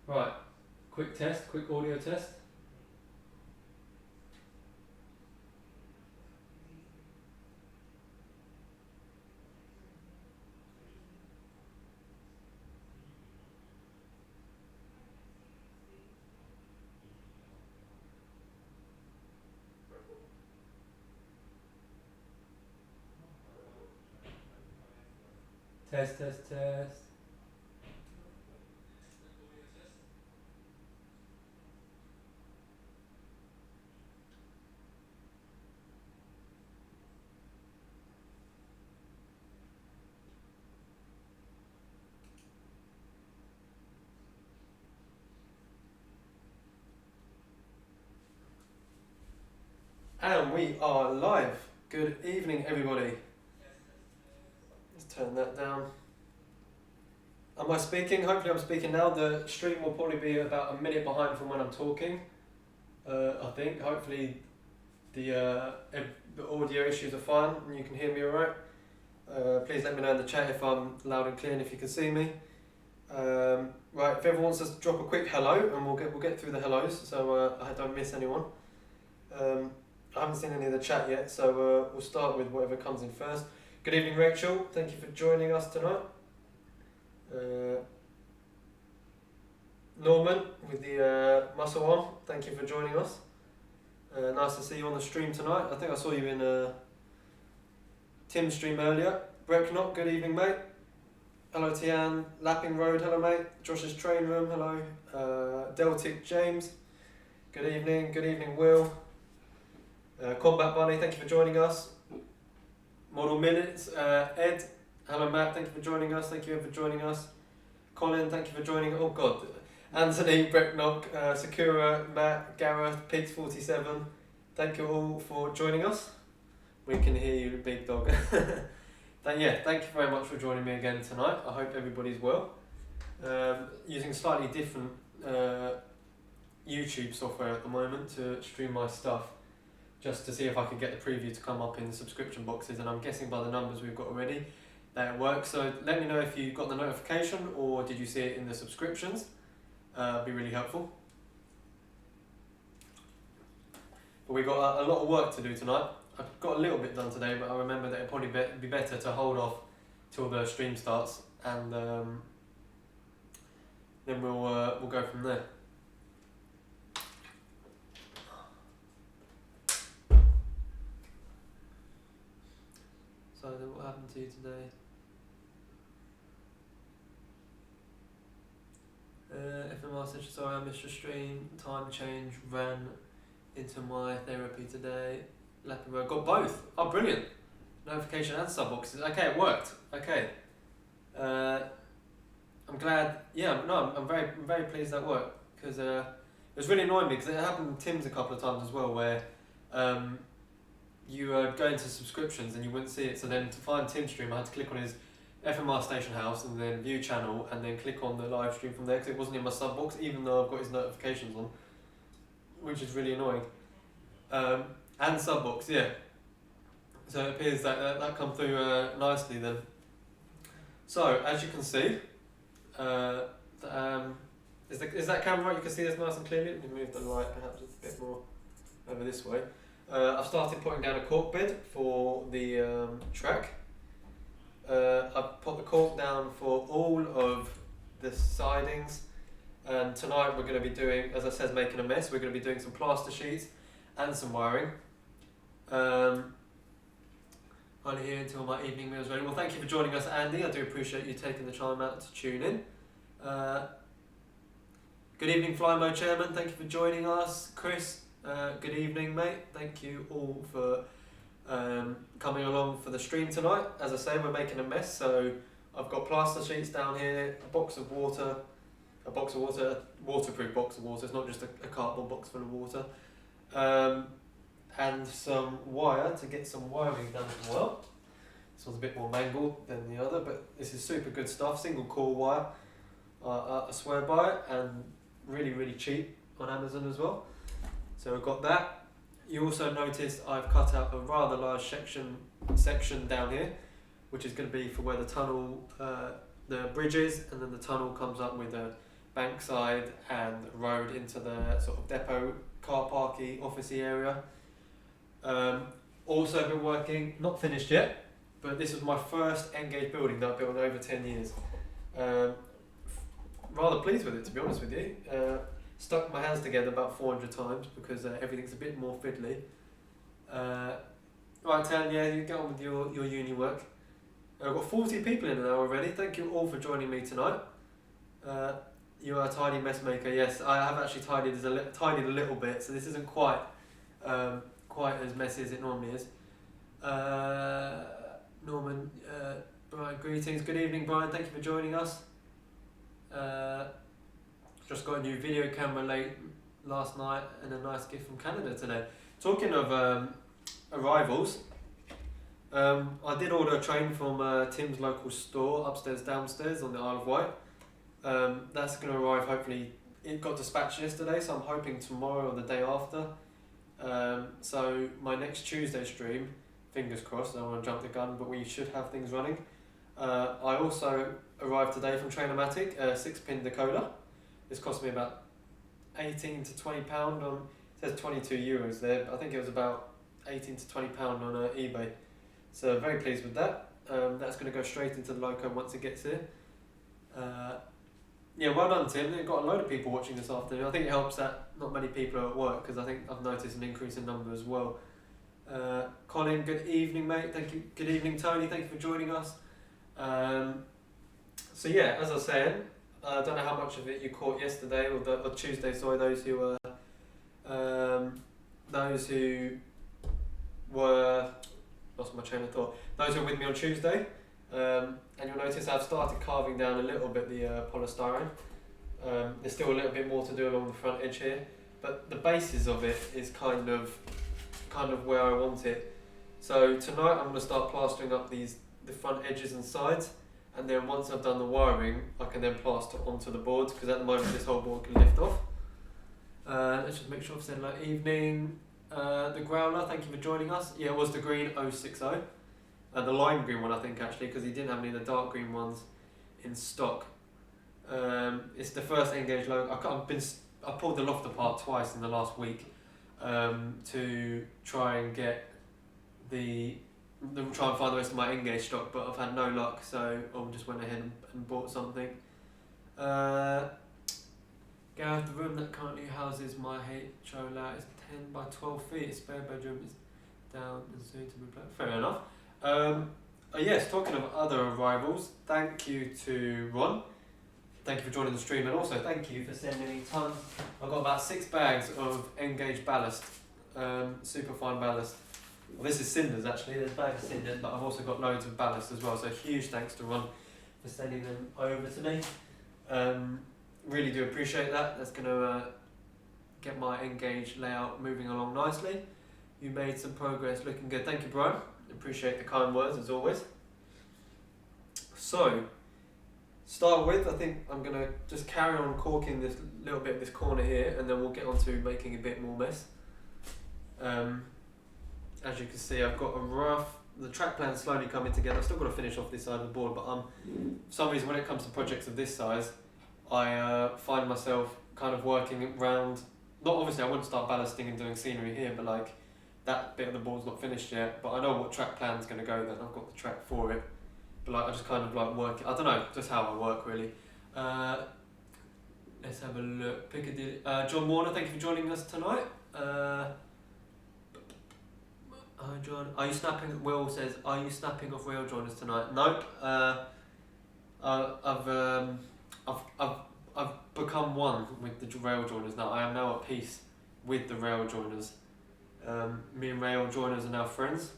Right, quick test, quick audio test. Test, test, test. And we are live. Good evening, everybody. Let's turn that down. Am I speaking? Hopefully I'm speaking now. The stream will probably be about a minute behind from when I'm talking. I think. Hopefully the audio issues are fine and you can hear me alright. Please let me know in the chat if I'm loud and clear and if you can see me. Right, if everyone wants to drop a quick hello and we'll get through the hellos so I don't miss anyone. I haven't seen any of the chat yet, so we'll start with whatever comes in first. Good evening, Rachel. Thank you for joining us tonight. Norman with the muscle on, thank you for joining us. Nice to see you on the stream tonight. I think I saw you in Tim's stream earlier. Brecknock, good evening, mate. Hello, Tian. Lapping Road, hello, mate. Josh's Train Room, hello. Deltic James, good evening. Good evening, Will. Combat Bunny, thank you for joining us. Model Minutes, Ed, hello Matt, thank you for joining us. Thank you Ed for joining us. Colin, thank you for joining. Oh God, Anthony, Brecknock, Sakura, Matt, Gareth, Pigs47, thank you all for joining us. We can hear you, big dog. Thank you very much for joining me again tonight. I hope everybody's well. Using slightly different YouTube software at the moment to stream my stuff, just to see if I could get the preview to come up in the subscription boxes, and I'm guessing by the numbers we've got already that it works. So let me know if you got the notification or did you see it in the subscriptions. It'd be really helpful. But we've got a lot of work to do tonight. I've got a little bit done today, but I remember that it'd probably be better to hold off till the stream starts, and then we'll go from there. So then what happened to you today? FMR said, sorry I missed your stream, time change, ran into my therapy today. Lapping Road, got both. Oh brilliant. Notification and sub boxes. Okay, it worked. Okay. I'm glad, I'm very pleased that worked, because it was really annoying me, because it happened with Tim's a couple of times as well, where you go into subscriptions and you wouldn't see it. So then to find Tim's stream, I had to click on his FMR Station House and then view channel and then click on the live stream from there, because it wasn't in my sub box, even though I've got his notifications on, which is really annoying. And sub box, yeah. So it appears that come through nicely then. So as you can see, is that camera right? You can see this nice and clearly. Let me move the light perhaps a bit more over this way. I've started putting down a cork bed for the track. I've put the cork down for all of the sidings, and tonight we're going to be doing, as I said, making a mess. We're going to be doing some plaster sheets and some wiring. Only here until my evening meal is ready. Well, thank you for joining us, Andy. I do appreciate you taking the time out to tune in. Good evening, Flymo Chairman. Thank you for joining us. Chris, good evening, mate. Thank you all for coming along for the stream tonight. As I say, we're making a mess, so I've got plaster sheets down here, a waterproof box of water. It's not just a cardboard box full of water. And some wire to get some wiring done as well. This one's a bit more mangled than the other, but this is super good stuff. Single core wire, I swear by it, and really, really cheap on Amazon as well. So we've got that. You also noticed I've cut out a rather large section down here, which is going to be for where the tunnel, the bridge is, and then the tunnel comes up with a Bankside and road into the sort of depot, car parky, officey area. Also been working, not finished yet, but this is my first Engage building that I've built in over 10 years. Rather pleased with it, to be honest with you. Stuck my hands together about 400 times because everything's a bit more fiddly. Right, Tan, yeah, you get on with your uni work. I've got 40 people in there already. Thank you all for joining me tonight. You are a tidy messmaker. Yes, I have actually tidied a little bit, so this isn't quite as messy as it normally is. Norman, Brian, greetings. Good evening, Brian. Thank you for joining us. Just got a new video camera late last night and a nice gift from Canada today. Talking of arrivals, I did order a train from Tim's local store upstairs downstairs on the Isle of Wight. That's going to arrive, hopefully. It got dispatched yesterday, so I'm hoping tomorrow or the day after. So my next Tuesday stream, fingers crossed, I don't want to jump the gun, but we should have things running. I also arrived today from Trainomatic, a 6-pin decoder. This cost me about £18 to £20 on, it says €22 there, but I think it was about £18 to £20 on eBay. So very pleased with that. That's going to go straight into the loco once it gets here. Yeah, well done, Tim. They've got a load of people watching this afternoon. I think it helps that not many people are at work, because I think I've noticed an increase in number as well. Colin, good evening, mate. Thank you. Good evening, Tony. Thank you for joining us. So yeah, as I was saying, I don't know how much of it you caught yesterday or Tuesday. Sorry, those who were lost my train of thought. Those who were with me on Tuesday. And you'll notice I've started carving down a little bit the polystyrene. There's still a little bit more to do along the front edge here, but the basis of it is kind of where I want it. So tonight I'm going to start plastering up the front edges and sides, and then once I've done the wiring, I can then plaster onto the boards, because at the moment this whole board can lift off. Let's just make sure I've said hello. Evening, the Growler, thank you for joining us. Yeah, it was the green 060. The lime green one, I think, actually, because he didn't have any of the dark green ones in stock. It's the first Engage logo. I pulled the loft apart twice in the last week to try and get try and find the rest of my Engage stock, but I've had no luck, so I just went ahead and bought something. Gareth, the room that currently houses my HO layout is 10 by 12 feet. A spare bedroom is down and soon to be played. Fair enough. Yes, talking of other arrivals, thank you to Ron. Thank you for joining the stream, and also thank you for sending me tons. I've got about 6 bags of Engage ballast, super fine ballast. Well, this is cinders actually, there's bags of cinders, but I've also got loads of ballast as well, so huge thanks to Ron for sending them over to me. Really do appreciate that. That's going to get my Engage layout moving along nicely. You made some progress, looking good. Thank you, Brian. Appreciate the kind words as always. So, start with, I think I'm going to just carry on caulking this little bit of this corner here, and then we'll get on to making a bit more mess. As you can see, I've got the track plan's slowly coming together. I've still got to finish off this side of the board, but for some reason when it comes to projects of this size, I find myself kind of working around, not obviously I wouldn't start ballasting and doing scenery here, but like that bit of the board's not finished yet, but I know what track plan's going to go then, I've got the track for it. But like I just kind of like work, I don't know, just how I work really. Let's have a look. Piccadilly. John Warner, thank you for joining us tonight. Hi John. Are you snapping? Will says, are you snapping off rail joiners tonight? Nope. I've become one with the rail joiners now. I am now at peace with the rail joiners. Me and rail joiners are now friends.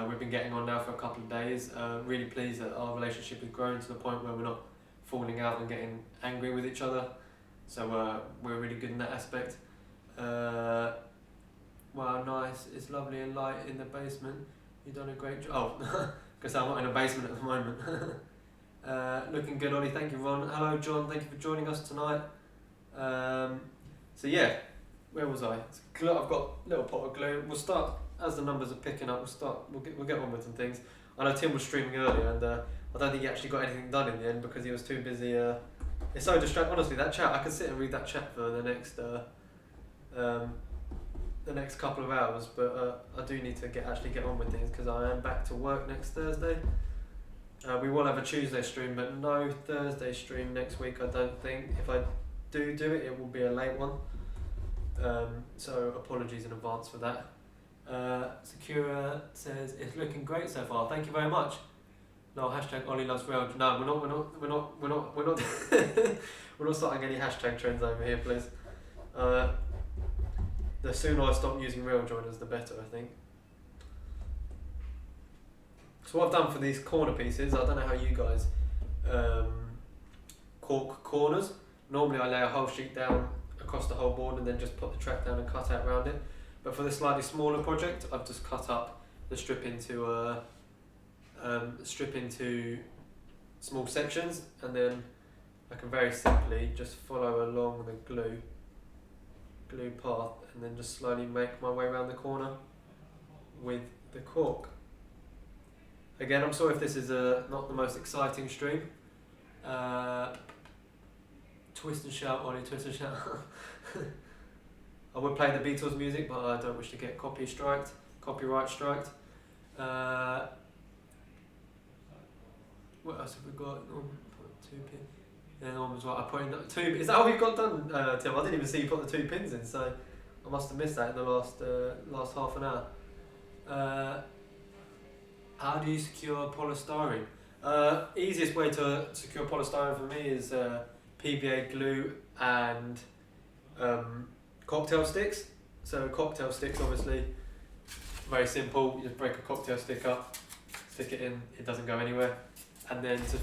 We've been getting on now for a couple of days. Really pleased that our relationship has grown to the point where we're not falling out and getting angry with each other. So we're really good in that aspect. Wow, nice. It's lovely and light in the basement. You've done a great job. Oh, because I'm not in a basement at the moment. Looking good, Ollie. Thank you, Ron. Hello, John. Thank you for joining us tonight. So yeah, where was I? I've got a little pot of glue. We'll start as the numbers are picking up. We'll get on with some things. I know Tim was streaming earlier, and I don't think he actually got anything done in the end because he was too busy It's so distracting. Honestly, that chat, I could sit and read that chat for the next couple of hours, but I do need to actually get on with things because I am back to work next Thursday. We will have a Tuesday stream, but no Thursday stream next week, I don't think. If I do it, it will be a late one. So apologies in advance for that. Secura says it's looking great so far. Thank you very much. No, hashtag Ollie loves Rail. No, we're not we're not starting any hashtag trends over here, please. The sooner I stop using rail joiners, the better, I think. So what I've done for these corner pieces, I don't know how you guys cork corners. Normally I lay a whole sheet down across the whole board and then just put the track down and cut out around it. But for this slightly smaller project, I've just cut up the strip into small sections, and then I can very simply just follow along the glue path and then just slowly make my way around the corner with the cork. Again, I'm sorry if this is not the most exciting stream. Twist and shout, Ollie, twist and shout. I would play the Beatles music, but I don't wish to get copyright striked. What else have we got? Oh, put 2 pins. Yeah, the one was what I put in 2. Is that all we've got done, Tim? I didn't even see you put the 2 pins in, so I must have missed that in the last half an hour. How do you secure polystyrene? Easiest way to secure polystyrene for me is PVA glue and cocktail sticks. So cocktail sticks, obviously, very simple. You just break a cocktail stick up, stick it in, it doesn't go anywhere. And then to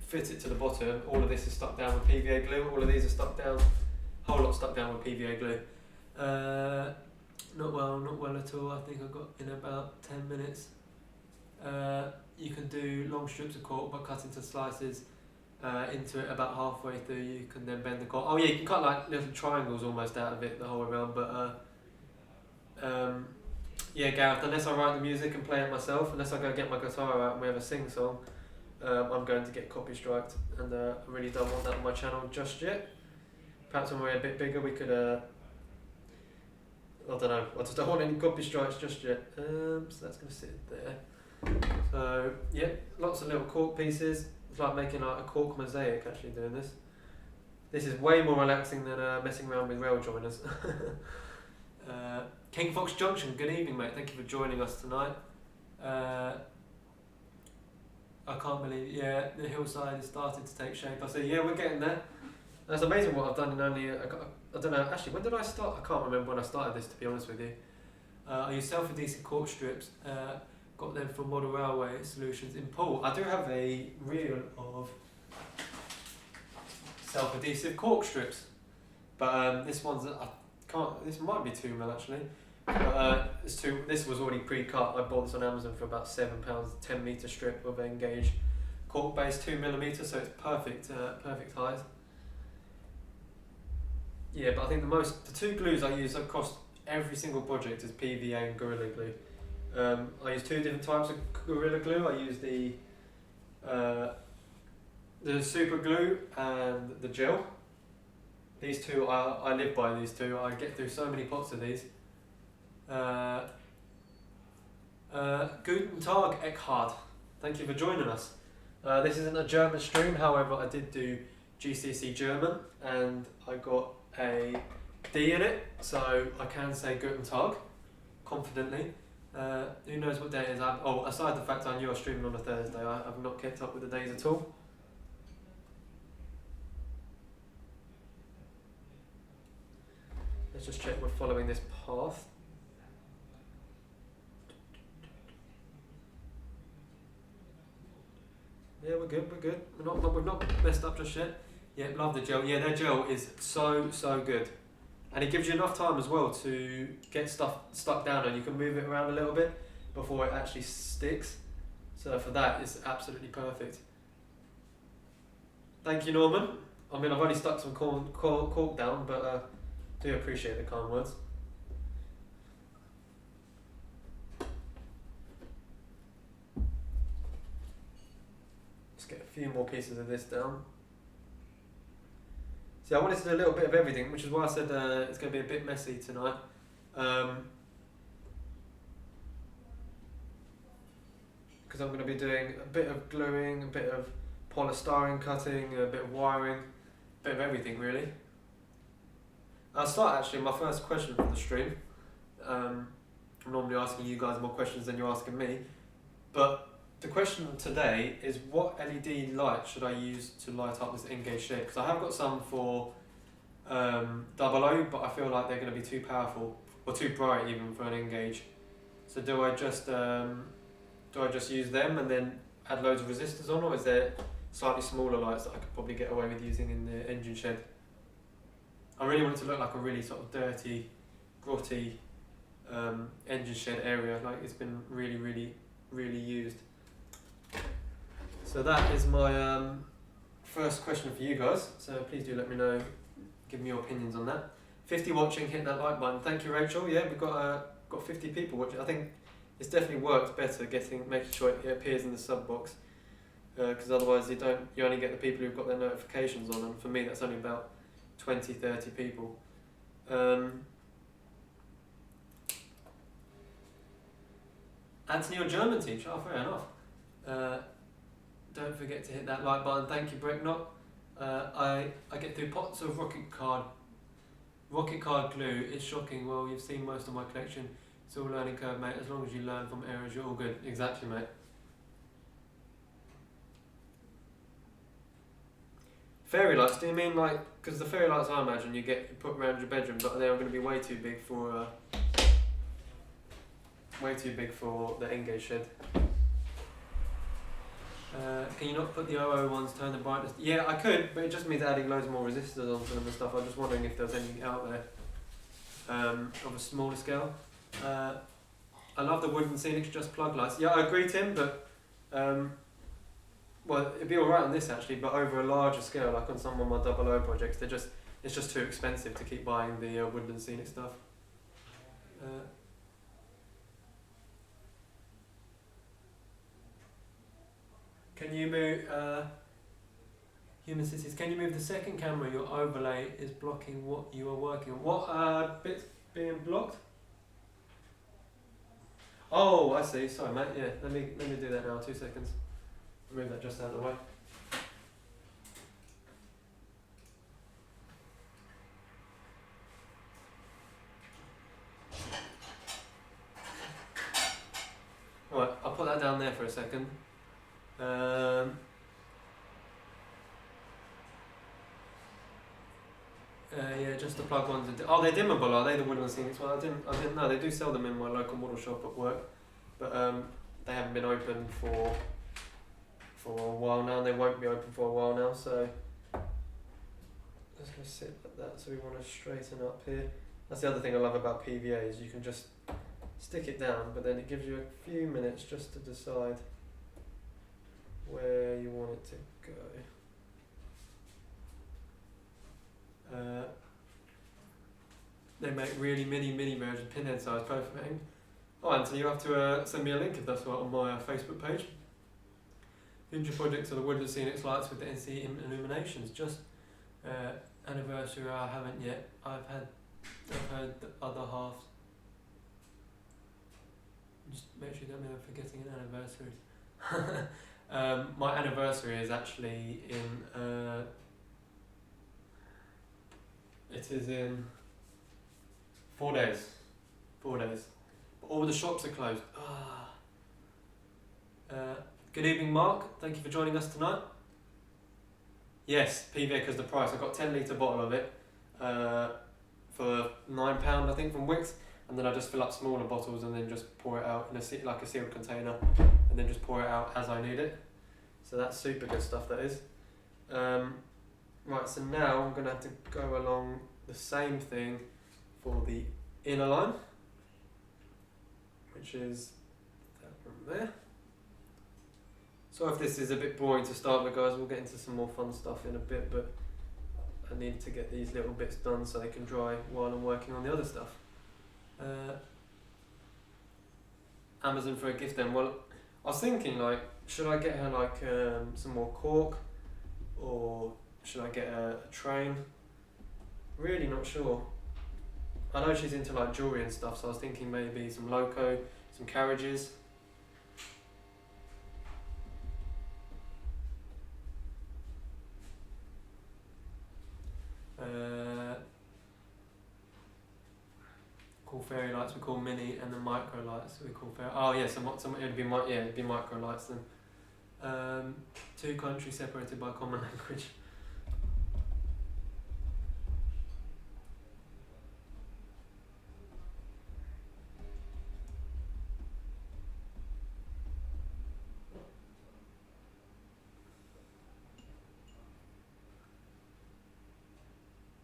fit it to the bottom, all of this is stuck down with PVA glue. All of these are stuck down, whole lot stuck down with PVA glue. Not well at all. I think I got in about 10 minutes. You can do long strips of cork by cutting to slices into it about halfway through. You can then bend the cork. Oh yeah, you can cut like little triangles almost out of it the whole way around. But yeah, Gareth, unless I write the music and play it myself, unless I go get my guitar out and we have a sing-song, I'm going to get copy striked, and I really don't want that on my channel just yet. Perhaps when we're a bit bigger we could, I don't know, I just don't want any copy strikes just yet. So that's going to sit there. So yeah, lots of little cork pieces. It's like making like a cork mosaic actually doing this. This is way more relaxing than messing around with rail joiners. King Fox Junction, good evening mate, thank you for joining us tonight. I can't believe, yeah, the hillside is starting to take shape. I say, yeah, we're getting there. That's amazing what I've done in only, I don't know, actually, when did I start? I can't remember when I started this, to be honest with you. I use self-adhesive cork strips, got them from Model Railway Solutions in Poole. I do have a reel of self-adhesive cork strips, but this one's, I can't, this might be 2mm actually. But this was already pre-cut. I bought this on Amazon for about £7, 10 metre strip of Engage cork base, 2mm, so it's perfect, perfect height. Yeah, but I think the 2 glues I use across every single project is PVA and Gorilla Glue. I use 2 different types of Gorilla Glue. I use the super glue and the gel. These two, I live by these two. I get through so many pots of these. Guten Tag, Eckhard. Thank you for joining us. This isn't a German stream, however I did do GCSE German and I got a D in it, so I can say Guten Tag confidently. Who knows what day it is? Aside the fact I knew I was streaming on a Thursday, I've not kept up with the days at all. Let's just check we're following this path. Yeah, we're good. We've not messed up just yet. Yeah, love the gel. Yeah, their gel is so good. And it gives you enough time as well to get stuff stuck down and you can move it around a little bit before it actually sticks. So for that, it's absolutely perfect. Thank you, Norman. I mean, I've only stuck some cork down, but do appreciate the kind words. Let's get a few more pieces of this down. See, I wanted to do a little bit of everything, which is why I said it's going to be a bit messy tonight. Because I'm going to be doing a bit of gluing, a bit of polystyrene cutting, a bit of wiring, a bit of everything really. I'll start actually my first question for the stream. I'm normally asking you guys more questions than you're asking me, but the question today is what LED light should I use to light up this Engage shed? Because I have got some for 00, but I feel like they're going to be too powerful or too bright even for an Engage. So do I just use them and then add loads of resistors on, or is there slightly smaller lights that I could probably get away with using in the engine shed? I really want it to look like a really sort of dirty, grotty engine shed area, like it's been really used. So that is my first question for you guys, so please do let me know, give me your opinions on that. 50 watching, hit that like button. Thank you, Rachel. Yeah, we've got 50 people watching. I think it's definitely worked better making sure it appears in the sub box, because otherwise you only get the people who've got their notifications on, and for me that's only about 20-30 people. Anthony, your German teacher. Oh, fair enough. Don't forget to hit that like button. Thank you, Brecknott. I get through pots of rocket card glue. It's shocking. Well, you've seen most of my collection. It's all learning curve, mate. As long as you learn from errors, you're all good. Exactly, mate. Fairy lights. Do you mean like, because the fairy lights I imagine you put around your bedroom, but they're going to be way too big for the Engage shed. Can you not put the 00 ones, turn the brightness? Yeah, I could, but it just means adding loads more resistors onto them and stuff. I'm just wondering if there's anything out there of a smaller scale. I love the Wooden Scenics Just Plug lights. Yeah, I agree, Tim, but well, it'd be alright on this actually, but over a larger scale, like on some of my 00 projects, it's just too expensive to keep buying the Wooden Scenic stuff. Can you move, Human Cities, can you move the second camera? Your overlay is blocking what you are working on. What bit's being blocked? Oh, I see. Sorry, mate. Yeah, let me do that now. 2 seconds. Move that just out of the way. Right, I'll put that down there for a second. Yeah, just the plug ones. Oh, they're dimmable, are they? The Wooden Scenics? Well, I didn't know. They do sell them in my local model shop at work, but they haven't been open for a while now. And they won't be open for a while now. So just gonna sit like that. So we want to straighten up here. That's the other thing I love about PVA is you can just stick it down, but then it gives you a few minutes just to decide where you want it to go. They make really mini versions, pinhead size, perfect, mate. Oh, Anthony, you have to send me a link if that's right on my Facebook page. Future projects are the Wooden Scenics lights with the NC illuminations. Just anniversary, I haven't yet. I've heard the other half. Just make sure you don't know I'm forgetting an anniversary. My anniversary is actually in. It is in 4 days. 4 days. But all the shops are closed. Good evening, Mark. Thank you for joining us tonight. Yes, PVA because the price. I got 10 litre bottle of it for £9, I think, from Wix. And then I just fill up smaller bottles and then just pour it out in a sealed container, and then just pour it out as I need it. So that's super good stuff, that is. Right, so now I'm going to have to go along the same thing for the inner line, which is that one there. So if this is a bit boring to start with, guys, we'll get into some more fun stuff in a bit, but I need to get these little bits done so they can dry while I'm working on the other stuff. Amazon for a gift then. Well, I was thinking, like, should I get her like some more cork, or should I get a train? Really not sure. I know she's into like jewellery and stuff, so I was thinking maybe some loco, some carriages. Call fairy lights we call mini, and the micro lights we call fairy. Oh yeah, some it'd be micro lights then. Two countries separated by common language.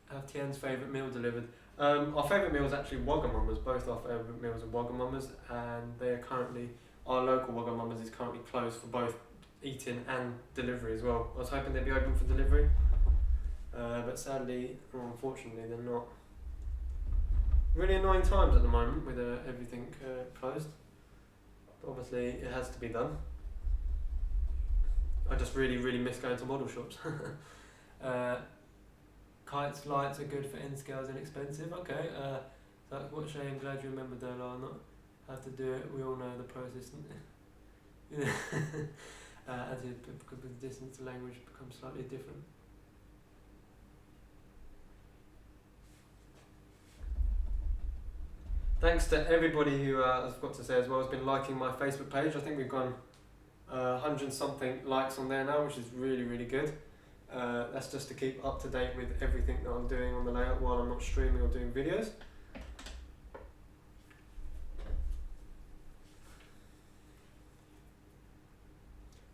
Have Tien's favourite meal delivered. Our favourite meal is actually Wagamama's. Both our favourite meals are Wagamama's, and they are currently, our local Wagamama's is currently closed for both eating and delivery as well. I was hoping they'd be open for delivery, but sadly, or unfortunately, they're not. Really annoying times at the moment with everything closed. But obviously, it has to be done. I just really miss going to model shops. Kites, lights are good for in-scales and expensive. Okay, what a shame, glad you remembered though, Lara, not have to do it, we all know the process. As the distance to language becomes slightly different. Thanks to everybody who, I've got to say as well, has been liking my Facebook page. I think we've gone 100 something likes on there now, which is really good. That's just to keep up to date with everything that I'm doing on the layout while I'm not streaming or doing videos.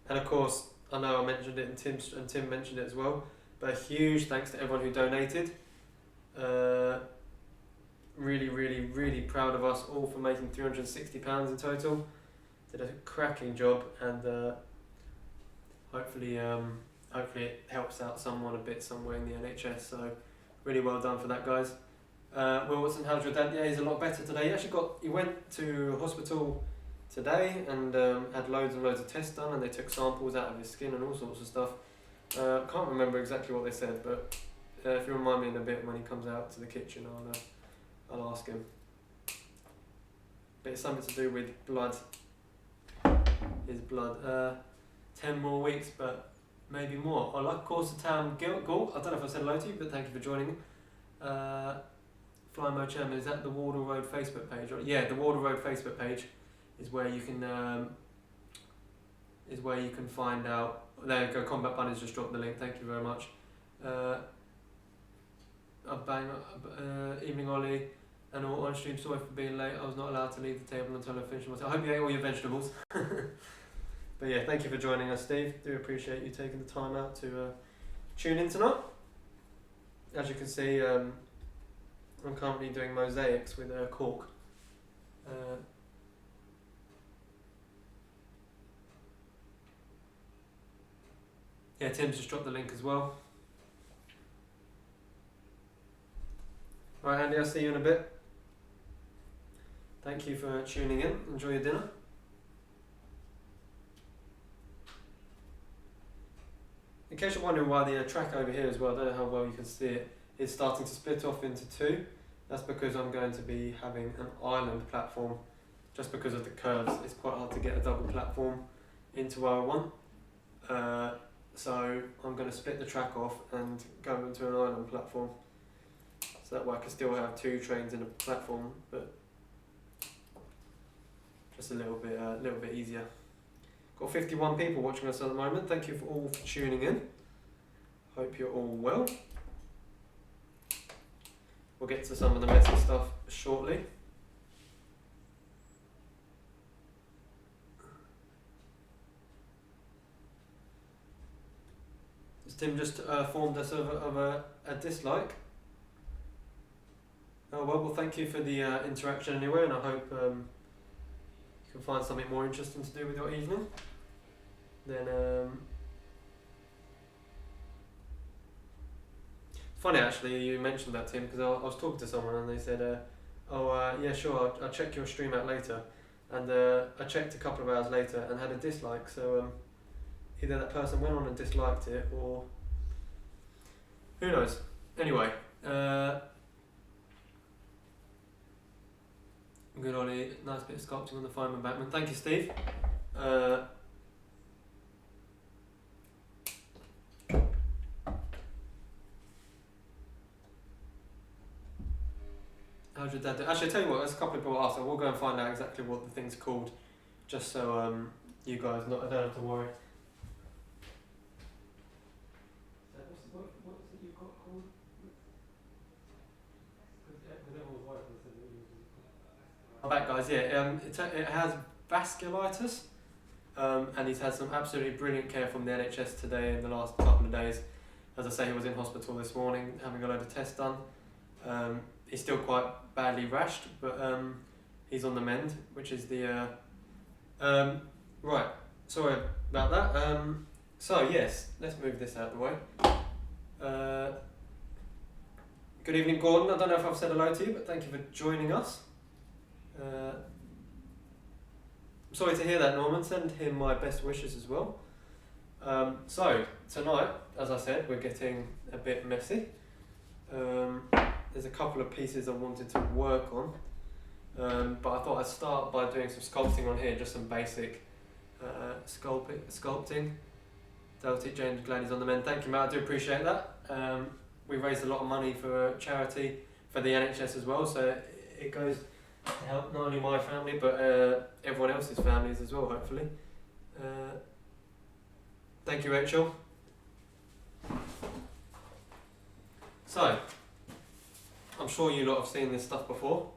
And of course, I know I mentioned it and Tim mentioned it as well, but a huge thanks to everyone who donated. Really proud of us all for making £360 in total. Did a cracking job, and hopefully it helps out someone a bit somewhere in the NHS, so really well done for that, guys. Will Watson, how's your dad? Yeah, he's a lot better today. He went to hospital today and had loads and loads of tests done, and they took samples out of his skin and all sorts of stuff. Can't remember exactly what they said, but if you remind me in a bit when he comes out to the kitchen, I'll ask him. But it's something to do with blood, his blood. 10 more weeks, but maybe more. I like Course of Town Galt. I don't know if I said hello to you, but thank you for joining. Fly Mo Chairman, is that the Wardle Road Facebook page? Right? Yeah, the Wardle Road Facebook page is where you can find out. There you go. Combat Bunny's just dropped the link. Thank you very much. Evening, Ollie. And all on stream. Sorry for being late. I was not allowed to leave the table until I finished myself. I hope you ate all your vegetables. But yeah, thank you for joining us, Steve. Do appreciate you taking the time out to tune in tonight. As you can see, I'm currently doing mosaics with cork. Yeah, Tim's just dropped the link as well. Right, Andy, I'll see you in a bit. Thank you for tuning in. Enjoy your dinner. In case you're wondering why the track over here as well, I don't know how well you can see it, is starting to split off into two. That's because I'm going to be having an island platform. Just because of the curves, it's quite hard to get a double platform into where I want. So I'm going to split the track off and go into an island platform. So that way I can still have two trains in a platform, but just a little bit easier. Got 51 people watching us at the moment. Thank you for all for tuning in. Hope you're all well. We'll get to some of the messy stuff shortly. Has Tim just informed us of a dislike? Oh well, thank you for the interaction anyway, and I hope you can find something more interesting to do with your evening. Then funny actually you mentioned that, Tim, because I was talking to someone and they said yeah sure, I'll check your stream out later, and I checked a couple of hours later and had a dislike, so either that person went on and disliked it, or who knows. Anyway, Good Ollie, nice bit of sculpting on the fireman backman. Thank you, Steve. How's your dad do? Actually, I tell you what, there's a couple of people asked, so we'll go and find out exactly what the thing's called, just so you guys don't have to worry. What's it you've got called? I'm back, guys. Yeah, it has vasculitis, and he's had some absolutely brilliant care from the NHS today in the last couple of days. As I say, he was in hospital this morning having a load of tests done. He's still quite badly rashed, but he's on the mend, which is the right. Sorry about that. So yes, let's move this out of the way. Good evening, Gordon. I don't know if I've said hello to you, but thank you for joining us. Sorry to hear that, Norman. Send him my best wishes as well. So tonight, as I said, we're getting a bit messy. There's a couple of pieces I wanted to work on, but I thought I'd start by doing some sculpting on here, just some basic sculpting. Deltic James, glad he's on the mend. Thank you, Matt. I do appreciate that. We raised a lot of money for charity for the NHS as well, so it goes to help not only my family but everyone else's families as well, hopefully. Thank you, Rachel. So, I'm sure you lot have seen this stuff before.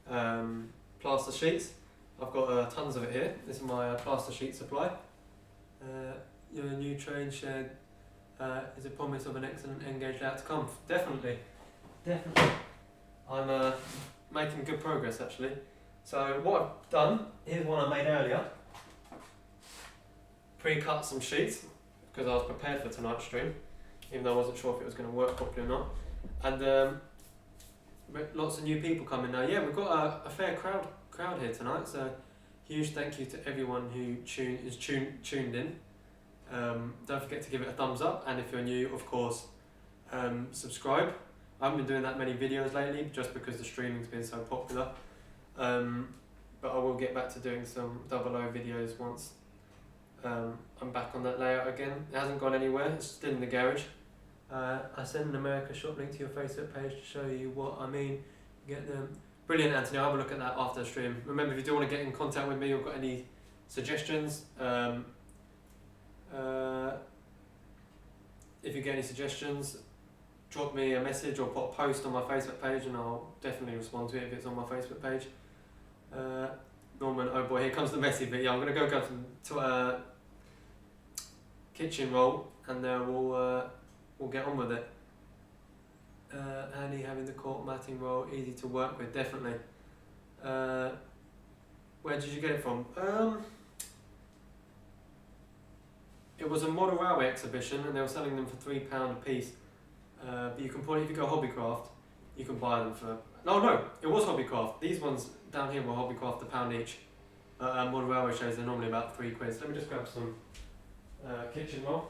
Plaster sheets. I've got tons of it here. This is my plaster sheet supply. Your new train shed is a promise of an excellent engaged outcome. Definitely. I'm making good progress actually. So what I've done, here's one I made earlier. Pre-cut some sheets because I was prepared for tonight's stream, even though I wasn't sure if it was going to work properly or not. And lots of new people coming now. Yeah, we've got a fair crowd here tonight, so huge thank you to everyone who tuned in. Don't forget to give it a thumbs up, and if you're new, of course, subscribe. I haven't been doing that many videos lately just because the streaming's been so popular, but I will get back to doing some 00 videos once I'm back on that layout again. It hasn't gone anywhere, it's still in the garage. I sent an America shop link to your Facebook page to show you what I mean. Get them. Brilliant, Anthony. I'll have a look at that after the stream. Remember, if you do want to get in contact with me or got any suggestions, if you get any suggestions, drop me a message or put a post on my Facebook page and I'll definitely respond to it if it's on my Facebook page. Norman, oh boy, here comes the messy bit. Yeah, I'm going to go grab some kitchen roll and we'll get on with it. Handy having the cork matting roll, easy to work with, definitely. Where did you get it from? It was a model railway exhibition and they were selling them for £3 a piece. But you can probably, if you go Hobbycraft, you can buy them for... No, it was Hobbycraft. These ones down here were Hobbycraft, £1 each. Model railway shows are normally about £3. So let me just grab some kitchen roll.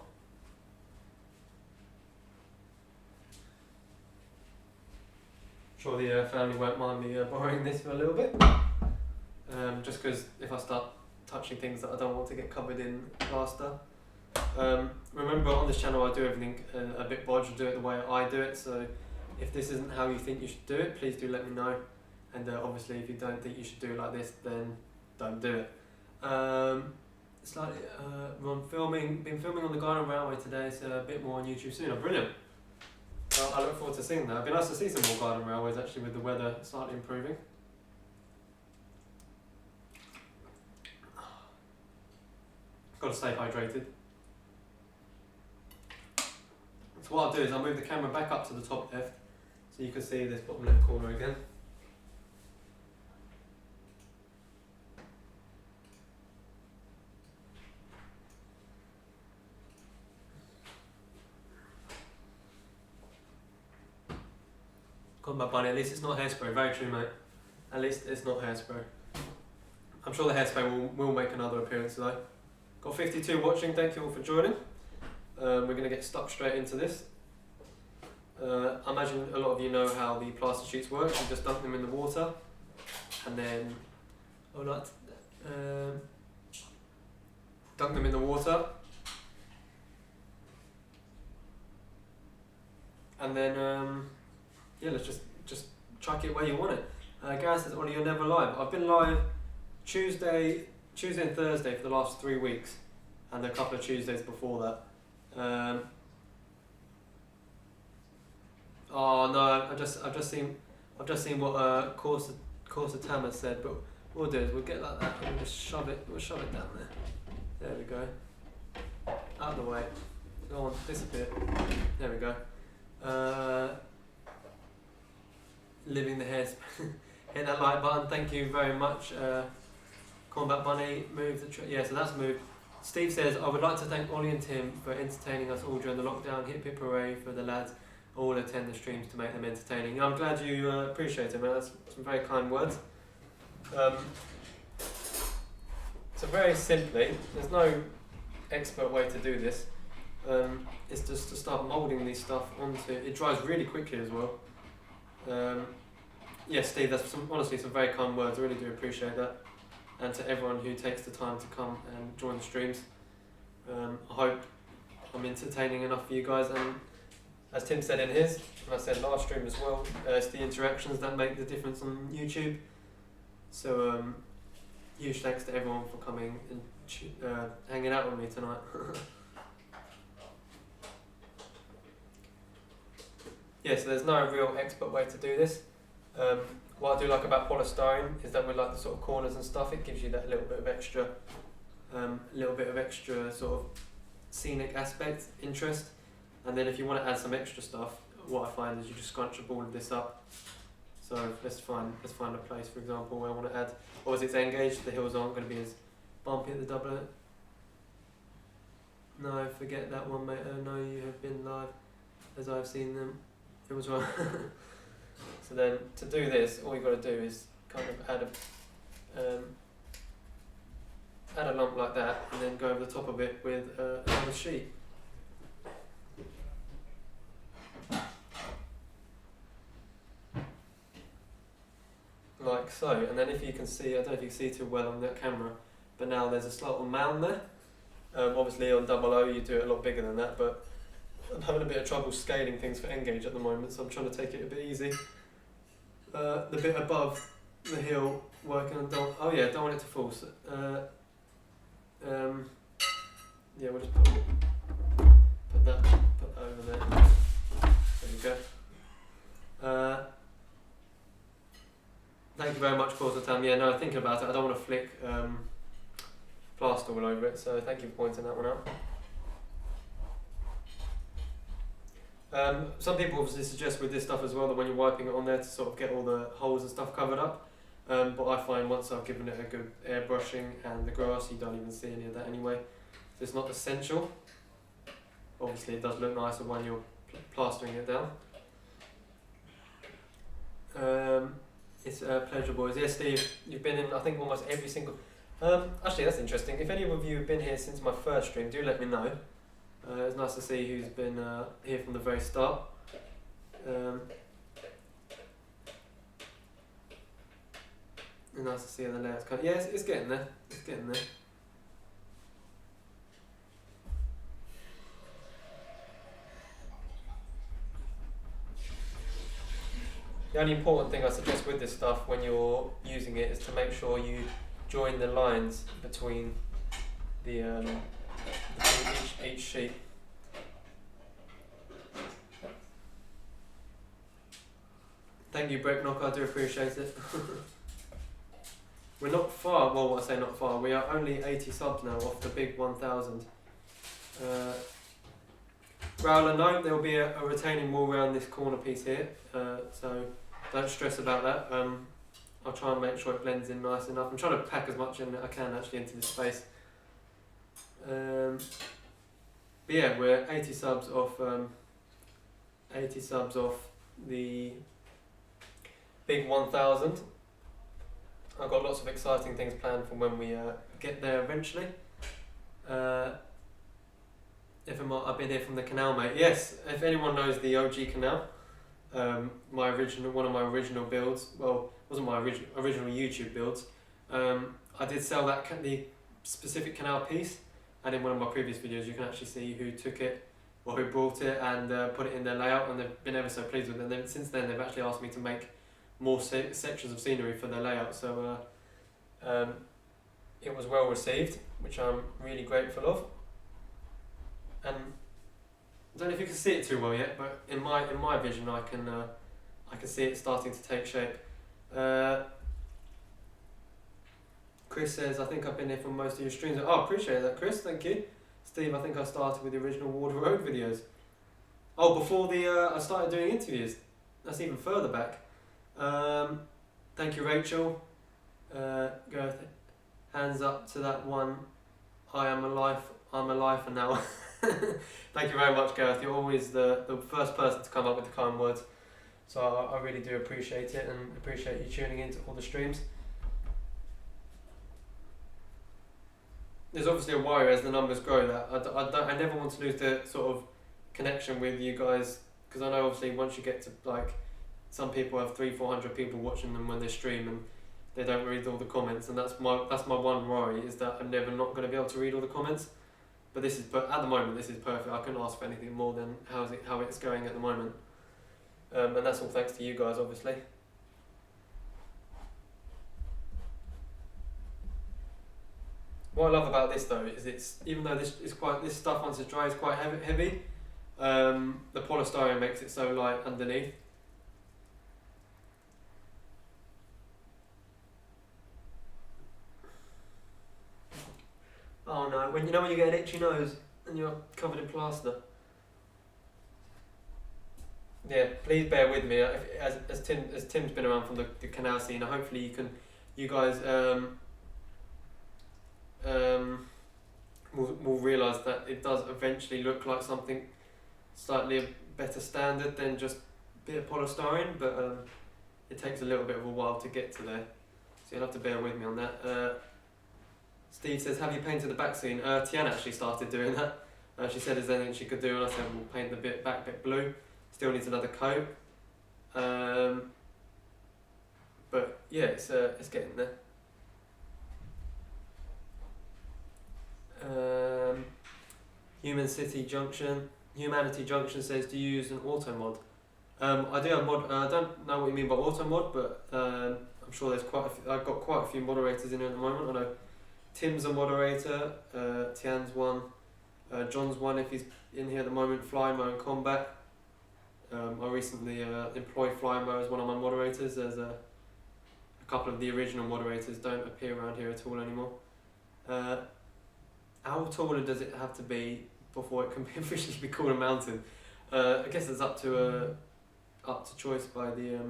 I'm sure the family won't mind me borrowing this for a little bit. Just because if I start touching things that I don't want to get covered in plaster. Remember, on this channel I do everything a bit bodge, I do it the way I do it, so if this isn't how you think you should do it, please do let me know, and obviously if you don't think you should do it like this, then don't do it. Slightly, been filming on the Garden Railway today, so a bit more on YouTube soon. Oh, brilliant. I look forward to seeing that. It'd be nice to see some more Garden Railways actually with the weather slightly improving. Got to stay hydrated. So what I'll do is I'll move the camera back up to the top left so you can see this bottom left corner again. Got my bunny, at least it's not hairspray, very true mate. At least it's not hairspray. I'm sure the hairspray will make another appearance though. Got 52 watching, thank you all for joining. We're going to get stuck straight into this. I imagine a lot of you know how the plaster sheets work. You just dunk them in the water, and then dunk them in the water, and then let's just chuck it where you want it. Gareth says, Ollie, you're never live. I've been live Tuesday and Thursday for the last 3 weeks, and a couple of Tuesdays before that. Oh no, I've just seen what Corsa Tam has said, but what we'll do is we'll get like that and we'll just shove it down there. There we go. Out of the way. Go on, disappear. There we go. Living the hair. Hit that like button. Thank you very much. Combat Bunny, move the yeah, so that's moved. Steve says, I would like to thank Ollie and Tim for entertaining us all during the lockdown. Hip hip hooray for the lads. All attend the streams to make them entertaining. I'm glad you appreciate it, man. That's some very kind words. So very simply, there's no expert way to do this. It's just to start moulding these stuff onto. It dries really quickly as well. Yes, Steve, that's honestly some very kind words. I really do appreciate that. And to everyone who takes the time to come and join the streams, I hope I'm entertaining enough for you guys. And as Tim said in his, and I said last stream as well, it's the interactions that make the difference on YouTube. So huge thanks to everyone for coming and hanging out with me tonight. Yeah, so there's no real expert way to do this. What I do like about polystyrene is that with like the sort of corners and stuff, it gives you that little bit of extra sort of scenic aspect, interest. And then if you want to add some extra stuff, what I find is you just scrunch all of this up. So let's find a place, for example, where I want to add, obviously it's engaged, the hills aren't going to be as bumpy at the double. No, forget that one, mate. Oh no, you have been live as I've seen them. It was wrong. So then to do this, all you've got to do is kind of add a lump like that, and then go over the top of it with another sheet. Like so, and then if you can see, I don't know if you can see too well on that camera, but now there's a slight little mound there. Obviously on double O you do it a lot bigger than that, but I'm having a bit of trouble scaling things for N-gauge at the moment, so I'm trying to take it a bit easy. The bit above the hill, working on, don't want it to fall. So, yeah, we'll just put that over there. There we go. Thank you very much, Corsatam. Yeah, no, thinking about it, I don't want to flick plaster all over it, so thank you for pointing that one out. Some people obviously suggest with this stuff as well that when you're wiping it on there to sort of get all the holes and stuff covered up, but I find once I've given it a good airbrushing and the grass, you don't even see any of that anyway, so it's not essential. Obviously it does look nicer when you're plastering it down. It's a pleasure, boys. Yes, Steve, you've been in I think almost every single... actually that's interesting, if any of you have been here since my first stream, do let me know. It's nice to see who's been here from the very start. Nice to see how the layouts kind of, yeah, it's getting there. It's getting there. The only important thing I suggest with this stuff when you're using it is to make sure you join the lines between the each sheet. Thank you, Brett Knocker, I do appreciate it. We're not far, well, I say not far, we are only 80 subs now off the big 1,000. Growler, no, there will be a retaining wall around this corner piece here, so don't stress about that. I'll try and make sure it blends in nice enough. I'm trying to pack as much in as I can actually into this space. But yeah, we're 80 subs off the big 1,000. I've got lots of exciting things planned for when we get there eventually. I've been here from the canal, mate. Yes, if anyone knows the OG canal, one of my original builds. Well, it wasn't my original YouTube builds. I did sell the specific canal piece, and in one of my previous videos you can actually see who took it or who brought it and put it in their layout, and they've been ever so pleased with it. And then, since then they've actually asked me to make more sections of scenery for their layout, so it was well received, which I'm really grateful of. And I don't know if you can see it too well yet, but in my vision I can see it starting to take shape. Chris says, I think I've been here for most of your streams. Oh, appreciate that, Chris, thank you. Steve, I think I started with the original Wardle Road videos. Oh, before I started doing interviews. That's even further back. Thank you, Rachel. Gareth, hands up to that one. I'm a lifer now. Thank you very much, Gareth. You're always the first person to come up with the kind words. So I really do appreciate it, and appreciate you tuning into all the streams. There's obviously a worry as the numbers grow that I never want to lose the sort of connection with you guys, because I know obviously once you get to, like, some people have 300-400 people watching them when they stream and they don't read all the comments, and that's my one worry, is that I'm never not going to be able to read all the comments. But at the moment this is perfect. I couldn't ask for anything more than how it's going at the moment, and that's all thanks to you guys, obviously. What I love about this though is even though this stuff once it's dry is quite heavy, the polystyrene makes it so light underneath. Oh no, when you get an itchy nose and you're covered in plaster. Yeah, please bear with me. As Tim's been around from the canal scene, hopefully you guys will realise that it does eventually look like something slightly a better standard than just a bit of polystyrene, but it takes a little bit of a while to get to there, so you'll have to bear with me on that. Steve says, have you painted the back scene? Tian actually started doing that. She said, is there anything she could do? And I said, we'll paint the back bit blue. Still needs another coat. But yeah, it's getting there. Humanity Junction says, do you use an auto mod? I do have mod. I don't know what you mean by auto mod, but I'm sure there's I've got quite a few moderators in here at the moment. I know Tim's a moderator, Tian's one, John's one if he's in here at the moment, Flymo and Combat. I recently employed Flymo as one of my moderators, as a couple of the original moderators don't appear around here at all anymore. How taller does it have to be before it can officially be called a mountain? I guess it's up to choice by the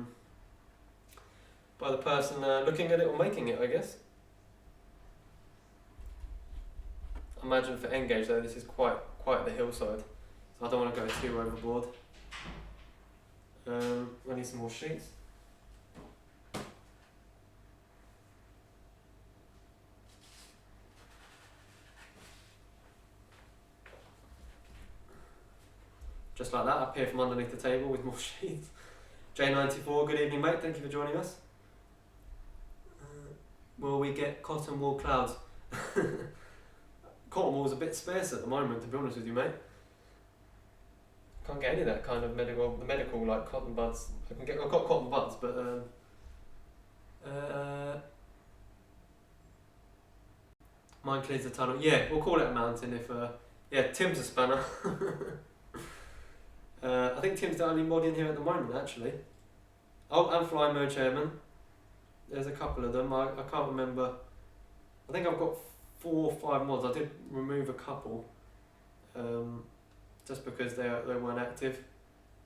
person looking at it or making it, I guess. Imagine for Engage though, this is quite the hillside, so I don't want to go too overboard. I need some more sheets. Just like that, I appear from underneath the table with more sheets. J94, good evening mate, thank you for joining us. Will we get cotton wool clouds? Cotton wool's a bit sparse at the moment, to be honest with you, mate. Can't get any of that kind of medical like cotton buds. I've got cotton buds, but mine clears the tunnel. Yeah, we'll call it a mountain if yeah, Tim's a spanner. I think Tim's the only mod in here at the moment, actually. Oh, and Fly Mode Chairman. There's a couple of them. I can't remember. I think I've got 4 or 5 mods. I did remove a couple, just because they weren't active.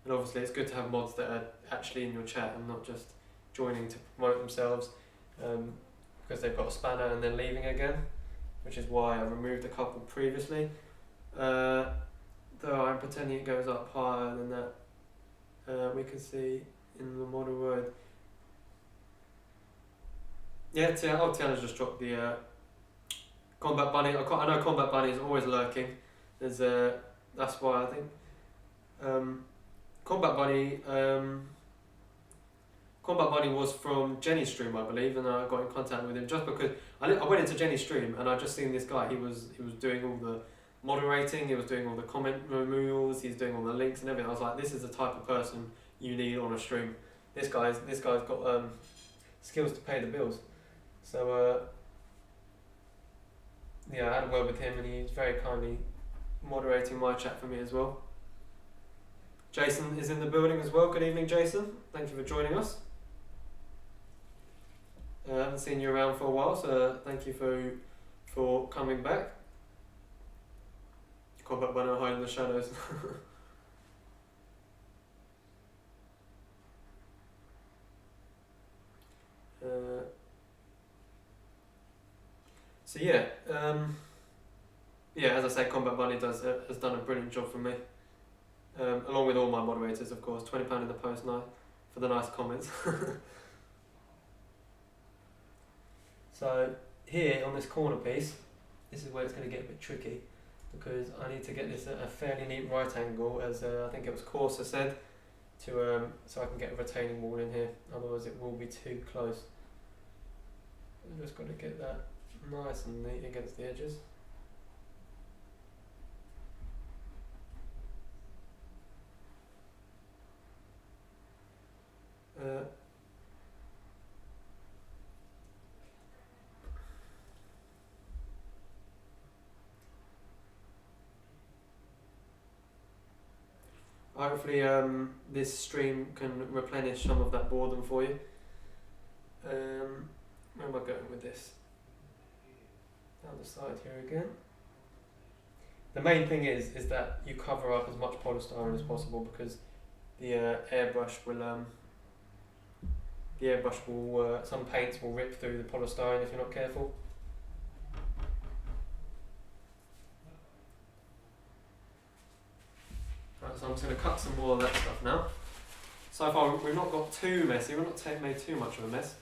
And obviously it's good to have mods that are actually in your chat and not just joining to promote themselves, because they've got a spanner and then leaving again, which is why I removed a couple previously. Though I'm pretending it goes up higher than that. We can see in the Wardle Road. Yeah, Tiana's just dropped the Combat Bunny. I know Combat Bunny is always lurking. There's that's why I think Combat Bunny. Combat Bunny was from Jenny's stream, I believe, and I got in contact with him just because I went into Jenny's stream and I just seen this guy. He was doing all the moderating, he was doing all the comment removals, he's doing all the links and everything. I was like, this is the type of person you need on a stream. This guy's got skills to pay the bills. So yeah, I had a word with him and he's very kindly moderating my chat for me as well. Jason is in the building as well. Good evening, Jason. Thank you for joining us. I haven't seen you around for a while, so thank you for coming back. Combat Bunny hide in the shadows. So yeah, as I say, Combat Bunny has done a brilliant job for me, along with all my moderators, of course. £20 in the post now for the nice comments. So here on this corner piece, this is where it's going to get a bit tricky, because I need to get this at a fairly neat right angle, as I think it was Corsa said, to so I can get a retaining wall in here. Otherwise, it will be too close. I'm just got to get that nice and neat against the edges. Hopefully this stream can replenish some of that boredom for you. Where am I going with this? Down the side here again. The main thing is that you cover up as much polystyrene as possible, because the airbrush will some paints will rip through the polystyrene if you're not careful. Right, so I'm just going to cut some more of that stuff now. So far we've not got too messy, we've not made too much of a mess.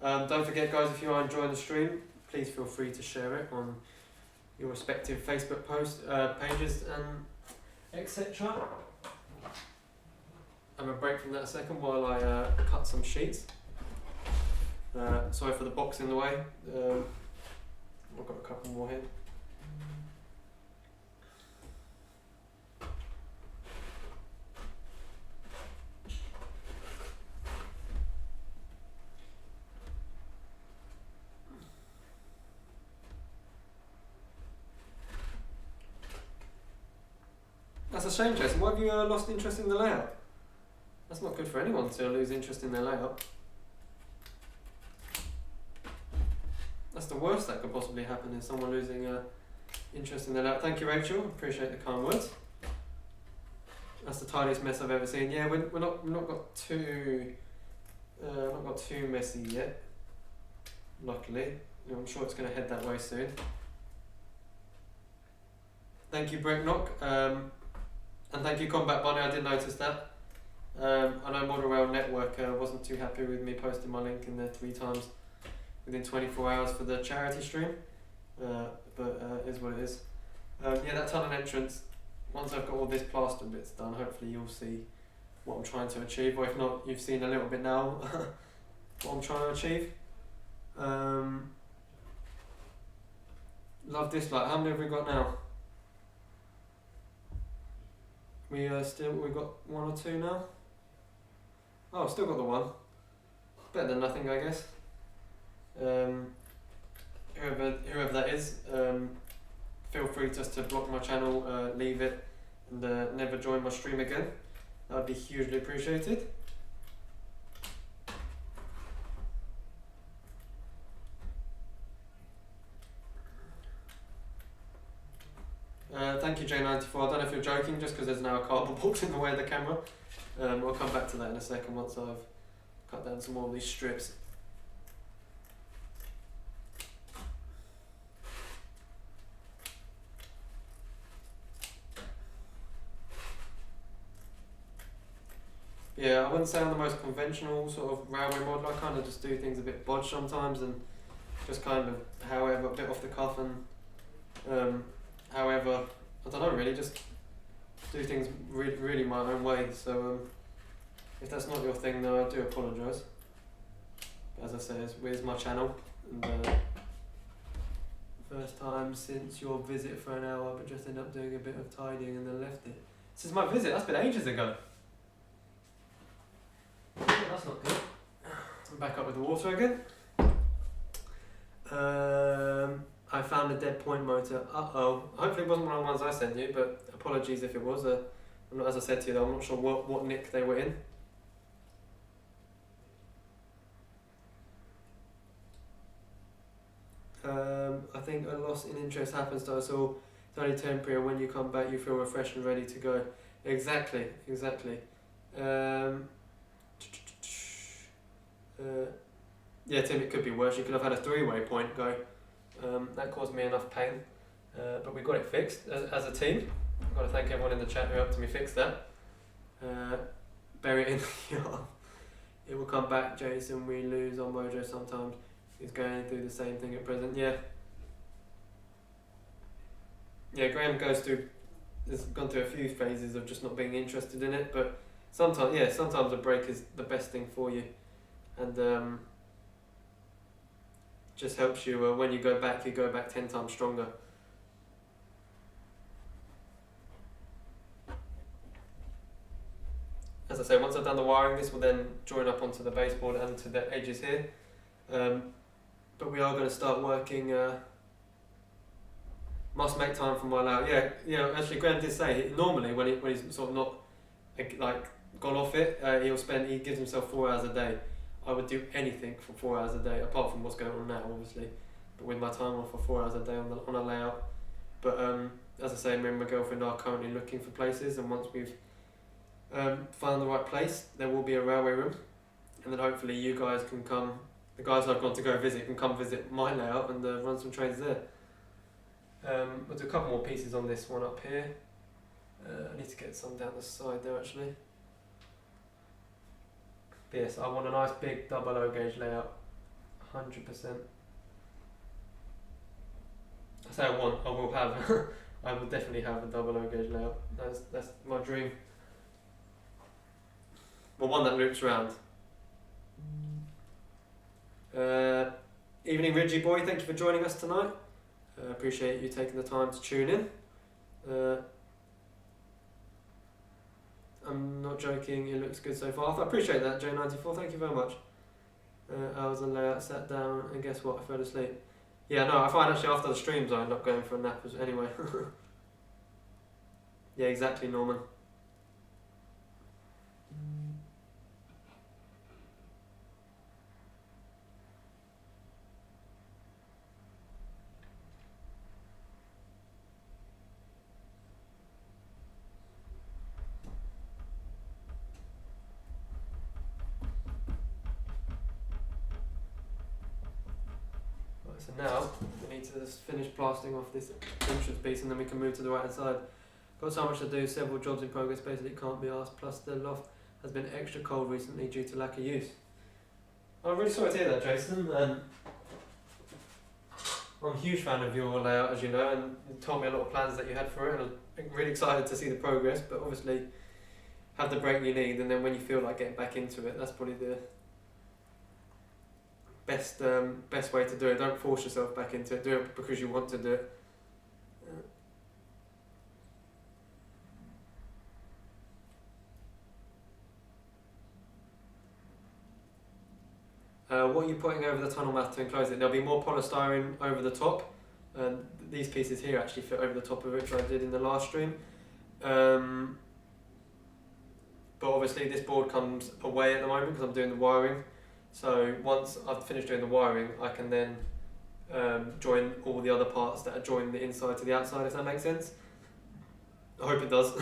Don't forget, guys, if you are enjoying the stream, please feel free to share it on your respective Facebook pages and etc. Have a break from that a second while I cut some sheets. Sorry for the box in the way. I've got a couple more here. That's a shame, Jason. Why have you lost interest in the layout? That's not good for anyone to lose interest in their layout. That's the worst that could possibly happen, is someone losing interest in their layout. Thank you, Rachel. Appreciate the kind words. That's the tidiest mess I've ever seen. Yeah, we're not got too messy yet. Luckily, I'm sure it's going to head that way soon. Thank you, Brecknock. And thank you, Combat Bunny. I did notice that. I know Wardle Road Network wasn't too happy with me posting my link in there 3 times within 24 hours for the charity stream, but it is what it is. Yeah, that tunnel entrance, once I've got all this plaster bits done, hopefully you'll see what I'm trying to achieve, or if not, you've seen a little bit now what I'm trying to achieve. Love this light. How many have we got now? We got 1 or 2 now. Oh, still got the 1. Better than nothing, I guess. Whoever that is, feel free just to block my channel, leave it, and never join my stream again. That would be hugely appreciated. Thank you, J94. I don't know if you're joking, just because there's now a cardboard box in the way of the camera. I'll come back to that in a second once I've cut down some more of these strips. Yeah, I wouldn't say I'm the most conventional sort of railway model. I kind of just do things a bit bodge sometimes, and just kind of however, a bit off the cuff, and however, I don't know really, just do things really my own way. So if that's not your thing, then I do apologise. As I say, it's my channel, and first time since your visit for an hour, but just ended up doing a bit of tidying and then left it. Since my visit, that's been ages ago. Yeah, that's not good. I'm back up with the water again. I found a dead point motor. Hopefully it wasn't one of the ones I sent you, but apologies if it was. As I said to you, though, I'm not sure what nick they were in. I think a loss in interest happens to us all. It's only temporary, and when you come back you feel refreshed and ready to go. Exactly. Yeah, Tim, it could be worse. You could have had a 3-way point go. That caused me enough pain, but we got it fixed as a team. I've got to thank everyone in the chat who helped me fix that. Bury it in the yard. It will come back, Jason. We lose on Mojo sometimes. He's going through the same thing at present. Yeah, Graham has gone through a few phases of just not being interested in it, but sometimes a break is the best thing for you, and just helps you when you go back 10 times stronger. As I say, once I've done the wiring, this will then join up onto the baseboard and to the edges here. But we are going to start working. Must make time for my layout. Yeah. Actually, Graham did say normally when he's sort of not like gone off it, he gives himself 4 hours a day. I would do anything for 4 hours a day, apart from what's going on now, obviously. But with my time off for 4 hours a day on a layout. But as I say, me and my girlfriend are currently looking for places, and once we've found the right place, there will be a railway room, and then hopefully you guys can come. The guys I've gone to go visit can come visit my layout and run some trains there. We'll do a couple more pieces on this one up here. I need to get some down the side there actually. But yes, I want a nice big double O gauge layout, 100%. I say I will have. I will definitely have a double O gauge layout. That's my dream. Well, one that loops around. Evening Ridgy boy, thank you for joining us tonight. Appreciate you taking the time to tune in. I'm not joking, it looks good so far. I appreciate that, J94, thank you very much. I was on layout, sat down, and guess what, I fell asleep. Yeah, no, I find actually after the streams I end up going for a nap anyway. Yeah, exactly, Norman. So now we need to just finish plastering off this entrance piece and then we can move to the right hand side. Got so much to do, several jobs in progress, basically can't be asked, plus the loft has been extra cold recently due to lack of use. I'm really sorry to hear that, Jason. I'm a huge fan of your layout, as you know, and you told me a lot of plans that you had for it, and I'm really excited to see the progress, but obviously have the break you need, and then when you feel like getting back into it, that's probably the best way to do it. Don't force yourself back into it, do it because you want to do it. What are you putting over the tunnel mat to enclose it? There'll be more polystyrene over the top, and these pieces here actually fit over the top of it, which I did in the last stream. But obviously this board comes away at the moment because I'm doing the wiring. So once I've finished doing the wiring, I can then join all the other parts that are joining the inside to the outside, if that makes sense. I hope it does.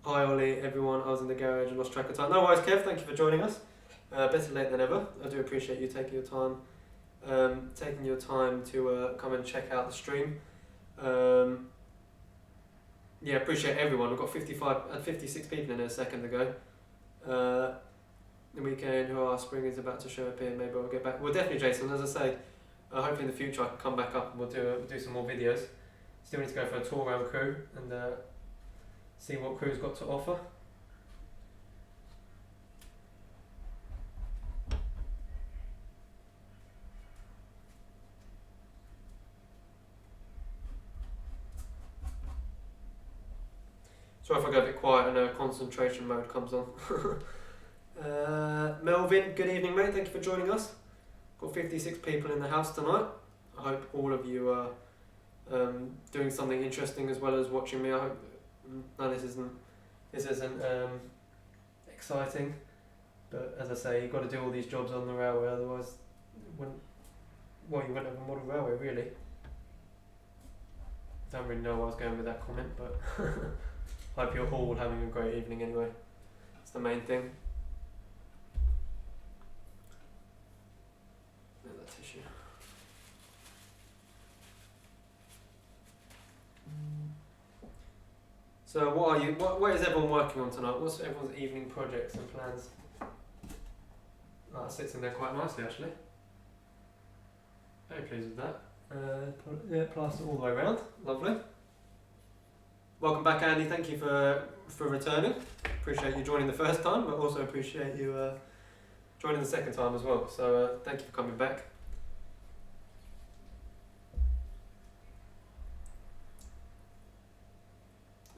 Hi Ollie, everyone, I was in the garage and lost track of time. No worries Kev, thank you for joining us. Better late than ever. I do appreciate you taking your time to come and check out the stream. Yeah, appreciate everyone. We've got 56 people in there a second ago. The weekend, spring is about to show up here, maybe I'll get back. Well, definitely Jason, as I say, hopefully in the future I can come back up and we'll do some more videos. Still need to go for a tour around Crewe and see what Crewe's got to offer. Sorry if I go a bit quiet and concentration mode comes on. Melvin, good evening mate, thank you for joining us. Got 56 people in the house tonight. I hope all of you are doing something interesting as well as watching me. I hope this isn't exciting, but as I say, you've got to do all these jobs on the railway, otherwise you wouldn't have a model railway really. Don't really know where I was going with that comment, but hope you're all having a great evening anyway. It's the main thing. There's that tissue. So what is everyone working on tonight? What's everyone's evening projects and plans? Oh, that sits in there quite nicely actually. Very pleased with that. Yeah, plaster all the way around. Lovely. Welcome back, Andy. Thank you for returning. Appreciate you joining the first time, but also appreciate you joining the second time as well. So thank you for coming back.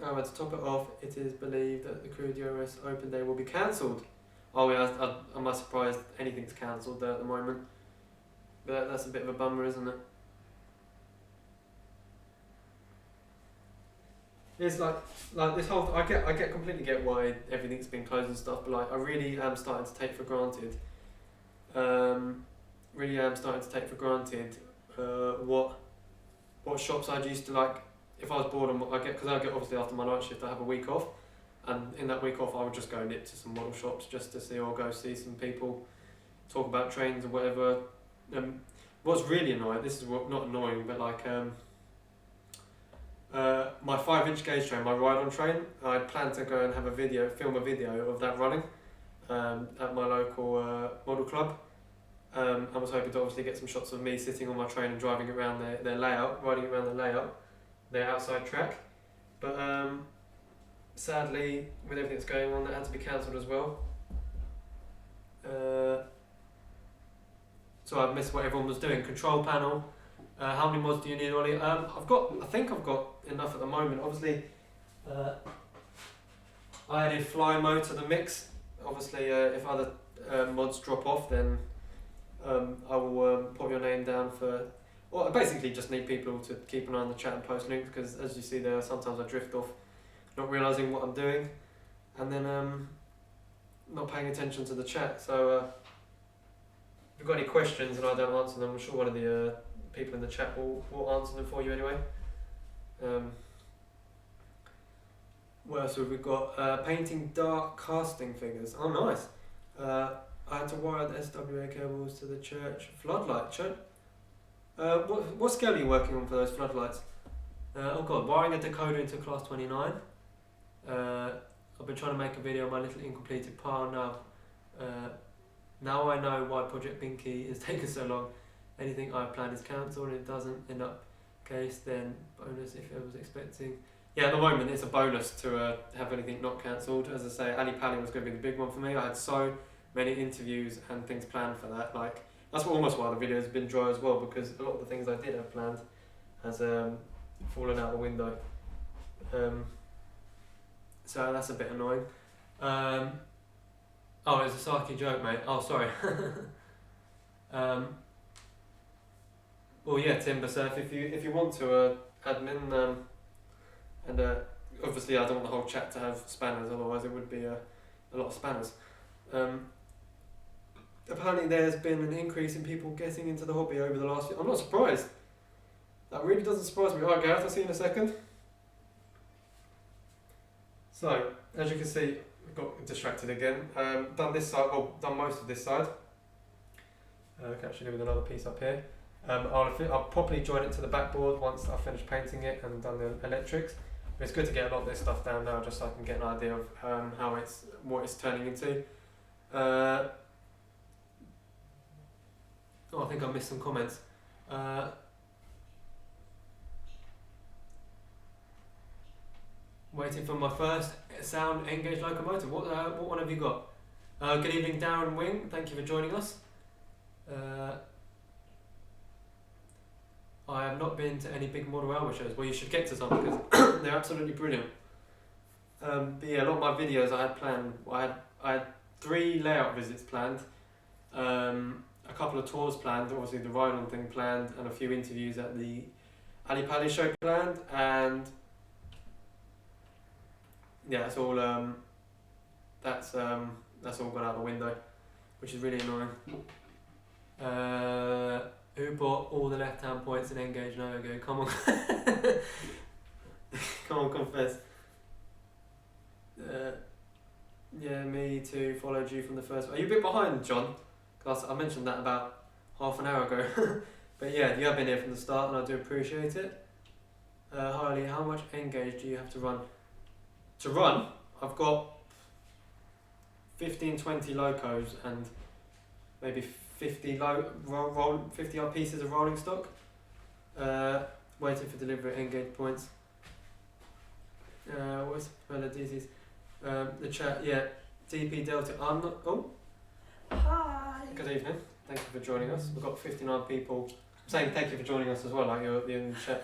To top it off, it is believed that the Crewe DRS Open Day will be cancelled. Oh yeah, I'm not surprised anything's cancelled there at the moment. But that's a bit of a bummer, isn't it? It's like this whole. I completely get why everything's been closed and stuff, but like I really am starting to take for granted. Really am starting to take for granted what shops I'd used to like. If I was bored, because I get obviously after my night shift I have a week off, and in that week off I would just go nip to some model shops just to see, or go see some people, talk about trains or whatever. What's really annoying, this is not annoying, but like my 5-inch gauge train, my ride-on train, I plan to go and have film a video of that running at my local model club. I was hoping to obviously get some shots of me sitting on my train and driving around their layout, riding around the layout, their outside track. But sadly, with everything that's going on, that had to be cancelled as well. So I've missed what everyone was doing. Control panel. How many mods do you need, Ollie? I think I've got enough at the moment. Obviously, I added fly mode to the mix. Obviously, if other mods drop off, then I will put your name down for. Well, I basically just need people to keep an eye on the chat and post links, because as you see there, sometimes I drift off, not realising what I'm doing, and then not paying attention to the chat. So if you've got any questions and I don't answer them, I'm sure one of the people in the chat will answer them for you anyway. What else have we got? Painting dark casting figures. Oh, nice. I had to wire the SWA cables to the church floodlight. What scale are you working on for those floodlights? Oh god, wiring a decoder into class 29. I've been trying to make a video on my little incompleted pile now. Now I know why Project Binky is taking so long. Anything I planned is cancelled and it doesn't end up case, then bonus if I was expecting. Yeah, at the moment it's a bonus to have anything not cancelled. As I say, Ali Pali was going to be the big one for me. I had so many interviews and things planned for that. Like, that's almost why the video has been dry as well, because a lot of the things I did have planned has fallen out the window. So that's a bit annoying. Oh, it's a Saki joke, mate. Oh, sorry. Well, yeah, Timber Surf, if you want to admin, and obviously I don't want the whole chat to have spanners, otherwise it would be a lot of spanners. Apparently there's been an increase in people getting into the hobby over the last year. I'm not surprised. That really doesn't surprise me. Alright, Gareth, I'll see you in a second. So, as you can see, I got distracted again. Done this side, well, done most of this side. I can actually do with another piece up here. I'll properly join it to the backboard once I've finished painting it and done the electrics. But it's good to get a lot of this stuff down now, just so I can get an idea of what it's turning into. Oh, I think I missed some comments. Waiting for my first sound engaged locomotive. What one have you got? Good evening, Darren Wing. Thank you for joining us. I have not been to any big model railway shows. Well, you should get to some because they're absolutely brilliant. But yeah, a lot of my videos I had planned. I had 3 layout visits planned, a couple of tours planned, obviously the ride-on thing planned, and a few interviews at the Ali Pali show planned, and yeah, that's all. That's all gone out the window, which is really annoying. Who bought all the left-hand points and engaged no go? Come on, come on, confess. Yeah, me too. Followed you from the first. Are you a bit behind, John? Because I mentioned that about half an hour ago. But yeah, you have been here from the start, and I do appreciate it. Harley, how much engage do you have to run? To run, I've got 15-20 locos and maybe 50 50 odd pieces of rolling stock. Waiting for delivery at engage points. What's Melodies? The chat, yeah. DP Delta. I'm not. Oh. Hi. Good evening. Thank you for joining us. We've got 59 people. I'm saying thank you for joining us as well. Like you're in the chat.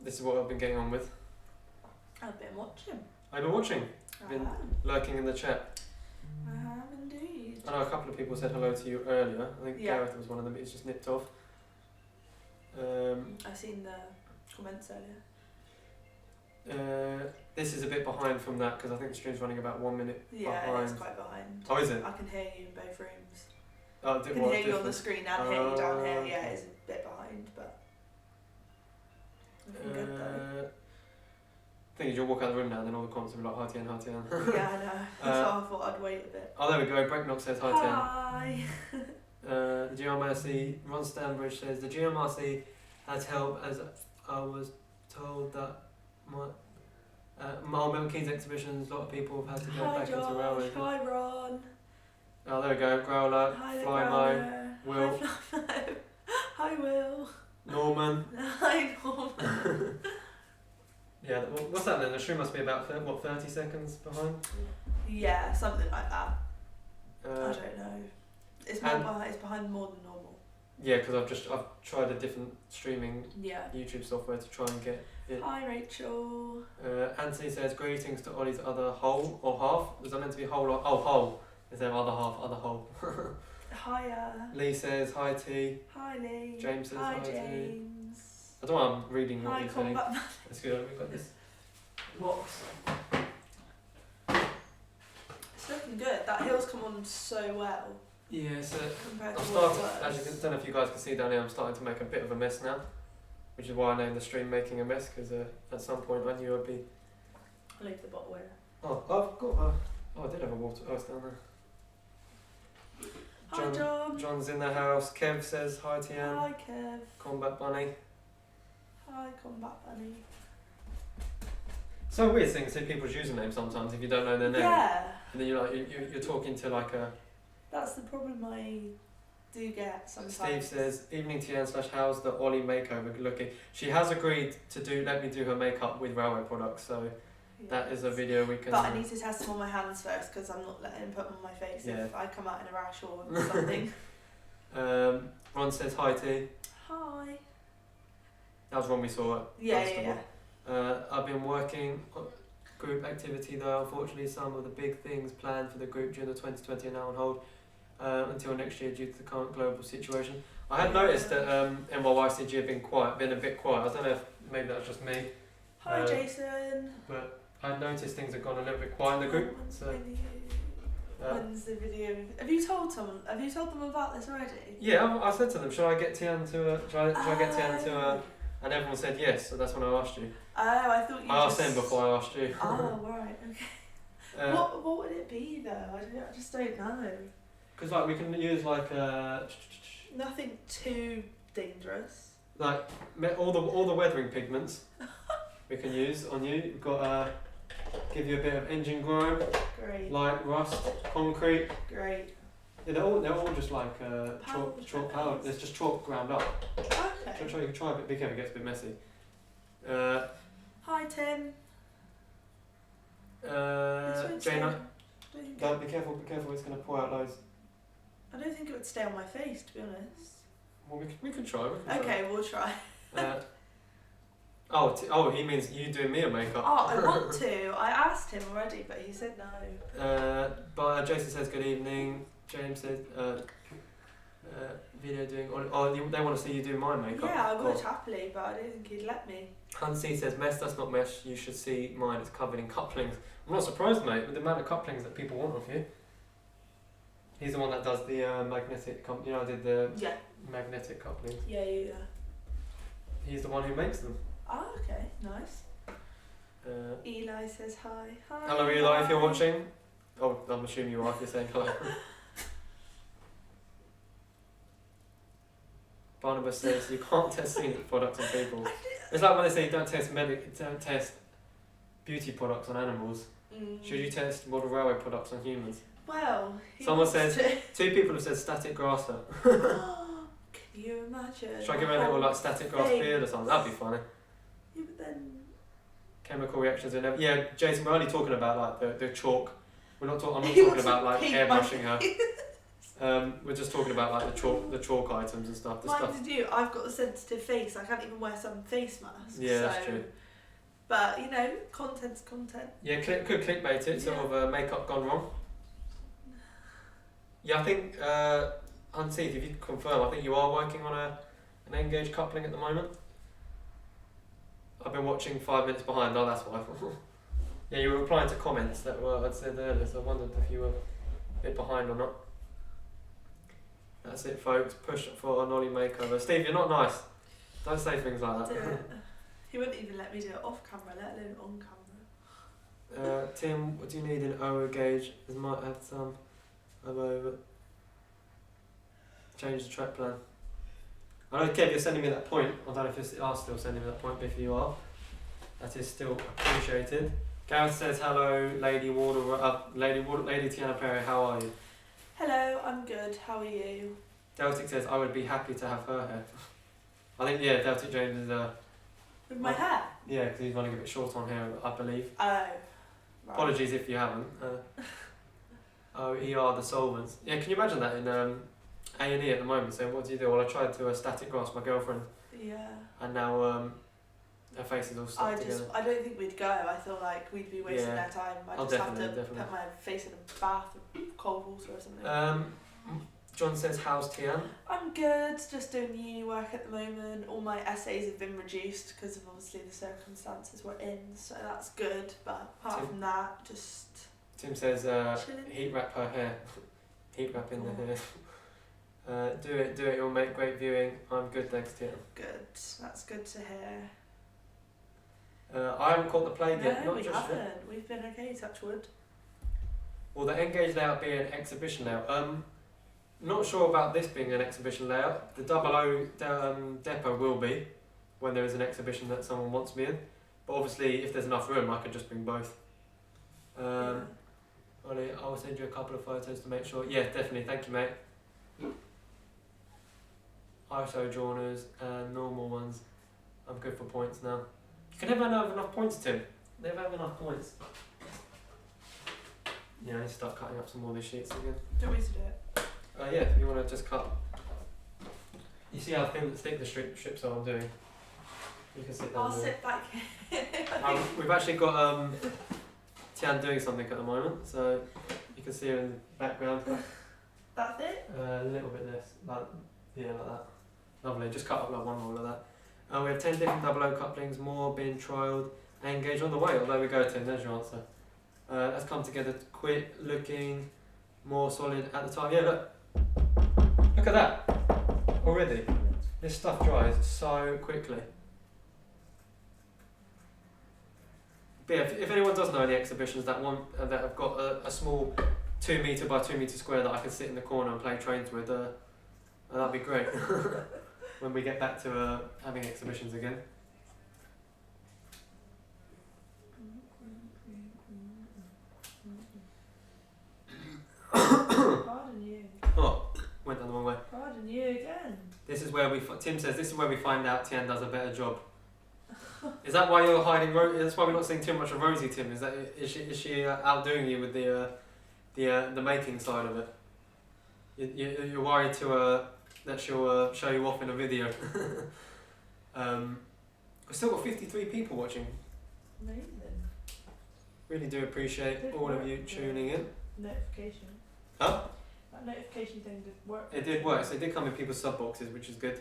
This is what I've been getting on with. I've been watching. I've been watching. I've been lurking in the chat. I have indeed. I know a couple of people said hello to you earlier. I think Yeah. Gareth was one of them. He's just nipped off. I seen the comments earlier. This is a bit behind from that because I think the stream's running about 1 minute Yeah, behind. it's quite behind. Oh, is it? I can hear you in both rooms. Oh, I can hear you on the screen and hear you down here. Yeah, it's a bit behind, but looking good though. Thing is, you'll walk out of the room now and then all the comments will be like, hi Tian, hi Tian. Yeah, I know. That's why I thought I'd wait a bit. Oh, there we go. Breaknock says hi Tian. Hi. The GMRC, Ron Stanbridge says, the GMRC has helped as I was told that my Milton Keynes exhibitions, a lot of people have had to go Hi back Josh. into railways. Hi Ron. Oh, there we go. Growler, Hi there, Fly Growler. Will. Hi Fly Hi Will. Norman. Hi Norman. Yeah, what's that then? The stream must be about 30 seconds behind? Yeah, something like that. I Uh, don't know. It's more behind. It's behind more than normal. yeah, because I've tried a different streaming Yeah. YouTube software to try and get it. Hi Rachel. Anthony says, greetings to Ollie's other whole or half. Was that meant to be whole or whole? Is there other half, other whole? Hiya. Lee says, hi T. Hi Lee. James says, Hi hi T. James. I don't know, I'm reading what Hi you're saying. Combat. That's good, we've got this box. It's looking good. That hill's come on so well Yeah, so compared I'm to what it starting, as you was. don't know if you guys can see down here, I'm starting to make a bit of a mess now. Which is why I named the stream Making a Mess, because at some point I knew I'd be... I'll leave the bottle here. Oh, I've got I did have a water, oh it's down there. Hi John. John's in the house. Kev says hi Tian. Hi Kev. Combat Bunny. Hi Combat Bunny. So weird seeing people's usernames sometimes if you don't know their name. Yeah. And then you're like you're talking to like a... That's the problem I do get sometimes. Steve says, evening Tian / how's the Ollie makeover looking? She has agreed to let me do her makeup with railway products, so Yeah. that is a video we can... But I need to test them on my hands first because I'm not letting him put them on my face Yeah. if I come out in a rash or something. Ron says hi T. Hi. That was Ron we saw at Yeah, Dunstable. yeah. I've been working on group activity though. Unfortunately, some of the big things planned for the group during the 2020 are now on hold until next year due to the current global situation. I had noticed that NYYCG have been a bit quiet. I don't know if maybe that's just me. Hi Jason. But I noticed things have gone a little bit quiet in the group. So When's the video? Have you told them about this already? yeah, I said to them, should I get Tian to should I get Tian to and everyone said yes. So that's when I asked you. Oh, I thought you. I asked them before I asked you. Oh right, okay. What would it be though? I just don't know. Because like we can use like Nothing too dangerous. like all the weathering pigments we can use on you. We've got give you a bit of engine grime, Great. light rust, concrete. Great. Yeah, they're all just like chalk powder. There's just chalk ground up. Okay. Try a bit. Be careful, it gets a bit messy. Hi Tim. Jane, stay. I don't think don't be careful, it's going to pour out loads. I don't think it would stay on my face, to be honest. Well, we can try. Okay, we'll try. He means you doing me a makeup. Oh, I want to. I asked him already, but he said no. But Jason says good evening. James says video doing. They want to see you do my makeup. Yeah, I would happily, but I don't think he'd let me. Hansi says mesh, that's not mesh. You should see mine. It's covered in couplings. I'm not surprised, mate, with the amount of couplings that people want of you. He's the one that does the magnetic. I did the magnetic couplings. Yeah. He's the one who makes them. Oh, okay, nice. Eli says hi. Hi. Hello, Eli, if you're watching. Oh, I'm assuming you are if you're saying hello. Barnabas says you can't test scenic products on people. It's like when they say don't test beauty products on animals. Should you test Wardle Railway products on humans? Well, someone says 2 people have said static grasser. Can you imagine? Should I give her a little static grass beard or something? That'd be funny. Yeah, but then chemical reactions are never. Yeah, Jason, we're only talking about the chalk. I'm not talking about airbrushing her. We're just talking about the chalk items and stuff. Mind you, I've got a sensitive face. I can't even wear some face masks. Yeah, that's true. But content's content. Yeah, could clickbait it. Sort of makeup gone wrong. Yeah, I think Hansi, if you could confirm, I think you are working on an engaged coupling at the moment. I've been watching 5 minutes behind. Oh, that's why. Yeah, you were replying to comments that I'd said earlier, so I wondered if you were a bit behind or not. That's it, folks. Push for an Ollie makeover. Steve, you're not nice. Don't say things like that. He wouldn't even let me do it off camera, let alone on camera. Tim, what do you need in OO gauge? I might have some. I'm over. Change the track plan. I know, Kev, you're sending me that point. I don't know if you are still sending me that point, but if you are, that is still appreciated. Gareth says, hello, Lady Wardle, Lady Tiana Perry, how are you? Hello, I'm good, how are you? Deltic says, I would be happy to have her hair. I think, yeah, Deltic James is... With my hair? Yeah, because he's running a bit short on hair, I believe. Oh, right. Apologies if you haven't. The solvents. Yeah, can you imagine that in A&E at the moment, saying, what do you do? Well, I tried to static grass my girlfriend. Yeah. And now her face is all stuck together. I don't think we'd go. I feel like we'd be wasting their time. I just have to put my face in a bath of cold water or something. John says, how's Tian? I'm good, just doing uni work at the moment. All my essays have been reduced because of obviously the circumstances we're in, so that's good. But apart from that, just... Tim says, heat wrap her hair. Heat wrap in the hair. Do it, it'll make great viewing. I'm good, thanks Tian. Good, that's good to hear. I haven't caught the plague yet. No, we haven't. We've been okay, touch wood. Well, the engaged layout being an exhibition layout. Not sure about this being an exhibition layout. The 00 depot will be when there is an exhibition that someone wants me in. But obviously, if there's enough room, I could just bring both. Ollie, I'll send you a couple of photos to make sure. Yeah, definitely. Thank you, mate. ISO joiners and normal ones. I'm good for points now. You can never have enough points, Tim. Never have enough points. Yeah, I need to start cutting up some more of these sheets again. Do you want me to do it? Yeah, you want to just cut. You see how thick the strips are I'm doing? You can sit down. I'll sit back here. We've actually got Tian doing something at the moment, so you can see her in the background. That's it? A little bit less, like that. Lovely, just cut up like one roll of that. We have 10 different 00 couplings, more being trialled and engaged on the way. There we go, Tim, there's your answer. Let's come together, quit looking more solid at the time. Yeah, look at that, already. This stuff dries so quickly. But yeah, if anyone does know any exhibitions that have got a small 2 metre by 2 metre square that I can sit in the corner and play trains with, that'd be great. When we get back to having exhibitions again. Pardon you. Oh, went down the wrong way. Pardon you again. This is where Tim says this is where we find out Tian does a better job. Is that why you're hiding? That's why we're not seeing too much of Rosie, Tim. Is she outdoing you with the making side of it? You're worried that she'll show you off in a video. We've still got 53 people watching. Amazing. Really do appreciate all of you tuning in. Notification. Huh? That notification thing did work. It did work. So it did come in people's sub boxes, which is good.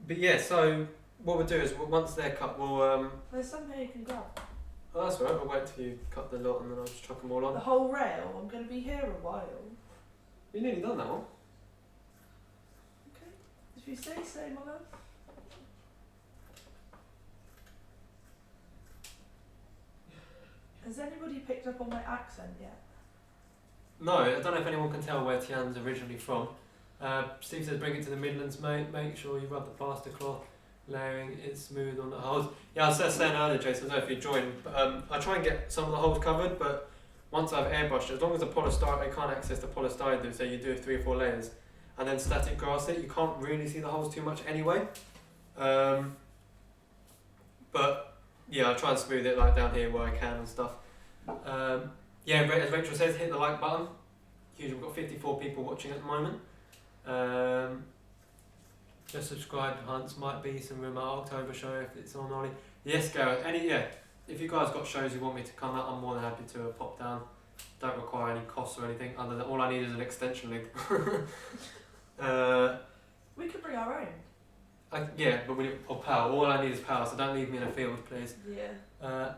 But yeah, so what we'll do is once they're cut, we'll There's some here you can grab. Oh, that's all right. We'll wait till you cut the lot and then I'll just chuck them all The on. whole rail. I'm going to be here a while. You've nearly done that one. Okay. If you say so, my love. Has anybody picked up on my accent yet? No, I don't know if anyone can tell where Tian's originally from. Steve says bring it to the Midlands, mate. Make sure you rub the plaster cloth, layering it smooth on the holes. Yeah, I was just saying earlier, Jason, I don't know if you joined, but I try and get some of the holes covered, but once I've airbrushed it, as long as the polystyrene, I can't access the polystyrene, so you do 3 or 4 layers, and then static grass it, you can't really see the holes too much anyway. But yeah, I try and smooth it like down here where I can and stuff. Yeah, as Rachel says, hit the like button. Huge, we've got 54 people watching at the moment. Just subscribe, Hunts. Might be some room at October show if it's on Ollie. Yes, Gareth. If you guys got shows you want me to come out, I'm more than happy to pop down. Don't require any costs or anything. Other than all I need is an extension link. We could bring our own. Yeah, but or power. All I need is power. So don't leave me in a field, please. Yeah.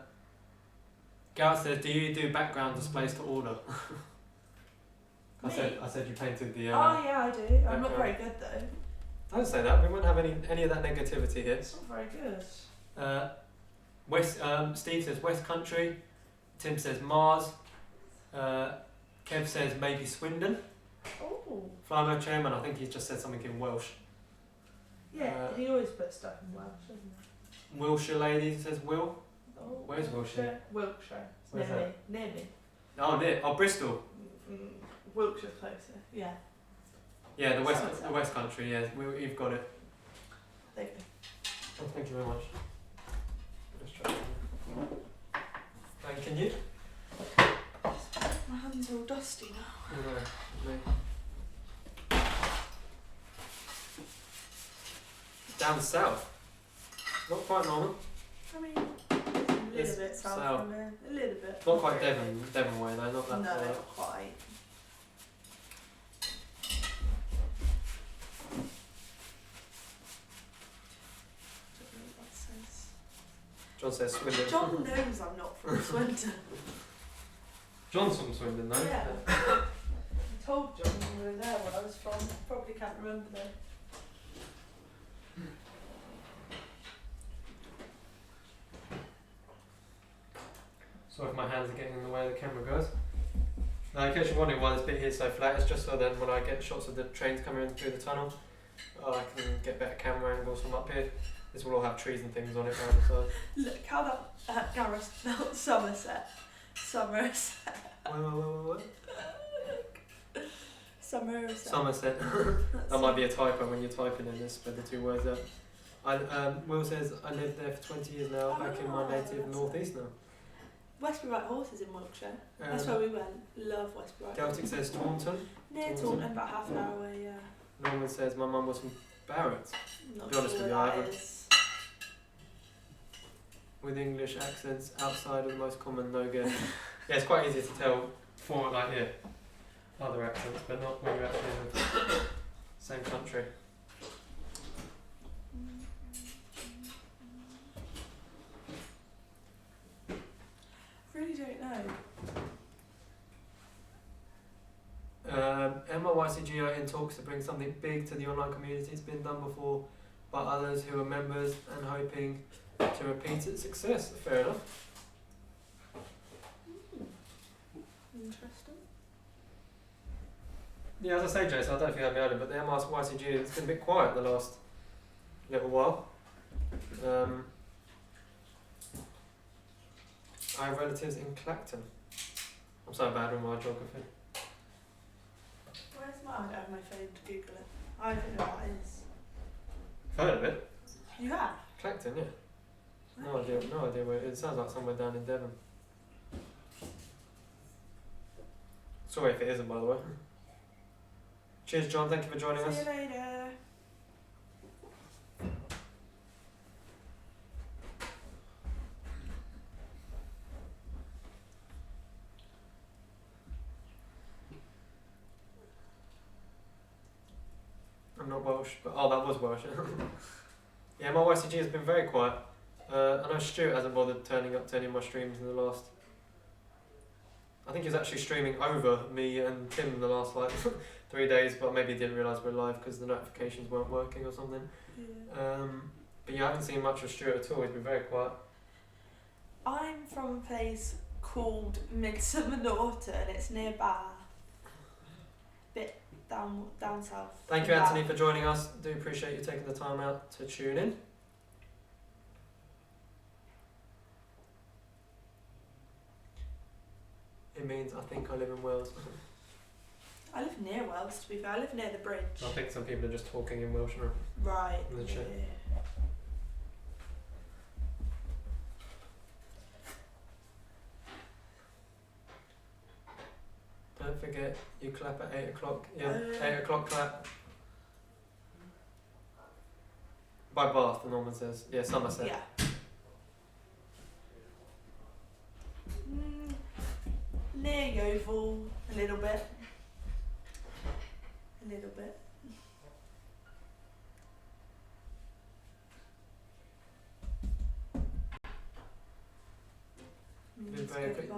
Gareth says, do you do background displays to order? I said you painted the. Oh yeah, I do. I'm not very good though. Don't say that. We won't have any of that negativity here. It's not very good. Steve says West Country. Tim says Mars. Kev says maybe Swindon. Oh. Flymo Chairman, I think he's just said something in Welsh. Yeah, he always puts stuff in Welsh, doesn't he? Wilshire lady says Will. Oh, Where's Wilshire? Wiltshire. It's Where's near that? me. Near me. Oh, Bristol. Wiltshire's closer. Yeah. Yeah, the West Country. Yeah, you've got it. There you go. Oh, thank you very much. Let's try. Thanking you. My hands are all dusty now. No. Down south. Not quite normal. I mean, a It's little bit south south. from there. A little bit. Not quite Devon way though, not that No, far. not quite. John says Swindon. John knows I'm not from Swindon. John's from Swindon though. Yeah. I told John when we were there where I was from. Probably can't remember though. Sorry if my hands are getting in the way of the camera, guys. Now, in case you're wondering why this bit here is so flat, it's just so then when I get shots of the trains coming in through the tunnel, I can get better camera angles from up here. This will all have trees and things on it around the side. Look how that Gareth spelled Somerset. Somerset. What? Somerset. Somerset. That might be a typo when you're typing in this, but the 2 words out. Will says, I lived there for 20 years now, back in my native northeast now. Westbury Right Horses in Wiltshire. That's where we went. Love Westbury Right. Celtic says Taunton. Near Taunton, about half an hour away, yeah. Norman says my mum was from Barrett. Not Be honest sure with you, where I that haven't. is. With English accents outside of the most common no good. Yeah, it's quite easy to tell for like here. Other accents, but not when you're actually in the same country. Really don't know. MRYCG are in talks to bring something big to the online community. It's been done before by others who are members and hoping to repeat its success. Fair enough. Interesting. Yeah, as I say, Jason, I don't know if you heard me earlier, but the MRYCG has been a bit quiet the last little while. I have relatives in Clacton. I'm so bad with my geography. Where's my? I don't have my phone to Google it. I don't know what that is. Heard of it? You have? Clacton, yeah. No idea where it is. It sounds like somewhere down in Devon. Sorry if it isn't, by the way. Cheers, John. Thank you for joining us. See you later. I'm not Welsh, but oh, that was Welsh. Yeah, my YCG has been very quiet. I know Stuart hasn't bothered turning up to any of my streams in the last. I think he was actually streaming over me and Tim in the last like 3 days, but maybe he didn't realise we're live because the notifications weren't working or something. Yeah. But yeah, I haven't seen much of Stuart at all. He's been very quiet. I'm from a place called Midsummer Norton. It's near Bath. Bit down south. Thank you, Anthony, for joining us. Do appreciate you taking the time out to tune in. It means I think I live in Wales. I live near Wales, to be fair. I live near the bridge. I think some people are just talking in Welsh now. Right. In the chat. Don't forget, you clap at 8 o'clock. Yeah, 8 o'clock clap. By Bath, the Norman says. Yeah, Somerset. Yeah. Near Yeovil, a little bit. A little bit.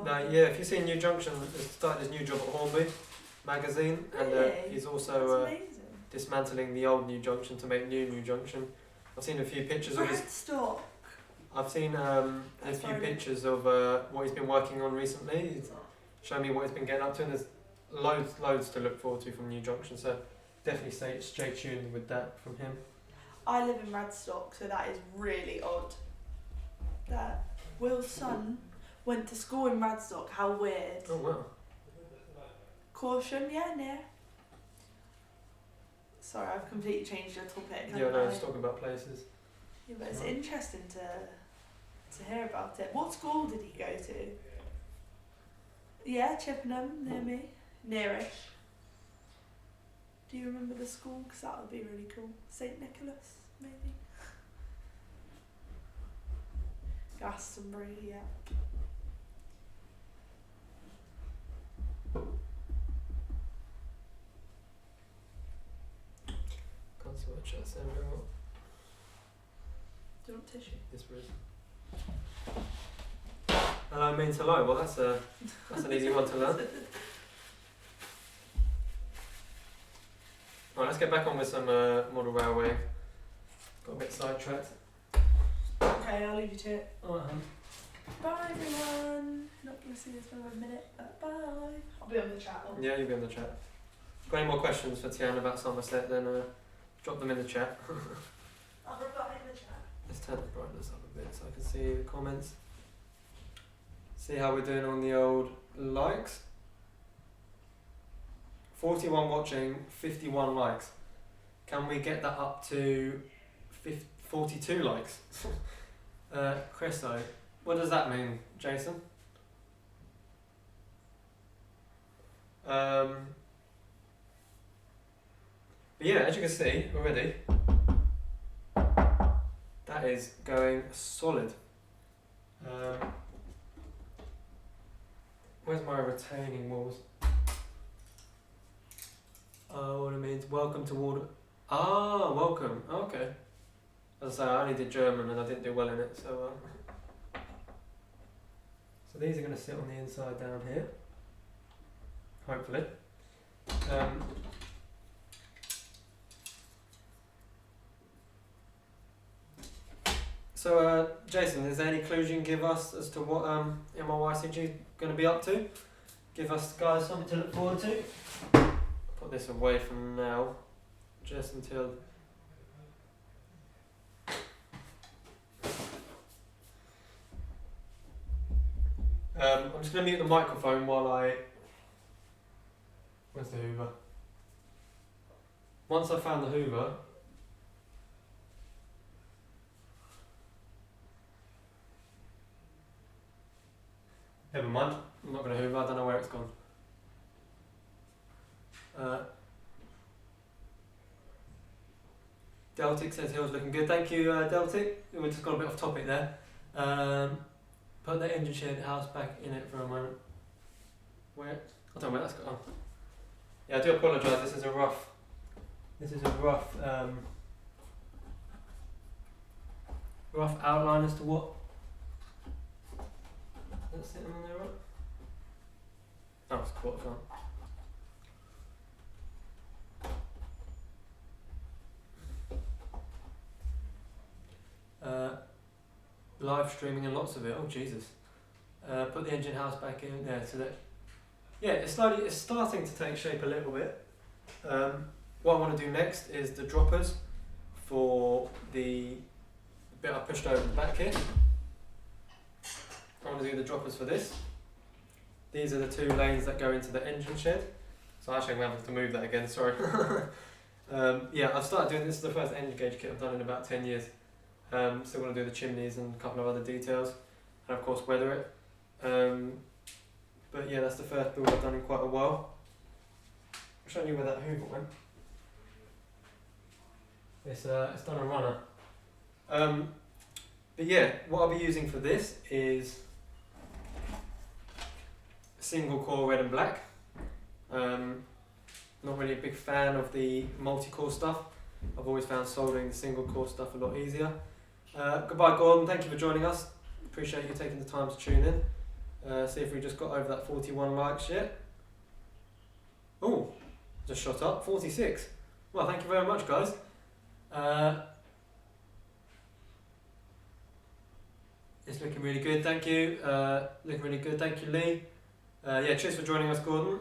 No, yeah, if you see New Junction, he's started his new job at Hornby magazine, and Really? he's also That's amazing. dismantling the old New Junction to make New Junction. I've seen a few pictures of his. Radstock. I've seen a That's few very pictures of what he's been working on recently. He's shown me what he's been getting up to, and there's loads to look forward to from New Junction. So definitely stay tuned with that from him. I live in Radstock, so that is really odd. That Will's son went to school in Radstock. How weird. Oh wow. Caution, yeah, near. Sorry, I've completely changed your topic. Yeah, haven't no, I? just talking about places. Yeah, but it's Right. interesting to hear about it. What school did he go to? Yeah, Chippenham, near me. Nearish. Do you remember the school? Because that would be really cool. St Nicholas, maybe? Glastonbury, yeah. Can't see what chat's saying very well. Do you want tissue? This room. Hello means hello. Well, that's an easy one to learn. Right, let's get back on with some model railway. Got a bit sidetracked. Okay, I'll leave you to it. Alright, Bye everyone. Not going to see this for a minute, but bye. I'll be on the chat. yeah, you'll be in the chat. Got any more questions for Tian about Somerset? Then drop them in the chat. I'll reply in the chat. Let's turn the brightness up a bit so I can see the comments. See how we're doing on the old likes. 41 watching, 51 likes. Can we get that up to 42 likes? Chriso, what does that mean, Jason? But yeah, as you can see already, that is going solid. Where's my retaining walls? Oh, what it means, welcome to Wardle. Ah, welcome. Okay. As I say, I only did German and I didn't do well in it, so so these are going to sit on the inside down here, hopefully. So, Jason, is there any clues you can give us as to what MRYCG is going to be up to? Give us guys something to look forward to. Put this away from now, just until. I'm just going to mute the microphone while I. Where's the Hoover? Once I found the Hoover, Never mind, I'm not going to hoover, I don't know where it's gone. Deltic says Hill's looking good. Thank you, Deltic. We've just gone a bit off topic there. Put the engine shed house back in it for a moment. Where? I don't know where that's gone. Yeah, I do apologise. This is a rough. Rough outline as to what. That's sitting on there, right? Oh, it's quarter gone. Live streaming and lots of it. Oh Jesus! Put the engine house back in there so that. Yeah, it's starting to take shape a little bit. What I want to do next is the droppers for the bit I pushed over the back here. I want to do the droppers for this. These are the 2 lanes that go into the engine shed. So actually I'm going to have to move that again, sorry. Yeah, I've started doing this. Is the first engine gauge kit I've done in about 10 years. Still want to do the chimneys and a couple of other details. And of course weather it. But yeah, that's the first build I've done in quite a while. I'll show you where that hoover went. It's done a runner. But yeah, what I'll be using for this is single core red and black. Not really a big fan of the multi-core stuff. I've always found soldering the single core stuff a lot easier. Goodbye Gordon, thank you for joining us. Appreciate you taking the time to tune in. See if we just got over that 41 likes yet. Oh, just shot up, 46. Well, thank you very much guys. It's looking really good, thank you. Looking really good, thank you Lee. Yeah, cheers for joining us Gordon.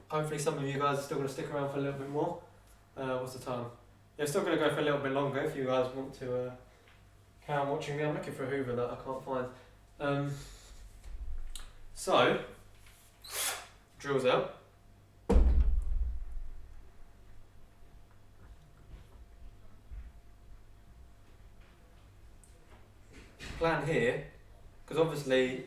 Hopefully some of you guys are still going to stick around for a little bit more. What's the time? Yeah, still going to go for a little bit longer if you guys want to carry on watching me. I'm looking for a hoover that I can't find. So, drills out. Plan here, because obviously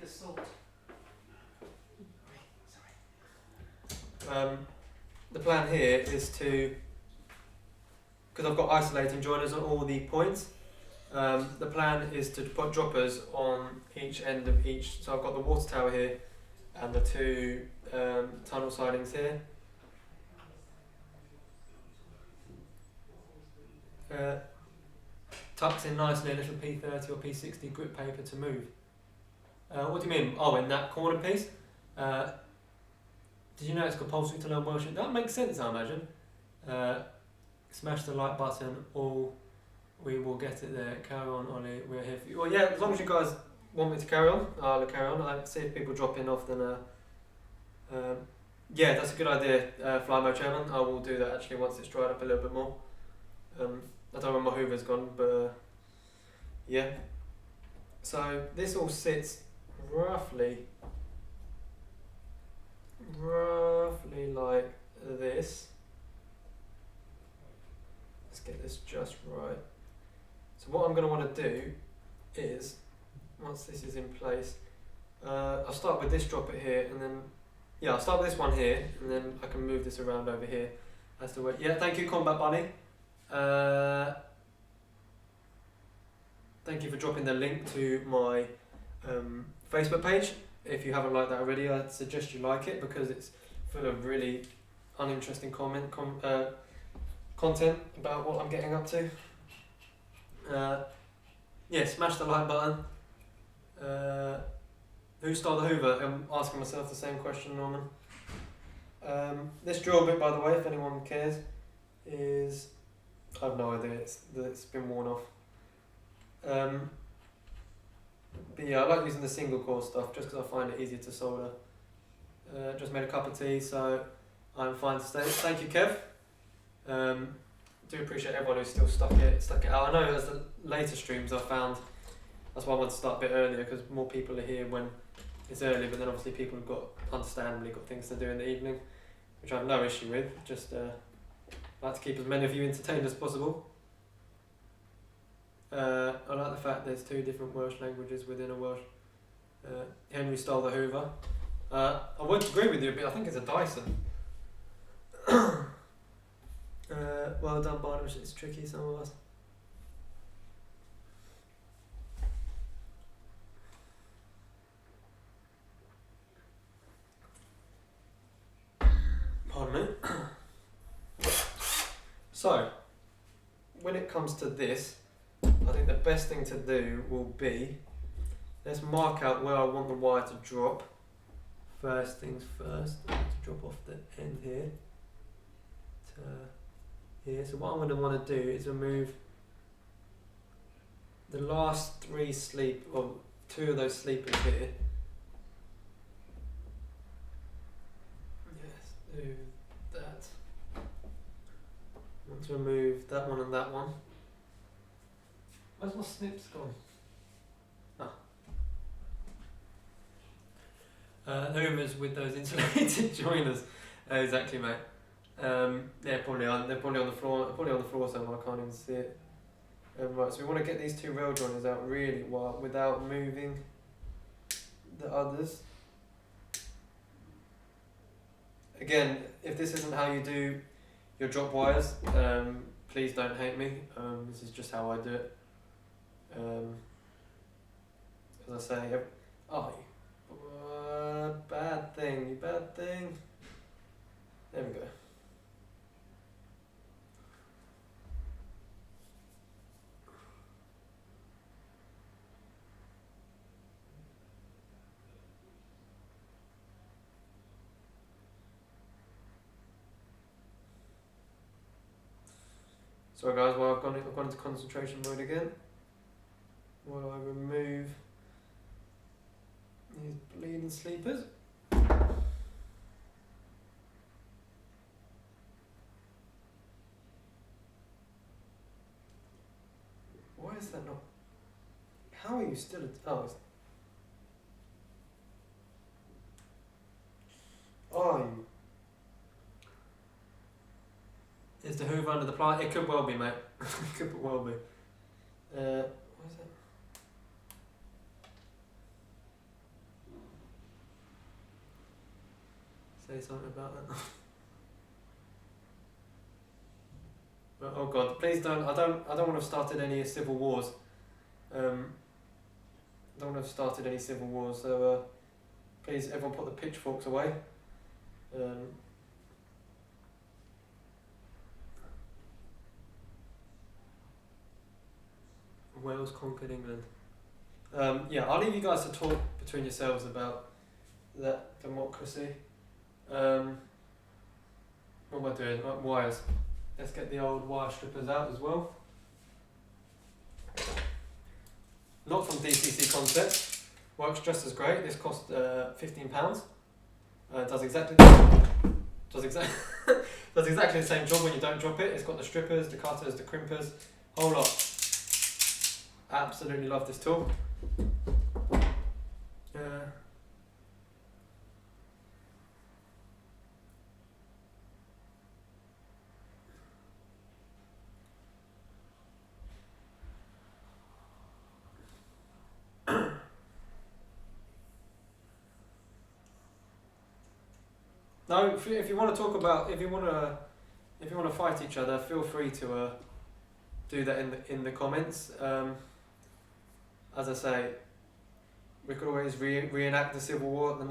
the plan here is to, because I've got isolating joiners on all the points, the plan is to put droppers on each end of each. So I've got the water tower here and the 2 tunnel sidings here. Tucks in nicely a little P30 or P60 grip paper to move. What do you mean? Oh, in that corner piece? Did you know it's compulsory to learn Welsh? That makes sense, I imagine. Smash the like button, or we will get it there. Carry on, Ollie, we're here for you. Well, yeah, as long as you guys want me to carry on, I'll carry on. I see if people drop in off, then yeah, that's a good idea, Flymo Chairman. I will do that actually once it's dried up a little bit more. I don't know where my hoover's gone, but yeah. So this all sits roughly like this. Let's get this just right. So what I'm going to want to do is, once this is in place, I'll start with this dropper here, and then I'll start with this one here, and then I can move this around over here. That's the way. Yeah, thank you, Combat Bunny. Thank you for dropping the link to my Facebook page. If you haven't liked that already, I'd suggest you like it because it's full of really uninteresting content about what I'm getting up to. Yeah, smash the like button. Who stole the hoover? I'm asking myself the same question, Norman. This drill bit, by the way, if anyone cares, is, I have no idea, it's been worn off. But yeah, I like using the single core stuff just because I find it easier to solder. Just made a cup of tea, so I'm fine to stay. Thank you, Kev. Do appreciate everyone who's still stuck it out. I know as the later streams I found, that's why I wanted to start a bit earlier, because more people are here when it's early, but then obviously people have understandably got things to do in the evening, which I have no issue with. Just like to keep as many of you entertained as possible. I like the fact there's 2 different Welsh languages within a Welsh Henry stole the Hoover. I would agree with you a bit. I think it's a Dyson. Well done, Barnum. It's tricky, some of us. Pardon me. So, when it comes to this, I think the best thing to do will be, let's mark out where I want the wire to drop. First things first, I want to drop off the end here to here. So what I'm going to want to do is remove the last two of those sleepers here. Yes, do that. I want to remove that one and that one. Where's my snips gone? Hoovers with those insulated joiners. Exactly, mate. Yeah, probably on. They're probably on the floor. Probably on the floor somewhere. I can't even see it. Right, so we want to get these two rail joiners out really well without moving the others. Again, if this isn't how you do your drop wires, please don't hate me. This is just how I do it. As I say, bad thing, bad thing. There we go. Sorry guys, well I've gone into concentration mode again. While I remove these bleeding sleepers. Why is that not? How are you still? Are you? Is the Hoover under the plant? It could well be, mate. It could well be. What is that? Say something about that. But, oh God! Please don't. I don't want to have started any civil wars. I don't want to have started any civil wars. So please, everyone, put the pitchforks away. Wales conquered England. Yeah, I'll leave you guys to talk between yourselves about that democracy. What am I doing? Wires. Let's get the old wire strippers out as well. Not from DCC Concept. Works just as great. This cost £15. Does exactly does exactly the same job when you don't drop it. It's got the strippers, the cutters, the crimpers, whole lot. Absolutely love this tool. No, if you want to talk about, if you want to fight each other, feel free to do that in the comments. As I say, we could always reenact the Civil War at the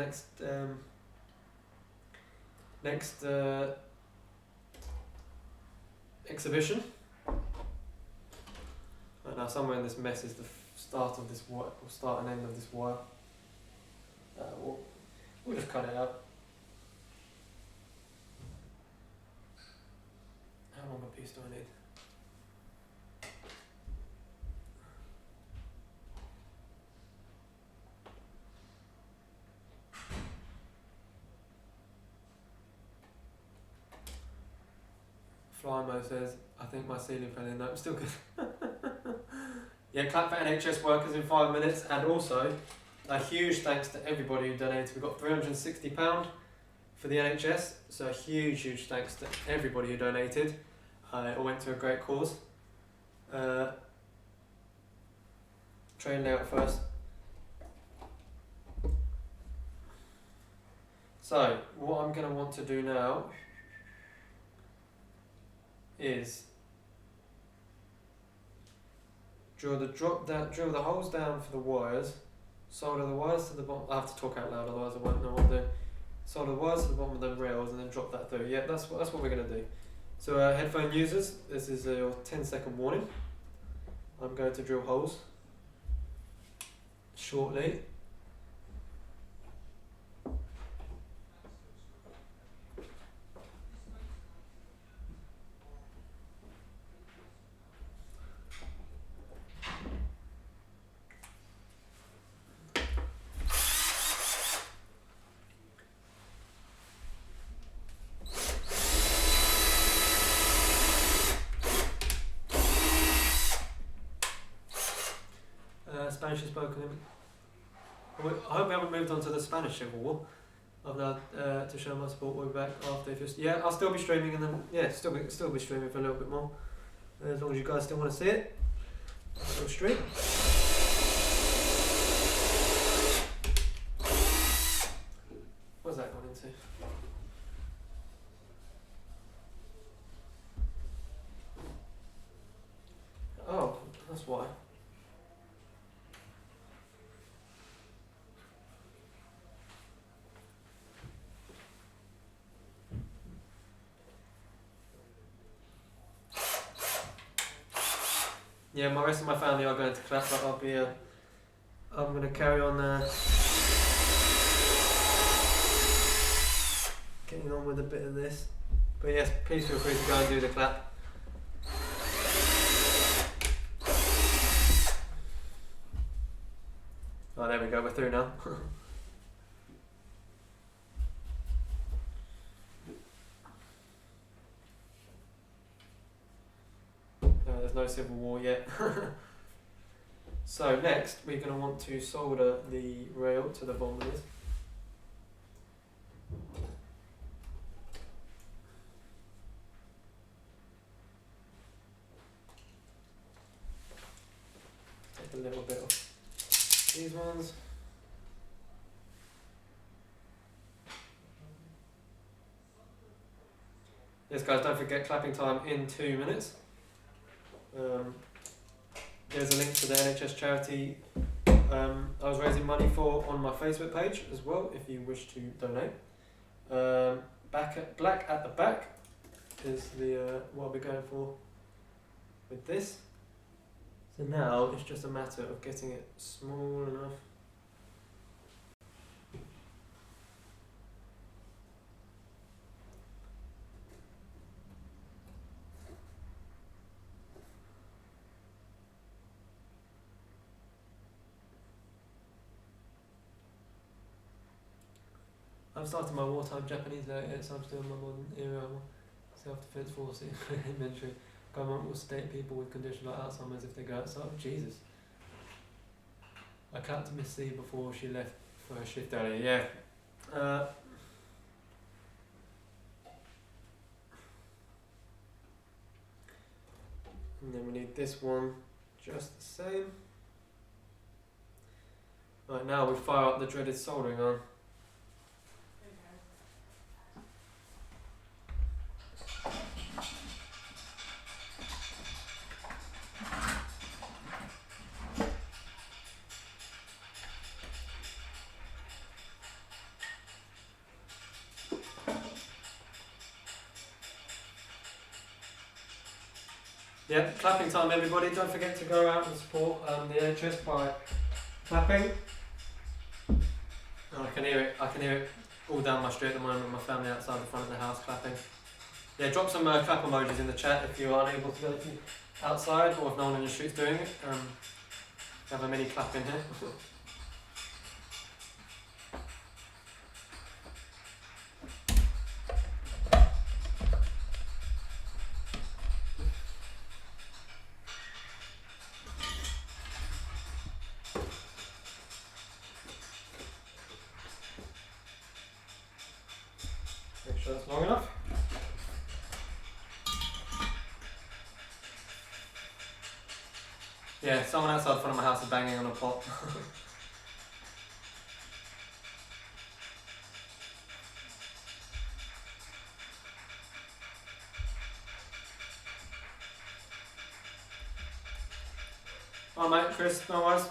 next exhibition. Right now, somewhere in this mess is the start of this wire, or start and end of this wire. We'll just cut it out. How long a piece do I need? Flymo says, I think my ceiling fell in. No, I'm still good. Yeah, clap for NHS workers in 5 minutes, and also a huge thanks to everybody who donated. We've got £360 for the NHS, so a huge thanks to everybody who donated. It all went to a great cause. Train layout first. So what I'm going to want to do now is drill the holes down for the wires, solder the wires to the bottom. I have to talk out loud, otherwise I won't know what I'm doing. Solder the wires to the bottom of the rails and then drop that through. Yeah, that's what we're going to do. So headphone users, this is your 10-second warning. I'm going to drill holes shortly. Spanish is spoken. I hope we haven't moved on to the Spanish Civil War. I've now to show my support. We'll be back after. I'll still be streaming, and then still be streaming for a little bit more. As long as you guys still want to see it, I'll still stream. What's that gone into? Oh, that's why. Yeah, my rest of my family are going to clap, but I'm going to carry on getting on with a bit of this. But yes, please feel free to go and do the clap. Oh, there we go, we're through now. There's no civil war yet. So next we're going to want to solder the rail to the bottom of this. Take a little bit of these ones. Yes guys, don't forget clapping time in 2 minutes. There's a link to the NHS charity I was raising money for on my Facebook page as well if you wish to donate. Black at the back is the what I'll be going for with this. So now it's just a matter of getting it small enough. I've started my wartime Japanese so I'm still in my modern era self-defense force inventory. Government will state people with conditions like Alzheimer's if they go outside. Oh, Jesus. I clapped to Miss C before she left for her shift earlier. Yeah. And then we need this one just the same. Right, now we fire up the dreaded soldering iron. Yeah, clapping time everybody. Don't forget to go out and support the NHS by clapping. Oh, I can hear it all down my street at the moment, my family outside the front of the house clapping. Yeah, drop some clap emojis in the chat if you are unable to go outside or if no one in the street's doing it. Have a mini clap in here. Make sure that's long enough. Yeah, someone outside front of my house is banging on a pot. Oh mate, Chris, no worries.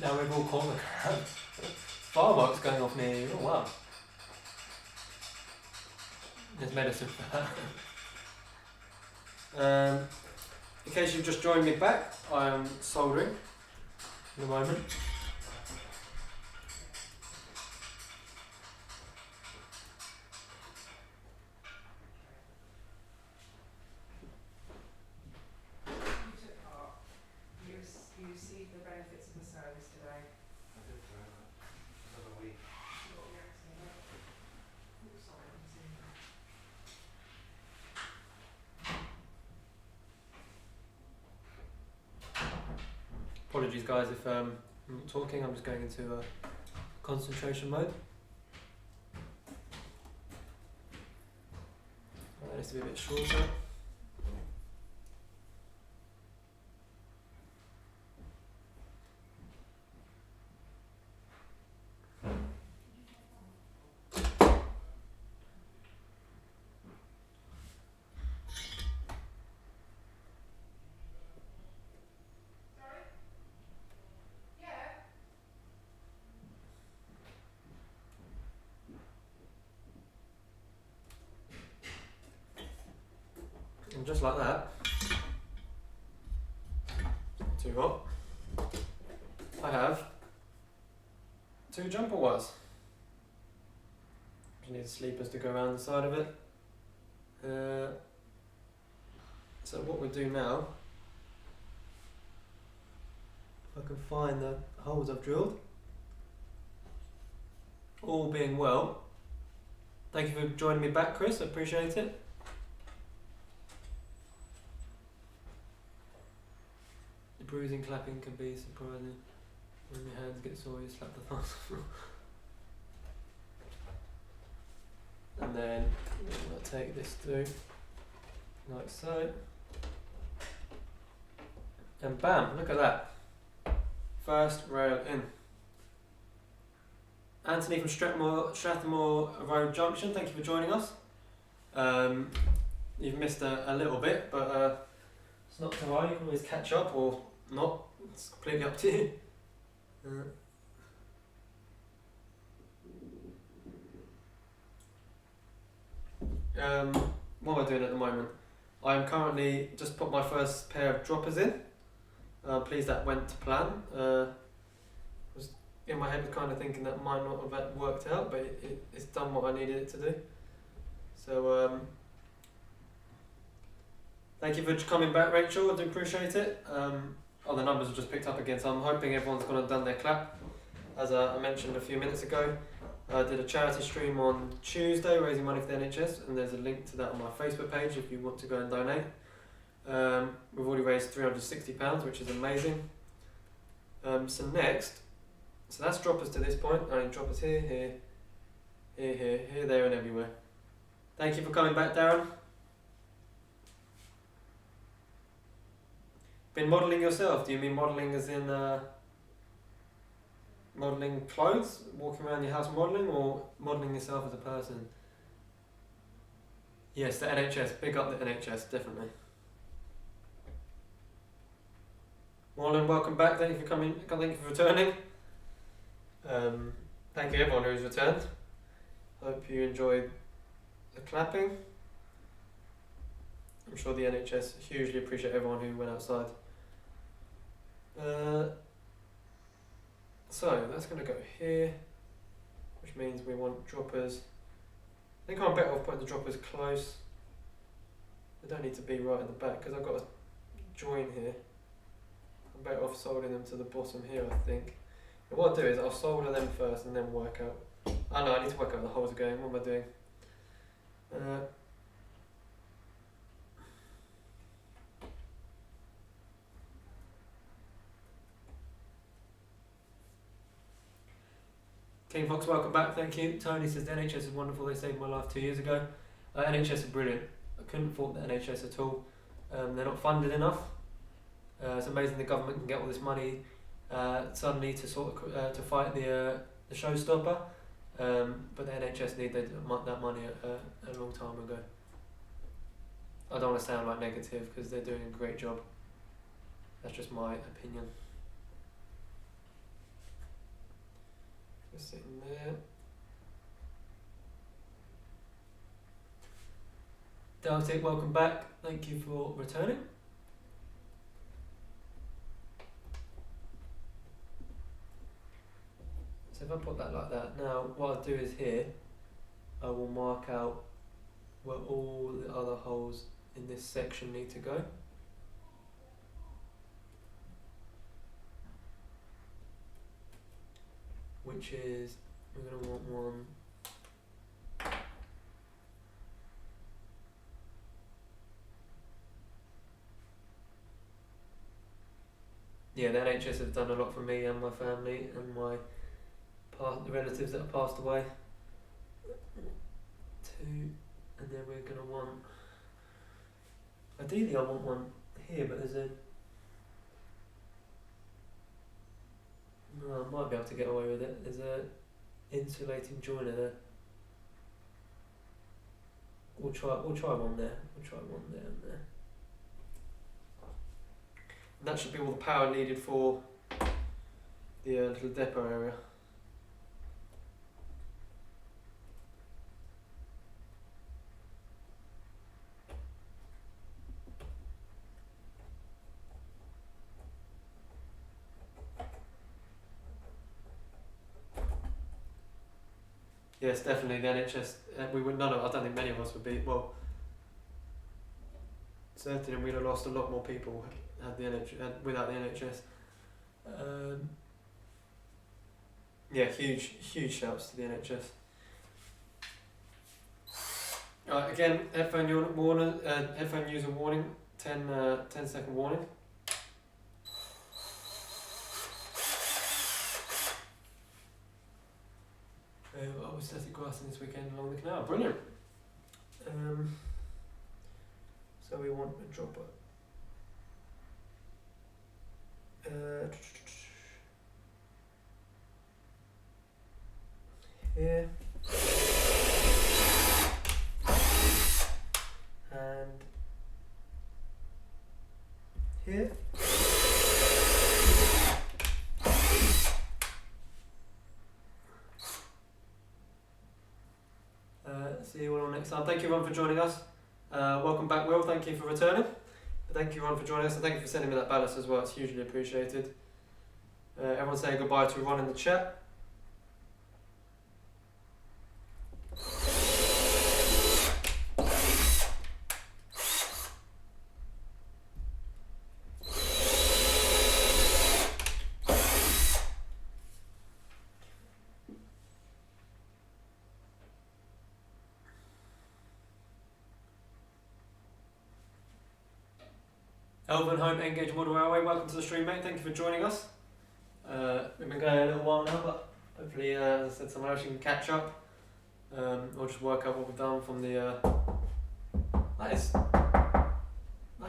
Now we've all caught the crowd. Fireworks going off near you. Oh wow. There's medicine for that. In case you've just joined me back, I am soldering at the moment. You received the benefits of the service today. I did for another week. Apologies guys if I'm not talking, I'm just going into concentration mode. That needs to be a bit shorter. And just like that, too hot, I have 2 jumper wires. Just need the sleepers to go around the side of it. So what we'll do now, if I can find the holes I've drilled, all being well. Thank you for joining me back, Chris, I appreciate it. The bruising clapping can be surprising. When your hands get sore, you slap the thumbs. And then I'll take this through, like so. And bam, look at that. First rail in. Anthony from Strathmore Road Junction, thank you for joining us. You've missed a little bit, but it's not to worry, you can always catch up or not, it's completely up to you. What am I doing at the moment? I'm currently just put my first pair of droppers in. Pleased that went to plan. Was in my head kind of thinking that might not have worked out, but it's done what I needed it to do. So thank you for coming back, Rachel. I do appreciate it. The numbers have just picked up again, so I'm hoping everyone's gone and done their clap. As I mentioned a few minutes ago, I did a charity stream on Tuesday raising money for the NHS, and there's a link to that on my Facebook page if you want to go and donate. We've already raised £360, which is amazing. So next, so that's droppers to this point. I need droppers here, there and everywhere. Thank you for coming back, Darren. Been modelling yourself? Do you mean modelling as in modelling clothes, walking around your house modelling, or modelling yourself as a person? Yes, the NHS. Big up the NHS, definitely. Marlon, welcome back. Thank you for coming. Thank you for returning. Thank you everyone who's returned. Hope you enjoyed the clapping. I'm sure the NHS hugely appreciate everyone who went outside. So that's going to go here, which means we want droppers I think I'm better off putting the droppers close. They don't need to be right at the back because I've got a join here. I'm better off soldering them to the bottom here, I think. And what I'll do is I'll solder them first and then work out. Oh no, I need to work out where the holes are going. What am I doing? King Fox, welcome back. Thank you. Tony says the NHS is wonderful. They saved my life 2 years ago. NHS are brilliant. I couldn't fault the NHS at all. They're not funded enough. It's amazing the government can get all this money suddenly to to fight the showstopper. But the NHS need that money a long time ago. I don't want to sound like negative because they're doing a great job. That's just my opinion. Just sitting there. Deltic, welcome back. Thank you for returning. So if I put that like that, now what I'll do is here, I will mark out where all the other holes in this section need to go. Which is, we're going to want one the NHS have done a lot for me and my family and my the relatives that have passed away. 2, and then we're going to want, ideally I want one here, but there's a, no, I might be able to get away with it. There's a insulating joiner there. We'll try one there. We'll try one there and there. And that should be all the power needed for the little depot area. Yes, definitely the NHS. We would none of. I don't think many of us would be. Well, certainly we'd have lost a lot more people had the NHS without the NHS. Yeah, huge shouts to the NHS. Right, again, headphone user warning. 10-second warning. I was static grassing this weekend along the canal. Brilliant. So we want a dropper. Here. And here. See you all next time. Thank you everyone for joining us. Welcome back, Will. Thank you for returning. Thank you everyone for joining us, and thank you for sending me that ballast as well. It's hugely appreciated. Everyone saying goodbye to Ron in the chat. Elvin Home, Engage Wardle Railway, welcome to the stream, mate. Thank you for joining us. We've been going a little while now, but hopefully, as I said, someone else you can catch up. Or just work out what we've done from the. That is.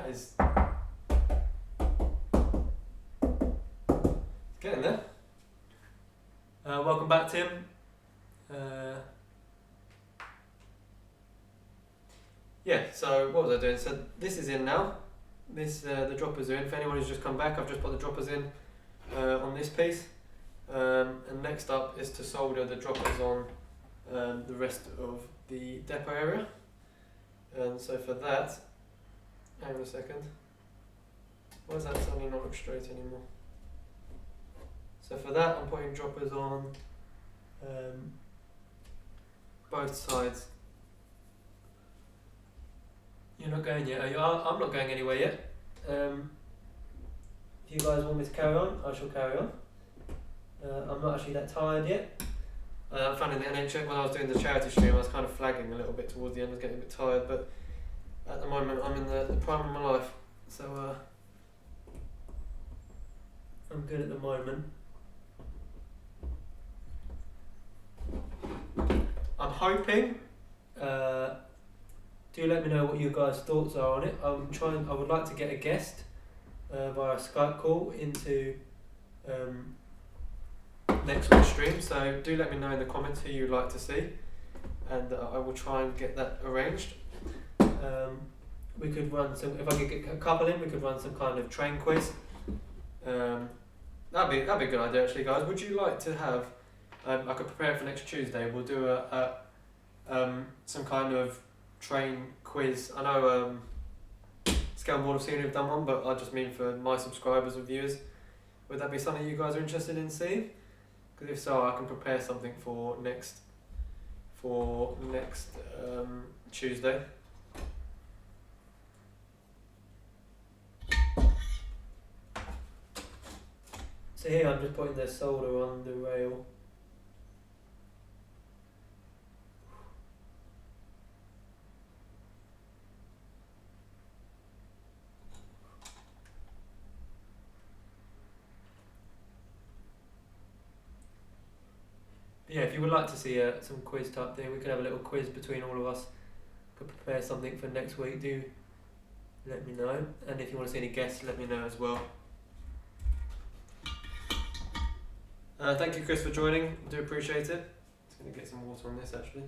It's getting there. Welcome back, Tim. Yeah. So what was I doing? So this is in now. The droppers are in. For anyone who's just come back, I've just put the droppers in on this piece, and next up is to solder the droppers on the rest of the depot area. And so for that, hang on a second. Why does that suddenly not look straight anymore? So for that, I'm putting droppers on both sides You're not going yet, are you? I'm not going anywhere yet. If you guys want me to carry on, I shall carry on. I'm not actually that tired yet. I found in the NHS when I was doing the charity stream, I was kind of flagging a little bit towards the end. I was getting a bit tired, but at the moment I'm in the prime of my life, so I'm good at the moment. I'm hoping. Do let me know what you guys' thoughts are on it. I would like to get a guest via Skype call into next week's stream. So do let me know in the comments who you'd like to see, and I will try and get that arranged. We could run some. If I could get a couple in, we could run some kind of train quiz. That'd be a good idea, actually, guys. Would you like to have? I could prepare it for next Tuesday. We'll do some kind of train quiz. I know Scale and Wardle Road have done one, but I just mean for my subscribers or viewers. Would that be something you guys are interested in seeing? Because if so, I can prepare something for next Tuesday. So here I'm just putting the solder on the rail. Yeah, if you would like to see some quiz type thing, we could have a little quiz between all of us. Could prepare something for next week. Do let me know, and if you want to see any guests, let me know as well. Thank you, Chris, for joining. I do appreciate it. Just going to get some water on this, actually.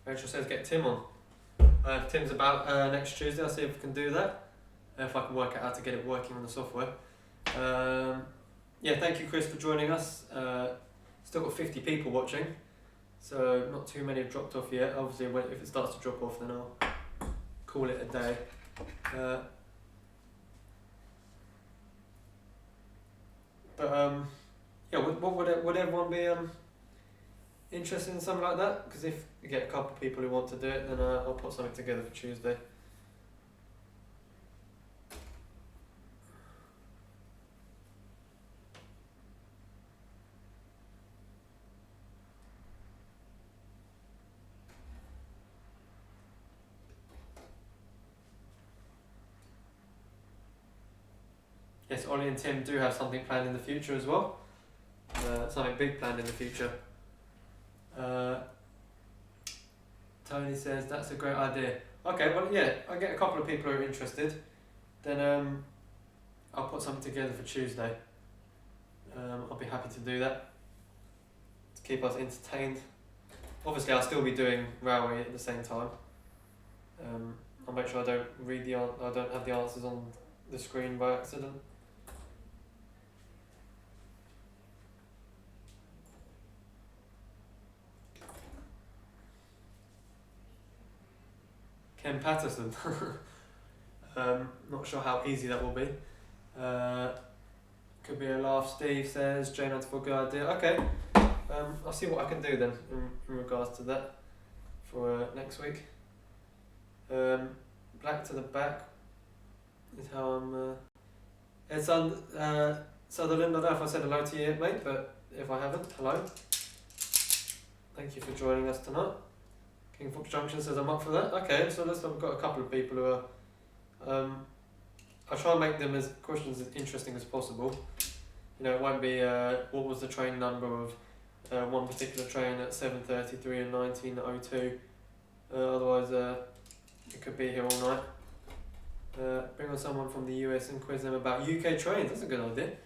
Rachel says get Tim on. If Tim's about next Tuesday, I'll see if we can do that. If I can work out how to get it working on the software. Yeah, thank you, Chris, for joining us. Still got 50 people watching, so not too many have dropped off yet. Obviously, if it starts to drop off, then I'll call it a day. Yeah, would everyone be interested in something like that? Because if you get a couple of people who want to do it, then I'll put something together for Tuesday. Yes, Ollie and Tim do have something planned in the future as well. Something big planned in the future. Tony says that's a great idea. Okay, well, yeah, I get a couple of people who are interested. Then I'll put something together for Tuesday. I'll be happy to do that to keep us entertained. Obviously, I'll still be doing railway at the same time. I'll make sure I don't have the answers on the screen by accident. Ken Patterson. Not sure how easy that will be. Could be a laugh. Steve says J94 good idea. Okay, I'll see what I can do then in regards to that for next week. Black to the back is how I'm. It's on Sutherland. I don't know if I said hello to you yet, mate, but if I haven't, hello. Thank you for joining us tonight. King Fox Junction says I'm up for that. Okay, so I've got a couple of people who are. I'll try and make them as questions as interesting as possible. You know, it won't be what was the train number of one particular train at 7:33 and 19:02. Otherwise, it could be here all night. Bring on someone from the US and quiz them about UK trains. That's a good idea.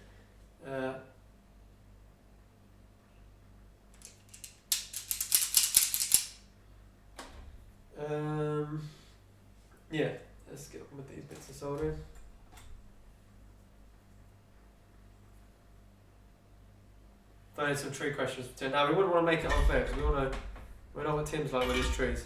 Yeah, let's get on with these bits of soldering. Find some tree questions for Tim. Now we wouldn't want to make it unfair because we know what Tim's like with his trees.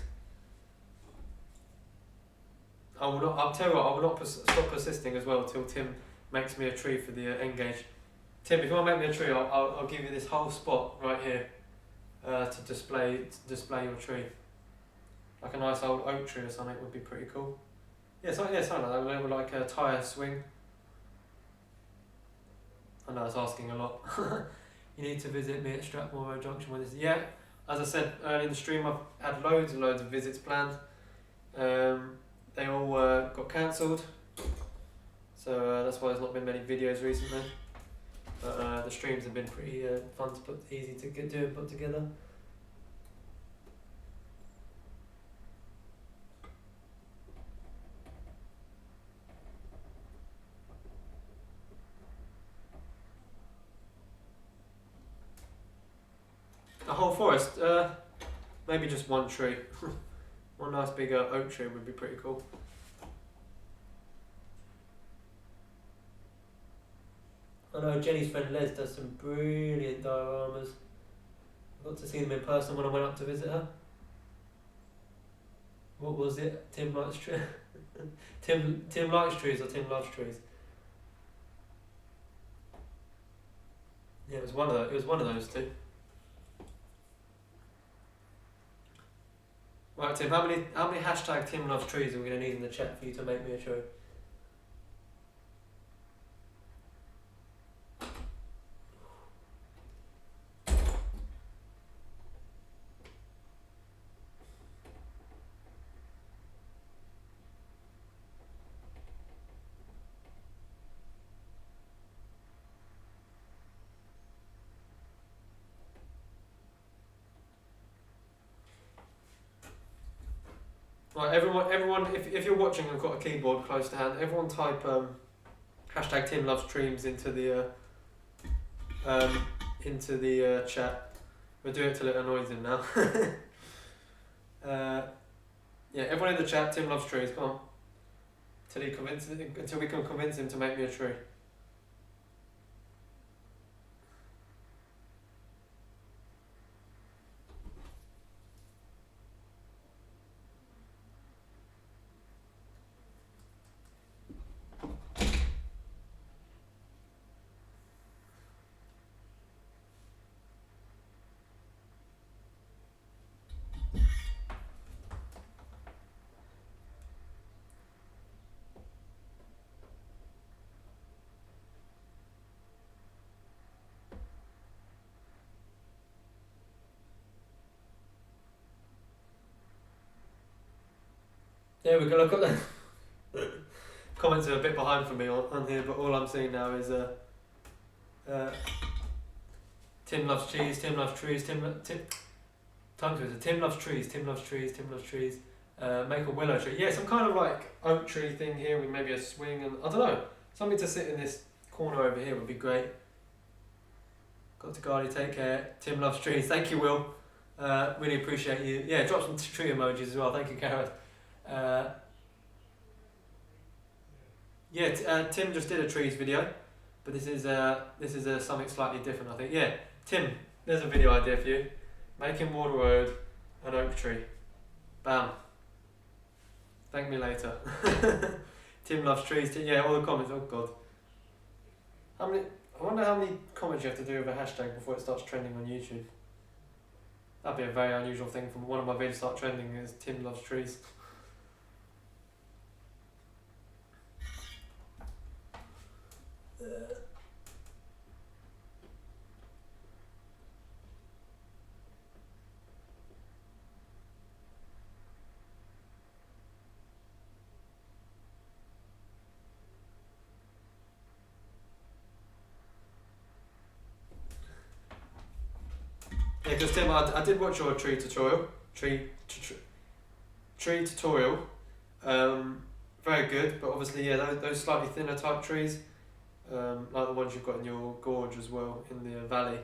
I will not. I'll tell you what. I will not stop persisting as well till Tim makes me a tree for the engage. Tim, if you want to make me a tree, I'll give you this whole spot right here to display your tree. Like a nice old oak tree or something would be pretty cool. Yeah, something like that. With like a tyre swing. I know it's asking a lot. You need to visit me at Strathmore Road Junction when this. Yeah, as I said earlier in the stream, I've had loads and loads of visits planned. They all got cancelled, so that's why there's not been many videos recently. But the streams have been pretty fun to easy to do and put together. A whole forest, maybe just one tree. One nice big oak tree would be pretty cool. I know Jenny's friend Les does some brilliant dioramas. I got to see them in person when I went up to visit her. What was it? Tim likes trees. Tim likes trees or Tim loves trees. Yeah, it was one of those two. Right, Tim, how many hashtag Tim loves trees are we going to need in the chat for you to make me a tree? Right, everyone, if you're watching and got a keyboard close to hand, everyone type hashtag Tim loves trees into the chat. We'll do it till it annoys him now. Yeah, everyone in the chat, Tim loves trees. Come on, until we can convince him to make me a tree. There we go, look at that. Comments are a bit behind for me on here, but all I'm seeing now is Tim loves cheese, Tim loves trees, Tim loves trees, Tim loves trees, Tim loves trees. Make a willow tree. Yeah, some kind of like oak tree thing here with maybe a swing and I don't know. Something to sit in this corner over here would be great. Got to Gardy, take care. Tim loves trees. Thank you, Will. Really appreciate you. Yeah, drop some tree emojis as well. Thank you, Gareth. Tim just did a trees video, but this is something slightly different, I think. Yeah, Tim, there's a video idea for you. Making Wardle Road an oak tree. Bam. Thank me later. Tim loves trees. Yeah, all the comments. Oh God. I wonder how many comments you have to do with a hashtag before it starts trending on YouTube. That'd be a very unusual thing from one of my videos start trending is Tim loves trees. Yeah, because Tim, I did watch your tree tutorial. Tree tutorial. Very good, but obviously, yeah, those slightly thinner type trees, like the ones you've got in your gorge as well in the valley,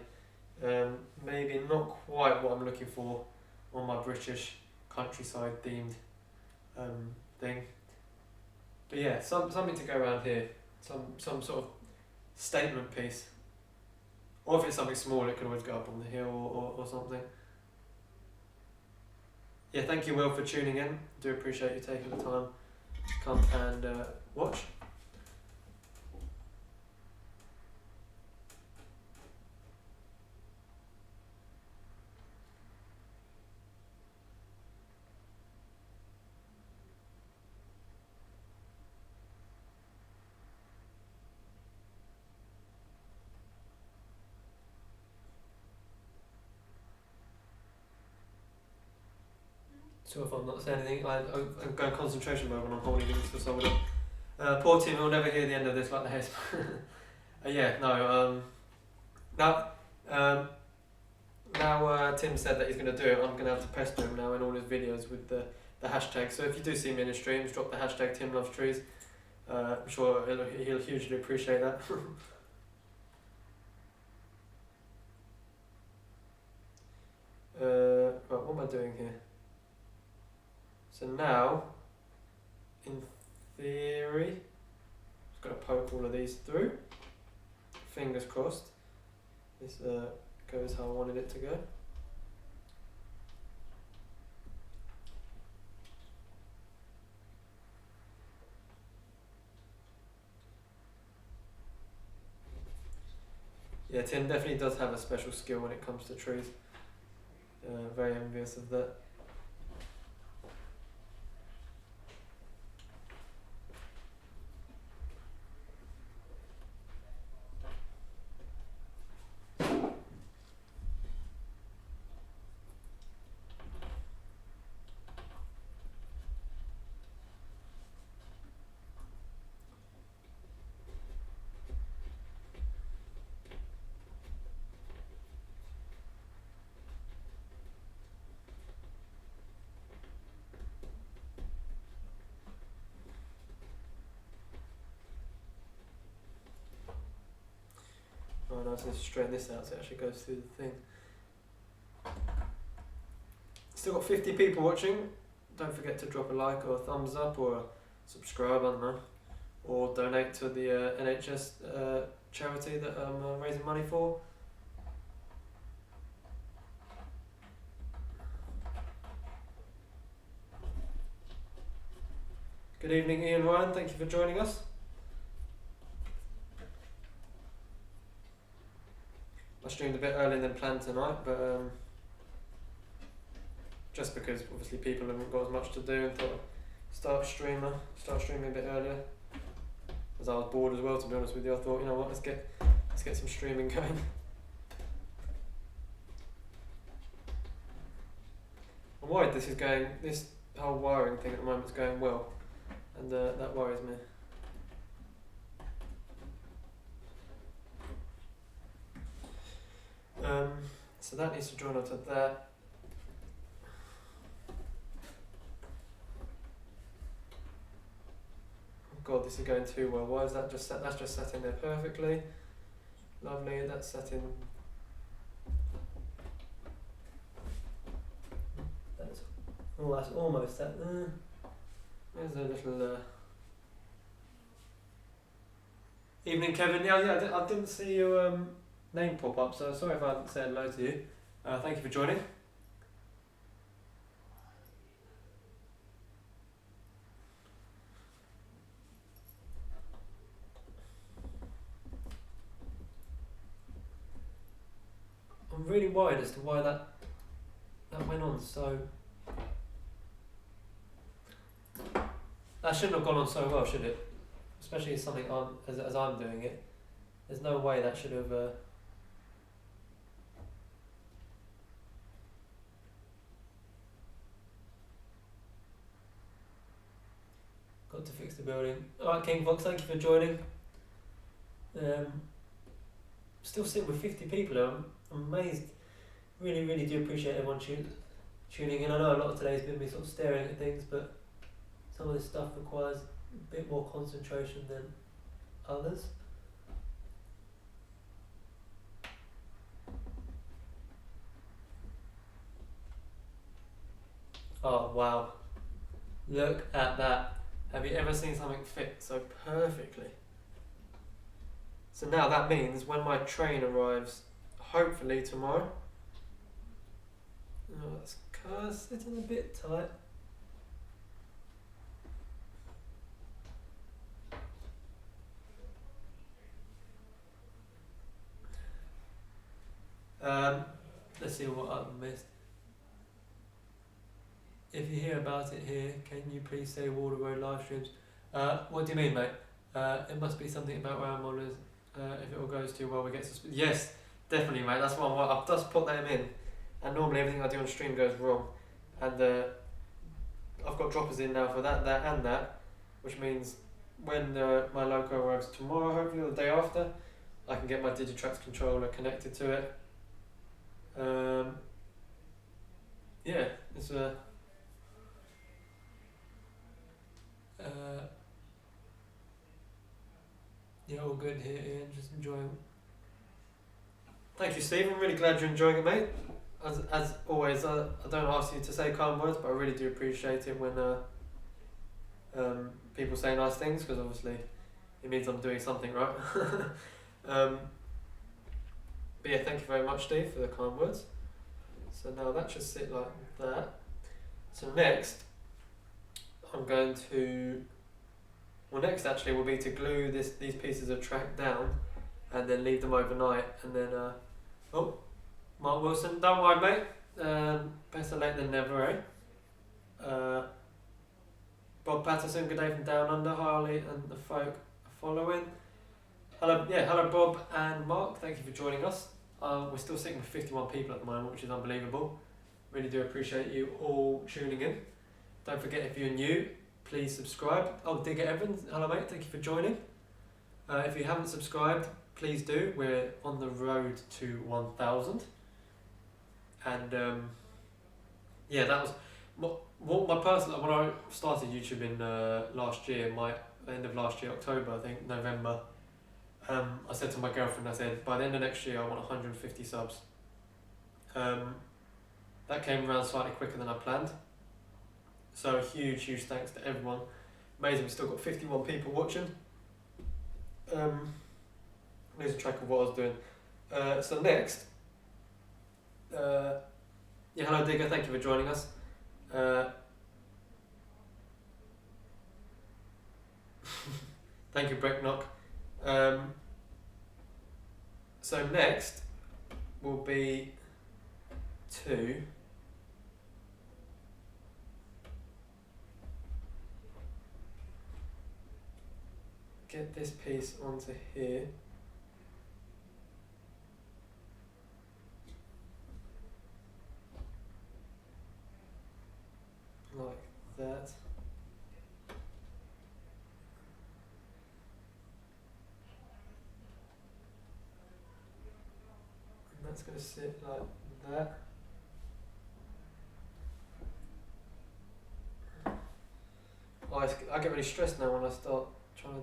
maybe not quite what I'm looking for on my British countryside themed thing. But yeah, something to go around here, some sort of statement piece. Or if it's something small, it can always go up on the hill or something. Yeah, thank you, Will, for tuning in. Do appreciate you taking the time come and watch. So if I'm not saying anything, I'm going concentration mode when I'm holding things for someone else. Poor Tim will never hear the end of this like the hair. Yeah, no. Now Tim said that he's going to do it. I'm going to have to pester him now in all his videos with the hashtag. So if you do see me in his streams, drop the hashtag Tim Loves Trees. I'm sure he'll hugely appreciate that. Right, what am I doing here? So now, in theory, just got to poke all of these through. Fingers crossed. This goes how I wanted it to go. Yeah, Tim definitely does have a special skill when it comes to trees. Very envious of that. Oh no, I just need to straighten this out so it actually goes through the thing. Still got 50 people watching. Don't forget to drop a like or a thumbs up or a subscribe, I don't know. Or donate to the NHS charity that I'm raising money for. Good evening, Ian Ryan. Thank you for joining us. I streamed a bit earlier than planned tonight, but just because obviously people haven't got as much to do, and thought I'd start streaming a bit earlier. As I was bored as well, to be honest with you, I thought, you know what, let's get some streaming going. I'm worried this whole wiring thing at the moment is going well, and that worries me. So that needs to join onto there. Oh God, this is going too well. Why is that just set? That's just set in there perfectly. Lovely, that's set in. That's almost set there. There's a little evening, Kevin. Yeah, I didn't see your name pop up, so sorry if I haven't said hello to you. Thank you for joining. I'm really worried as to why that went on so. That shouldn't have gone on so well, should it? Especially as something as I'm doing it. There's no way that should have. Got to fix the building. Alright, King Fox, thank you for joining. Still sitting with 50 people here. I'm amazed. Really, really do appreciate everyone tuning in. I know a lot of today's been me sort of staring at things, but some of this stuff requires a bit more concentration than others. Oh wow, look at that. Have you ever seen something fit so perfectly? So now that means when my train arrives, hopefully tomorrow. Oh, that's sitting a bit tight. Let's see what I've missed. If you hear about it here, can you please say Wardle Road live streams? What do you mean, mate? It must be something about round models. If it all goes too well, we get suspended. Yes, definitely, mate. That's what I've just put them in, and normally everything I do on stream goes wrong, and I've got droppers in now for that, and that, which means when my loco arrives tomorrow, hopefully, or the day after, I can get my Digitrax controller connected to it. Yeah, it's a. Yeah, all good here, Ian. Just enjoying. Thank you, Steve. I'm really glad you're enjoying it, mate. As always, I don't ask you to say kind words, but I really do appreciate it when people say nice things, because obviously it means I'm doing something right. But yeah, thank you very much, Steve, for the kind words. So now that should sit like that. So next, I'm going to. Well, next actually will be to glue these pieces of track down, and then leave them overnight, and then oh, Mark Wilson, don't worry, mate. Better late than never, eh? Bob Patterson, good day from Down Under. Harley and the folk are following. Hello, hello Bob and Mark. Thank you for joining us. We're still sitting with 51 people at the moment, which is unbelievable. Really do appreciate you all tuning in. Don't forget, if you're new, please subscribe. Oh, Digger Evans, hello mate, thank you for joining. If you haven't subscribed, please do. We're on the road to 1,000. And yeah, that was what my personal. When I started YouTube in last year, end of last year, October, I think, November. I said to my girlfriend, I said, by the end of next year, I want 150 subs. That came around slightly quicker than I planned. So huge thanks to everyone. Amazing, we've still got 51 people watching. Losing track of what I was doing. So next, yeah, hello Digger, thank you for joining us. Thank you, Brecknock. So next will be to get this piece onto here. Like that. And that's going to sit like that. Oh, I get really stressed now when I start trying to.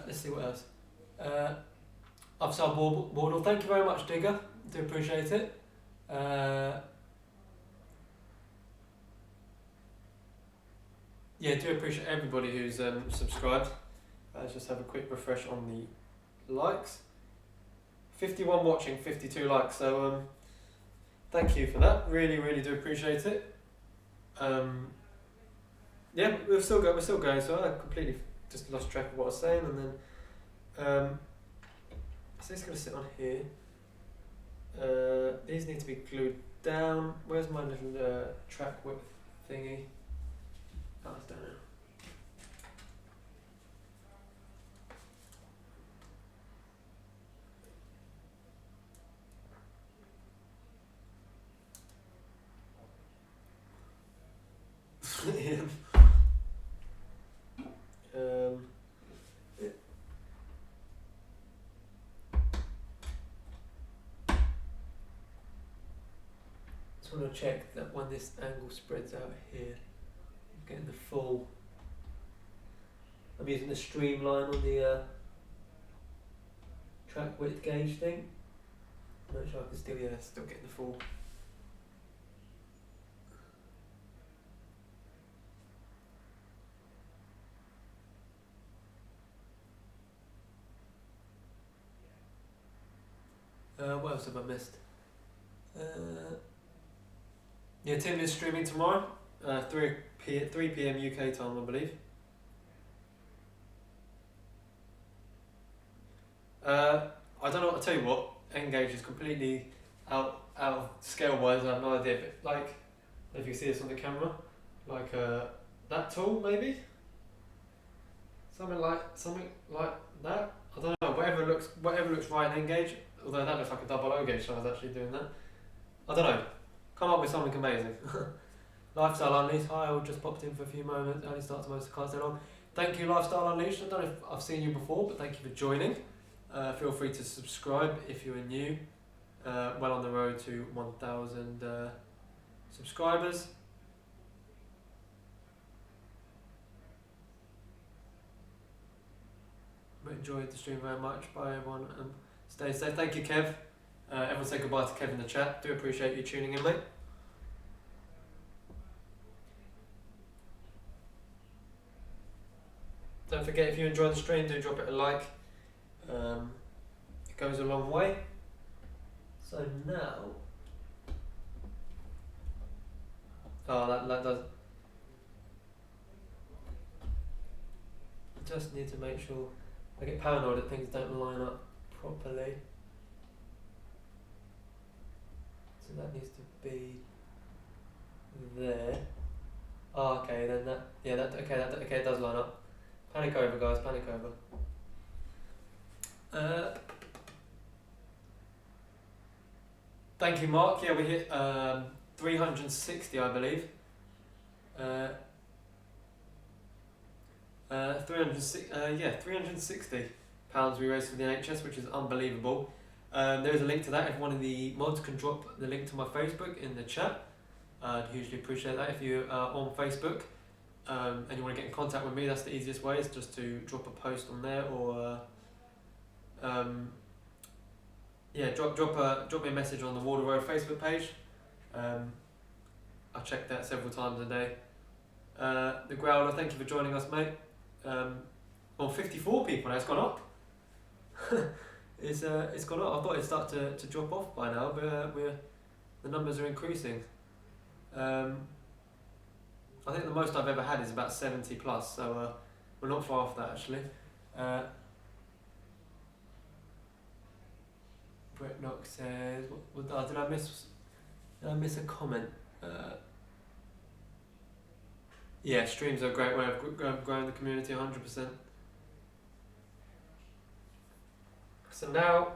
Let's see what else. I've sold Wardle. Thank you very much, Digger. Do appreciate it. Yeah, do appreciate everybody who's subscribed. Let's just have a quick refresh on the likes. 51 watching, 52 likes. So thank you for that. Really do appreciate it. Yeah, we're still going. So I completely just lost track of what I was saying, and then so it's going to sit on here. These need to be glued down. Where's my little track width thingy? Oh, it's down now. Yeah. Just want to check that when this angle spreads out here, I'm getting the full. I'm using the streamline on the track width gauge thing. I'm not sure I can still get the full. What else have I missed? Yeah, Tim is streaming tomorrow, 3 p.m. UK time, I believe. I don't know what to tell you what. Engage is completely out of scale wise. I have no idea, but like if you see this on the camera, like that tall maybe, something like that. I don't know. Whatever looks right in Engage. Although that looks like a double O gauge, so I was actually doing that. I don't know. Come up with something amazing. Lifestyle Unleashed. Hi, I just popped in for a few moments. Only starts most of the class so long. Thank you, Lifestyle Unleashed. I don't know if I've seen you before, but thank you for joining. Feel free to subscribe if you're new. Well on the road to 1,000 subscribers. Enjoyed the stream very much. Bye everyone. Stay safe. Thank you, Kev. Everyone say goodbye to Kev in the chat. Do appreciate you tuning in, mate. Don't forget, if you enjoy the stream, do drop it a like. It goes a long way. So now, that does. I just need to make sure I get paranoid that things don't line up properly. So that needs to be there. Oh, okay, then that, yeah, okay, it does line up. Panic over, guys, panic over. Thank you, Mark. Yeah, we hit 360, I believe. 360 pounds we raised for the NHS, which is unbelievable. There is a link to that. If one of the mods can drop the link to my Facebook in the chat, I'd hugely appreciate that. If you are on Facebook and you want to get in contact with me, that's the easiest way, is just to drop a post on there, or drop me a message on the Wardle Road Facebook page. I check that several times a day. The Growler, thank you for joining us, mate. 54 people now. It's gone up. It's gone up. I thought it'd start to drop off by now, but the numbers are increasing. I think the most I've ever had is about 70 plus, so we're not far off that actually. Brett Knox says, did I miss a comment? Yeah, streams are a great way of growing the community, 100%. So now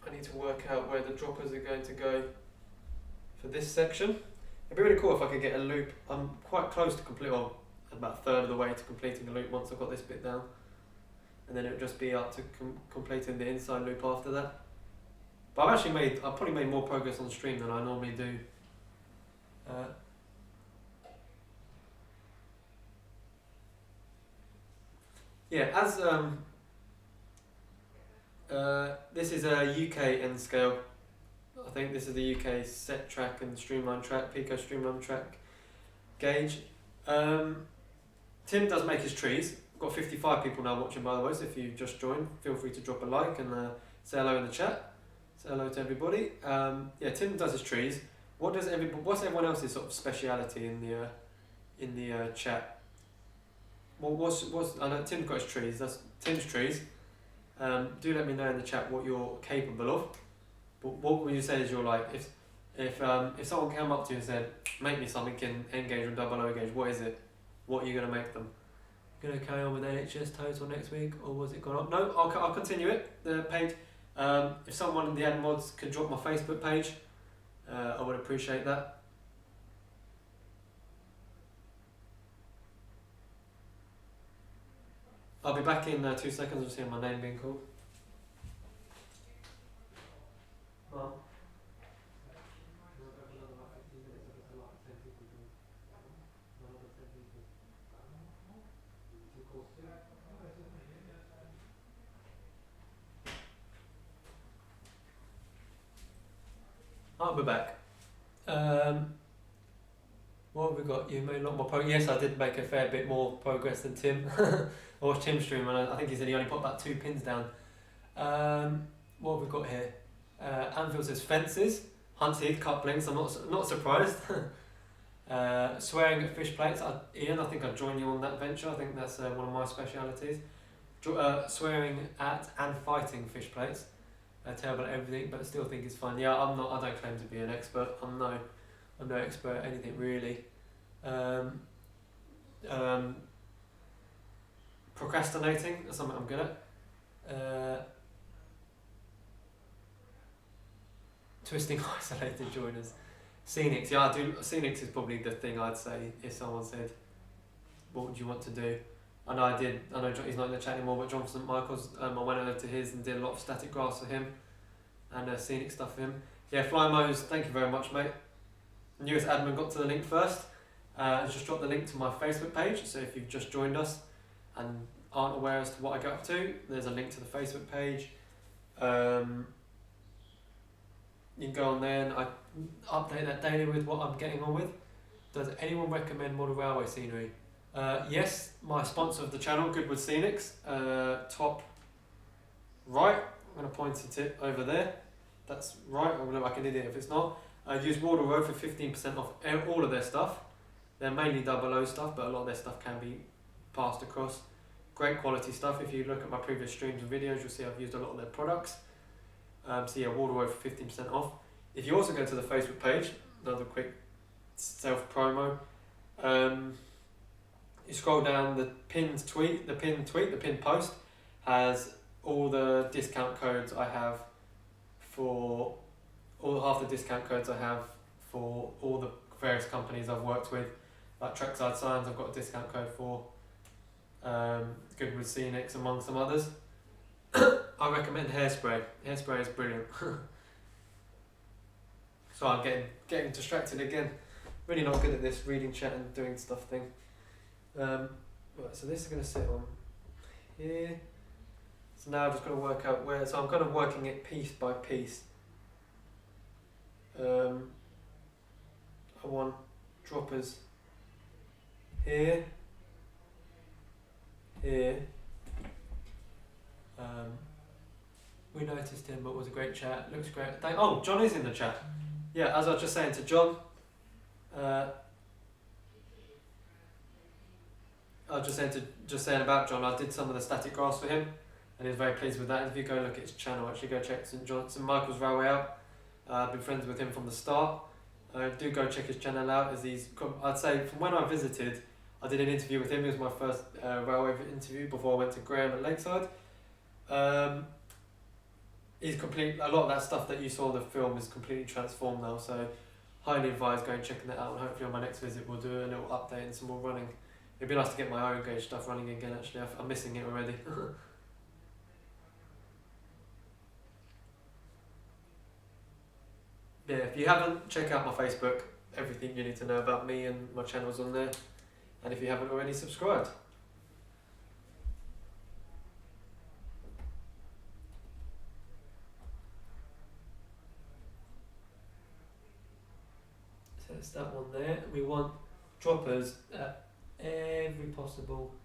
I need to work out where the droppers are going to go for this section. It'd be really cool if I could get a loop. I'm quite close to complete, well, about a third of the way to completing a loop once I've got this bit down. And then it would just be up to completing the inside loop after that. But I've probably made more progress on stream than I normally do. Yeah, as this is a UK N scale. I think this is the UK set track and streamline track, Pico streamline track gauge. Tim does make his trees. I've got 55 people now watching, by the way, so if you just joined, feel free to drop a like and say hello in the chat. Say hello to everybody. Yeah, Tim does his trees. What's everyone else's sort of speciality in the chat? Well, I know Tim's got his trees. That's Tim's trees. Do let me know in the chat what you're capable of. But what would you say is your, like, if someone came up to you and said, make me something in N gauge or double O gauge, what is it? What are you gonna make them? Gonna carry on with NHS total next week, or was it gone up? No, I'll continue it. The page. If someone in the ad mods could drop my Facebook page, I would appreciate that. I'll be back in 2 seconds. I'll see my name being called. Mom. I'll be back. What have we got? You made a lot more progress. Yes, I did make a fair bit more progress than Tim. I watched Tim's stream and I think he said he only put about 2 pins down. What have we got here? Anfield says fences. Hunt's Heath couplings. I'm not surprised. Swearing at fish plates. Ian, I think I'd join you on that venture. I think that's one of my specialities. Swearing at and fighting fish plates. terrible at everything, but I still think it's fun. Yeah, I don't claim to be an expert. I'm no expert at anything really. Procrastinating is something I'm good at. Twisting isolated joiners. Scenics, yeah, I do. Scenics is probably the thing I'd say if someone said, "What would you want to do?" I know he's not in the chat anymore, but John from St Michael's, I went over to his and did a lot of static grass for him and scenic stuff for him. Yeah, Fly Mo's, thank you very much, mate. Newest admin got to the link first. Just dropped the link to my Facebook page, so if you've just joined us and aren't aware as to what I get up to, there's a link to the Facebook page. You can go on there and I update that daily with what I'm getting on with. Does anyone recommend model railway scenery? Yes, my sponsor of the channel, Goodwood Scenics, top right. I'm going to point it over there. That's right. I'm going to look like an idiot if it's not. Use Wardle Road for 15% off all of their stuff. They're mainly 00 stuff, but a lot of their stuff can be passed across. Great quality stuff. If you look at my previous streams and videos, you'll see I've used a lot of their products. So yeah, Wardle Road for 15% off. If you also go to the Facebook page, another quick self-promo, you scroll down, the pinned post has all the discount codes I have for half the discount codes I have for all the various companies I've worked with, like Trackside Signs. I've got a discount code for Goodwood Scenics, among some others. I recommend Hairspray. Hairspray is brilliant. So I'm getting distracted again. Really not good at this reading chat and doing stuff thing. Right, so this is going to sit on here. So now I've just got to work out where. So I'm kind of working it piece by piece. I want droppers here, here. We noticed him, but it was a great chat. Looks great. Oh, John is in the chat. Yeah, as I was just saying to John, I was just saying about John. I did some of the static grass for him, and he was very pleased with that. If you go look at his channel, actually go check St Michael's Railway out. I've been friends with him from the start. Do go check his channel out, as I'd say from when I visited, I did an interview with him. It was my first railway interview before I went to Graham at Lakeside. A lot of that stuff that you saw in the film is completely transformed now, so highly advise going checking that out, and hopefully on my next visit we'll do a little update and some more running. It'd be nice to get my own gauge stuff running again actually. I'm missing it already. Yeah, if you haven't, check out my Facebook. Everything you need to know about me and my channel's on there. And if you haven't already, subscribed. So it's that one there. We want droppers at every possible.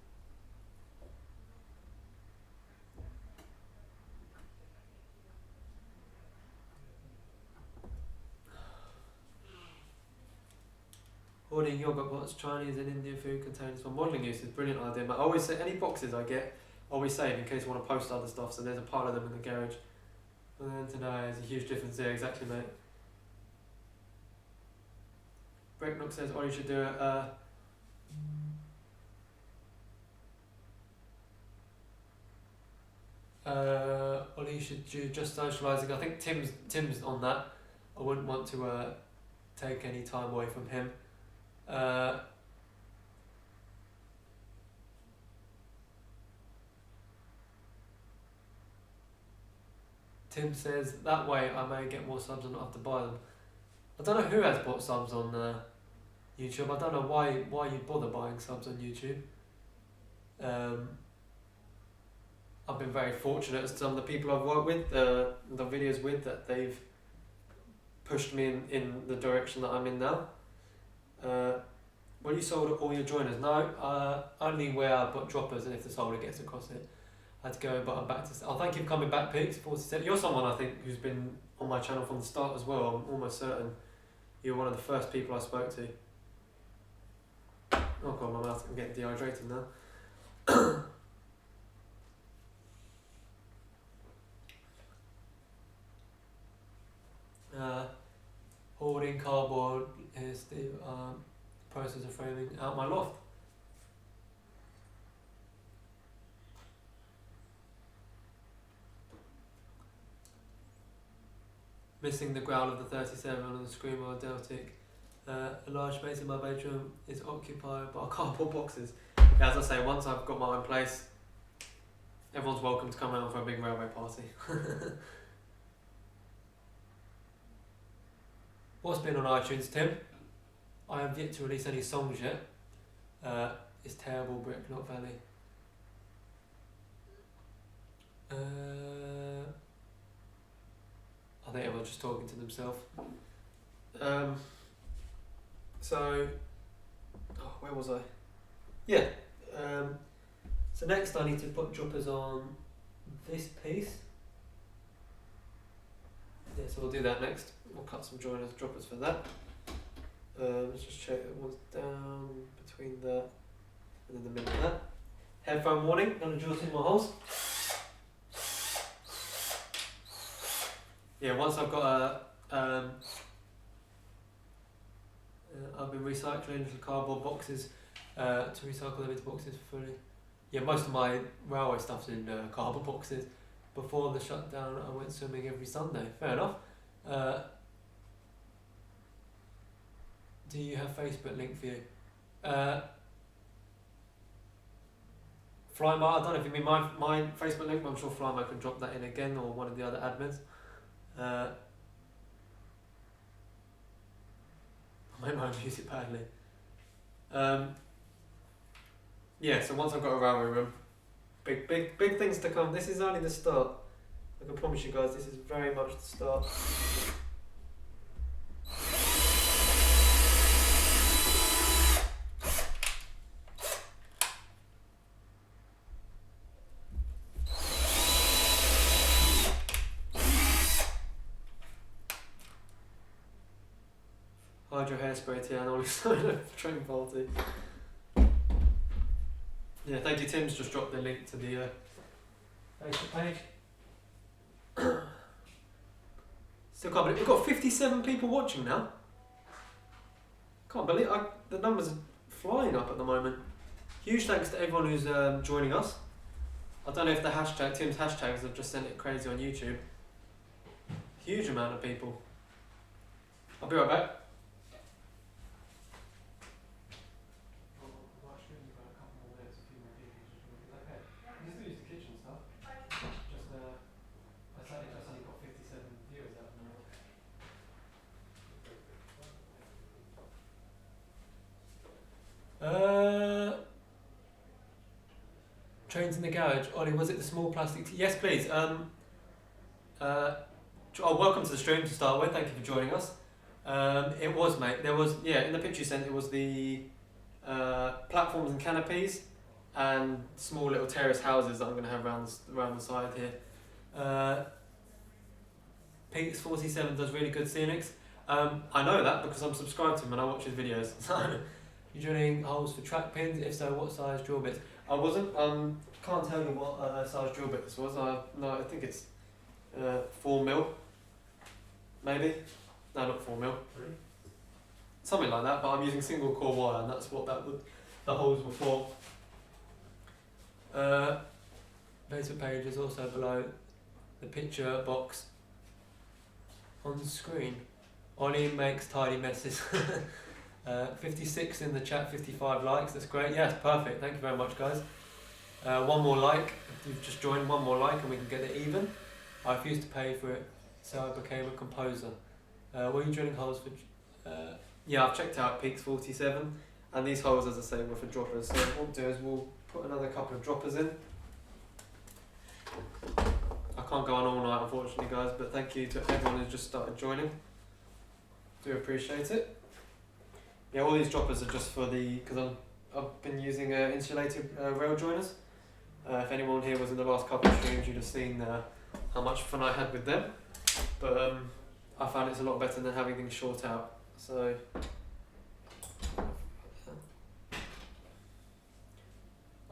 Hoarding yogurt pots, Chinese and Indian food containers for modelling use is a brilliant idea. But I always say, any boxes I get, I always save in case you want to post other stuff, so there's a pile of them in the garage. And then today there's a huge difference there, exactly mate. Brecknock says, Ollie should do it. Ollie should do just socialising. I think Tim's on that. I wouldn't want to take any time away from him. Tim says, that way I may get more subs and not have to buy them. I don't know who has bought subs on YouTube. I don't know why you bother buying subs on YouTube. I've been very fortunate as some of the people I've worked with, the videos with, that they've pushed me in the direction that I'm in now. When you sold all your joiners? No, only where I put droppers, and if the solder gets across it, I had to go, but I'm back to. Oh, thank you for coming back, Peaks. 47. You're someone I think who's been on my channel from the start as well. I'm almost certain you're one of the first people I spoke to. Oh god, my mouth, I'm getting dehydrated now. framing cardboard. Here's the process of framing out my loft. Missing the growl of the 37 and the screamer of Deltic. A large space in my bedroom is occupied by cardboard boxes. Yeah, as I say, once I've got my own place, everyone's welcome to come around for a big railway party. What's been on iTunes, Tim? I have yet to release any songs yet. It's terrible, Brick, not Valley. I think everyone's just talking to themselves. So, where was I? Yeah. So next I need to put droppers on this piece. Yeah, so we'll do that next. We'll cut some droppers for that. Let's just check that one's down between that and then the middle of that. Headphone warning, gonna drill through my holes. Yeah, once I've got I've been recycling little cardboard boxes to recycle them into boxes fully. Yeah, most of my railway stuff's in cardboard boxes. Before the shutdown, I went swimming every Sunday. Fair enough. Do you have Facebook link for you? Flymo, I don't know if you mean my Facebook link, but I'm sure Flymo can drop that in again, or one of the other admins. I might use it badly. Yeah, so once I've got a railway room, big things to come. This is only the start. I can promise you guys, this is very much the start. Hydro hairspray, Tiana, only sign up train party. Yeah, thank you. Tim's just dropped the link to the Facebook page. Still can't believe we've got 57 people watching now. Can't believe the numbers are flying up at the moment. Huge thanks to everyone who's joining us. I don't know if the Tim's hashtags have just sent it crazy on YouTube. Huge amount of people. I'll be right back. Trains in the garage. Ollie, was it the small plastic? Yes, please. Welcome to the stream to start with. Thank you for joining us. It was, mate. There was, in the picture you sent, it was the platforms and canopies and small little terrace houses that I'm going to have around the side here. Pete's 47 does really good scenics. I know that because I'm subscribed to him and I watch his videos. You're drilling holes for track pins? If so, what size drill bits? I wasn't. Can't tell you what size drill bit this was. I think it's 4mm, maybe. No, not 4mm. Really? Something like that. But I'm using single core wire, and that's what the holes were for. Facebook page is also below the picture box on screen. Ollie makes tidy messes. 56 in the chat, 55 likes, that's great. Yes, perfect, thank you very much guys. One more like, if you've just joined, one more like and we can get it even. I refused to pay for it, so I became a composer. Were you drilling holes for... yeah, I've checked out Peaks 47, and these holes, as I say, were for droppers. So what we'll do is we'll put another couple of droppers in. I can't go on all night, unfortunately guys, but thank you to everyone who's just started joining. Do appreciate it. Yeah, all these droppers are just for because I've been using insulated rail joiners. If anyone here was in the last couple of streams, you'd have seen how much fun I had with them. But I found it's a lot better than having things short out. So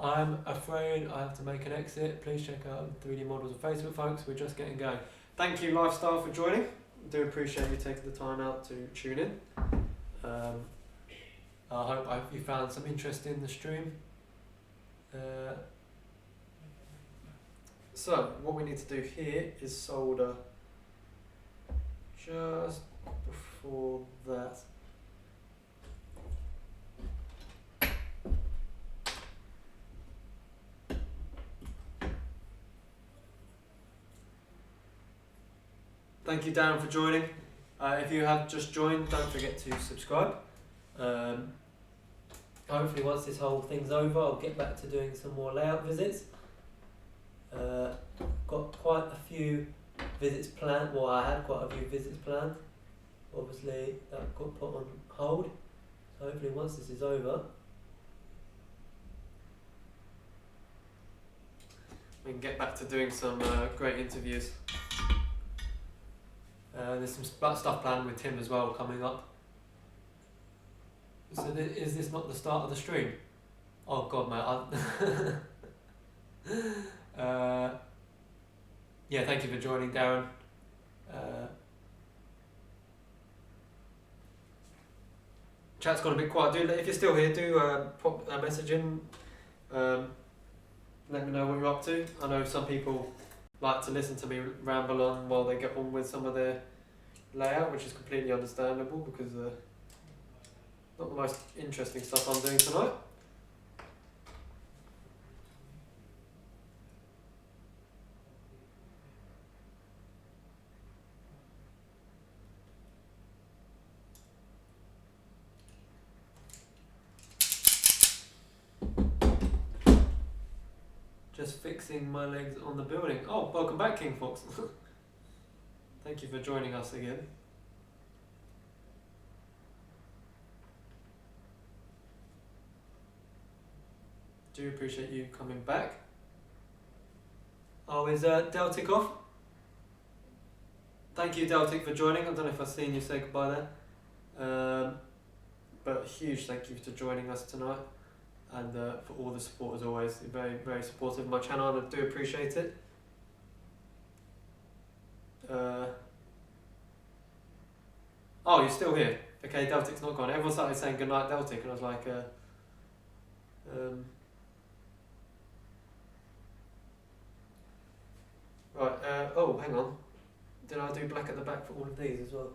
I'm afraid I have to make an exit. Please check out 3D models on Facebook, folks. We're just getting going. Thank you, Lifestyle, for joining. do appreciate you taking the time out to tune in. I hope you found some interest in the stream. So what we need to do here is solder just before that. Thank you, Darren, for joining. If you have just joined, don't forget to subscribe. Hopefully once this whole thing's over, I'll get back to doing some more layout visits. Got quite a few visits planned. Well, I had quite a few visits planned. Obviously, that got put on hold. So hopefully once this is over, we can get back to doing some great interviews. There's some stuff planned with Tim as well coming up. So is this not the start of the stream? Oh god, mate. Yeah, thank you for joining, Darren. Chat's gone a bit quiet. If you're still here, do pop a message in. Let me know what you're up to. I know some people like to listen to me ramble on while they get on with some of their layout, which is completely understandable because not the most interesting stuff I'm doing tonight. Just fixing my legs on the building. Oh, welcome back, King Fox. Thank you for joining us again. Do appreciate you coming back. Oh, is Deltic off? Thank you, Deltic, for joining. I don't know if I've seen you say goodbye there. But a huge thank you for joining us tonight. And for all the support as always. You're very, very supportive of my channel and I do appreciate it. Oh, you're still here. Okay, Deltic's not gone. Everyone started saying goodnight, Deltic, and I was like, right, oh, hang on. Did I do black at the back for all of these as well?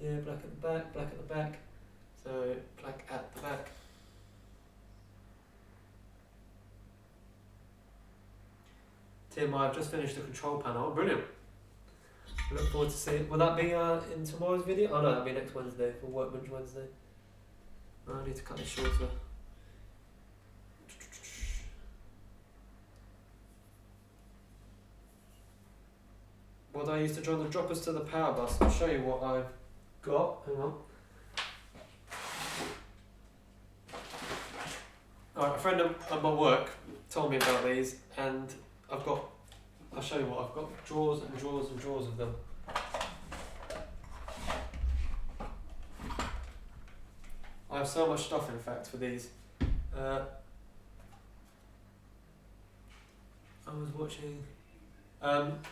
Yeah, black at the back, black at the back. So, black at the back. Tim, I've just finished the control panel. Brilliant. I look forward to seeing. Will that be in tomorrow's video? Oh no, that'll be next Wednesday for Workbench Wednesday. Oh, I need to cut this shorter. What do I use to join the droppers to the power bus? I'll show you what I've got. Hang on. Alright, a friend of my work told me about these and I'll show you what I've got. Drawers and drawers and drawers of them. I have so much stuff in fact for these. I was watching...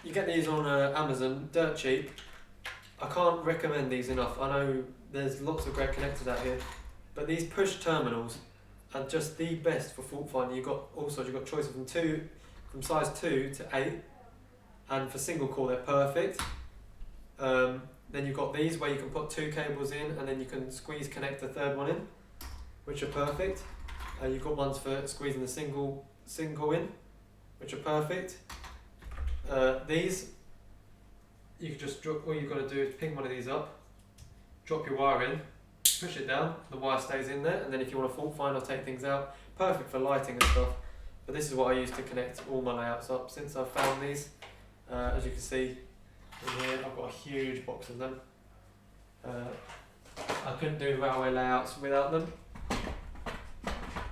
you get these on Amazon, dirt cheap. I can't recommend these enough. I know there's lots of great connectors out here, but these push terminals are just the best for fault finding. You've got choice of them from size 2 to 8, and for single core they're perfect. Then you've got these where you can put 2 cables in and then you can connect the third one in, which are perfect. You've got ones for squeezing the single in, which are perfect. These, you can just drop, all you've got to do is pick one of these up, drop your wire in, push it down, the wire stays in there, and then if you want to fault find or take things out, perfect for lighting and stuff. But this is what I use to connect all my layouts up since I've found these. As you can see in here, I've got a huge box of them. I couldn't do railway layouts without them.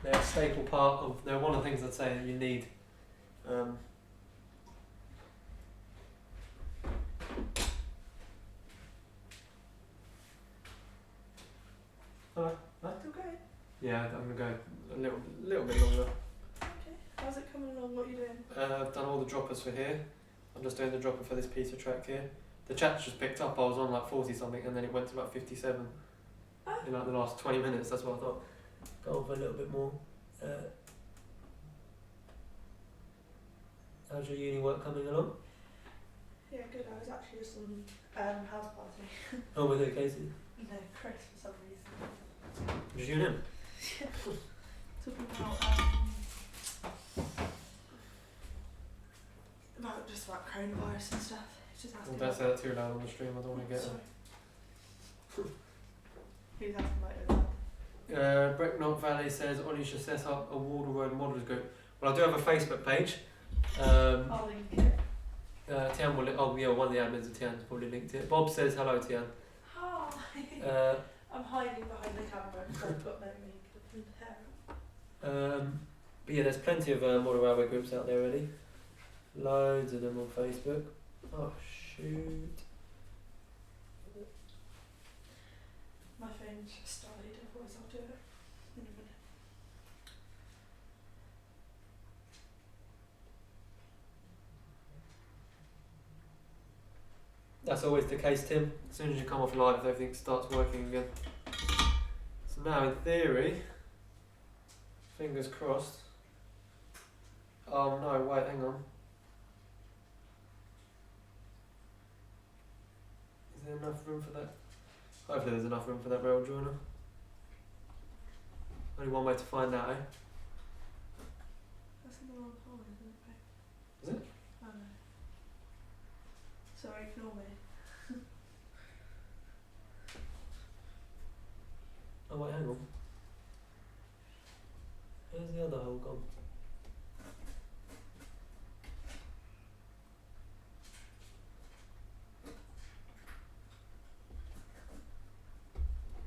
They're a staple part of, they're one of the things I'd say that you need. Still going? Yeah, I'm going to go a little bit longer. Okay. How's it coming along? What are you doing? I've done all the droppers for here. I'm just doing the dropper for this piece of track here. the chat's just picked up. I was on like 40 something, and then it went to about 57 in like the last 20 minutes. That's what I thought. Go on for a little bit more. How's your uni work coming along? Yeah, good. I was actually just on house party. Oh, with who, Casey? No, Chris for some reason. Just you and him? Talking about just about coronavirus and stuff. It's just asking. Well, don't say that too loud on the stream. I don't want to get. Sorry. Who's asking about that? Brecknock Valley says Ollie should set up a Wardle Road models group. Well, I do have a Facebook page. I'll link it. Tian will. Oh yeah, one of the admins of Tian's probably linked it. Bob says hello, Tian. Hi. I'm hiding behind the camera because I've got no makeup and hair. But yeah, there's plenty of model railway groups out there already. Loads of them on Facebook. Oh shoot. My phone's just died, otherwise I'll do it in a minute. That's always the case, Tim. As soon as you come off live, everything starts working again. So now, in theory, fingers crossed. Oh no, wait, hang on. Is there enough room for that? Hopefully there's enough room for that rail joiner. Only one way to find out, eh? That's in the wrong hole, isn't it, babe? Is it? Oh no. Sorry, ignore me. Oh wait, hang on. Where's the other hole gone?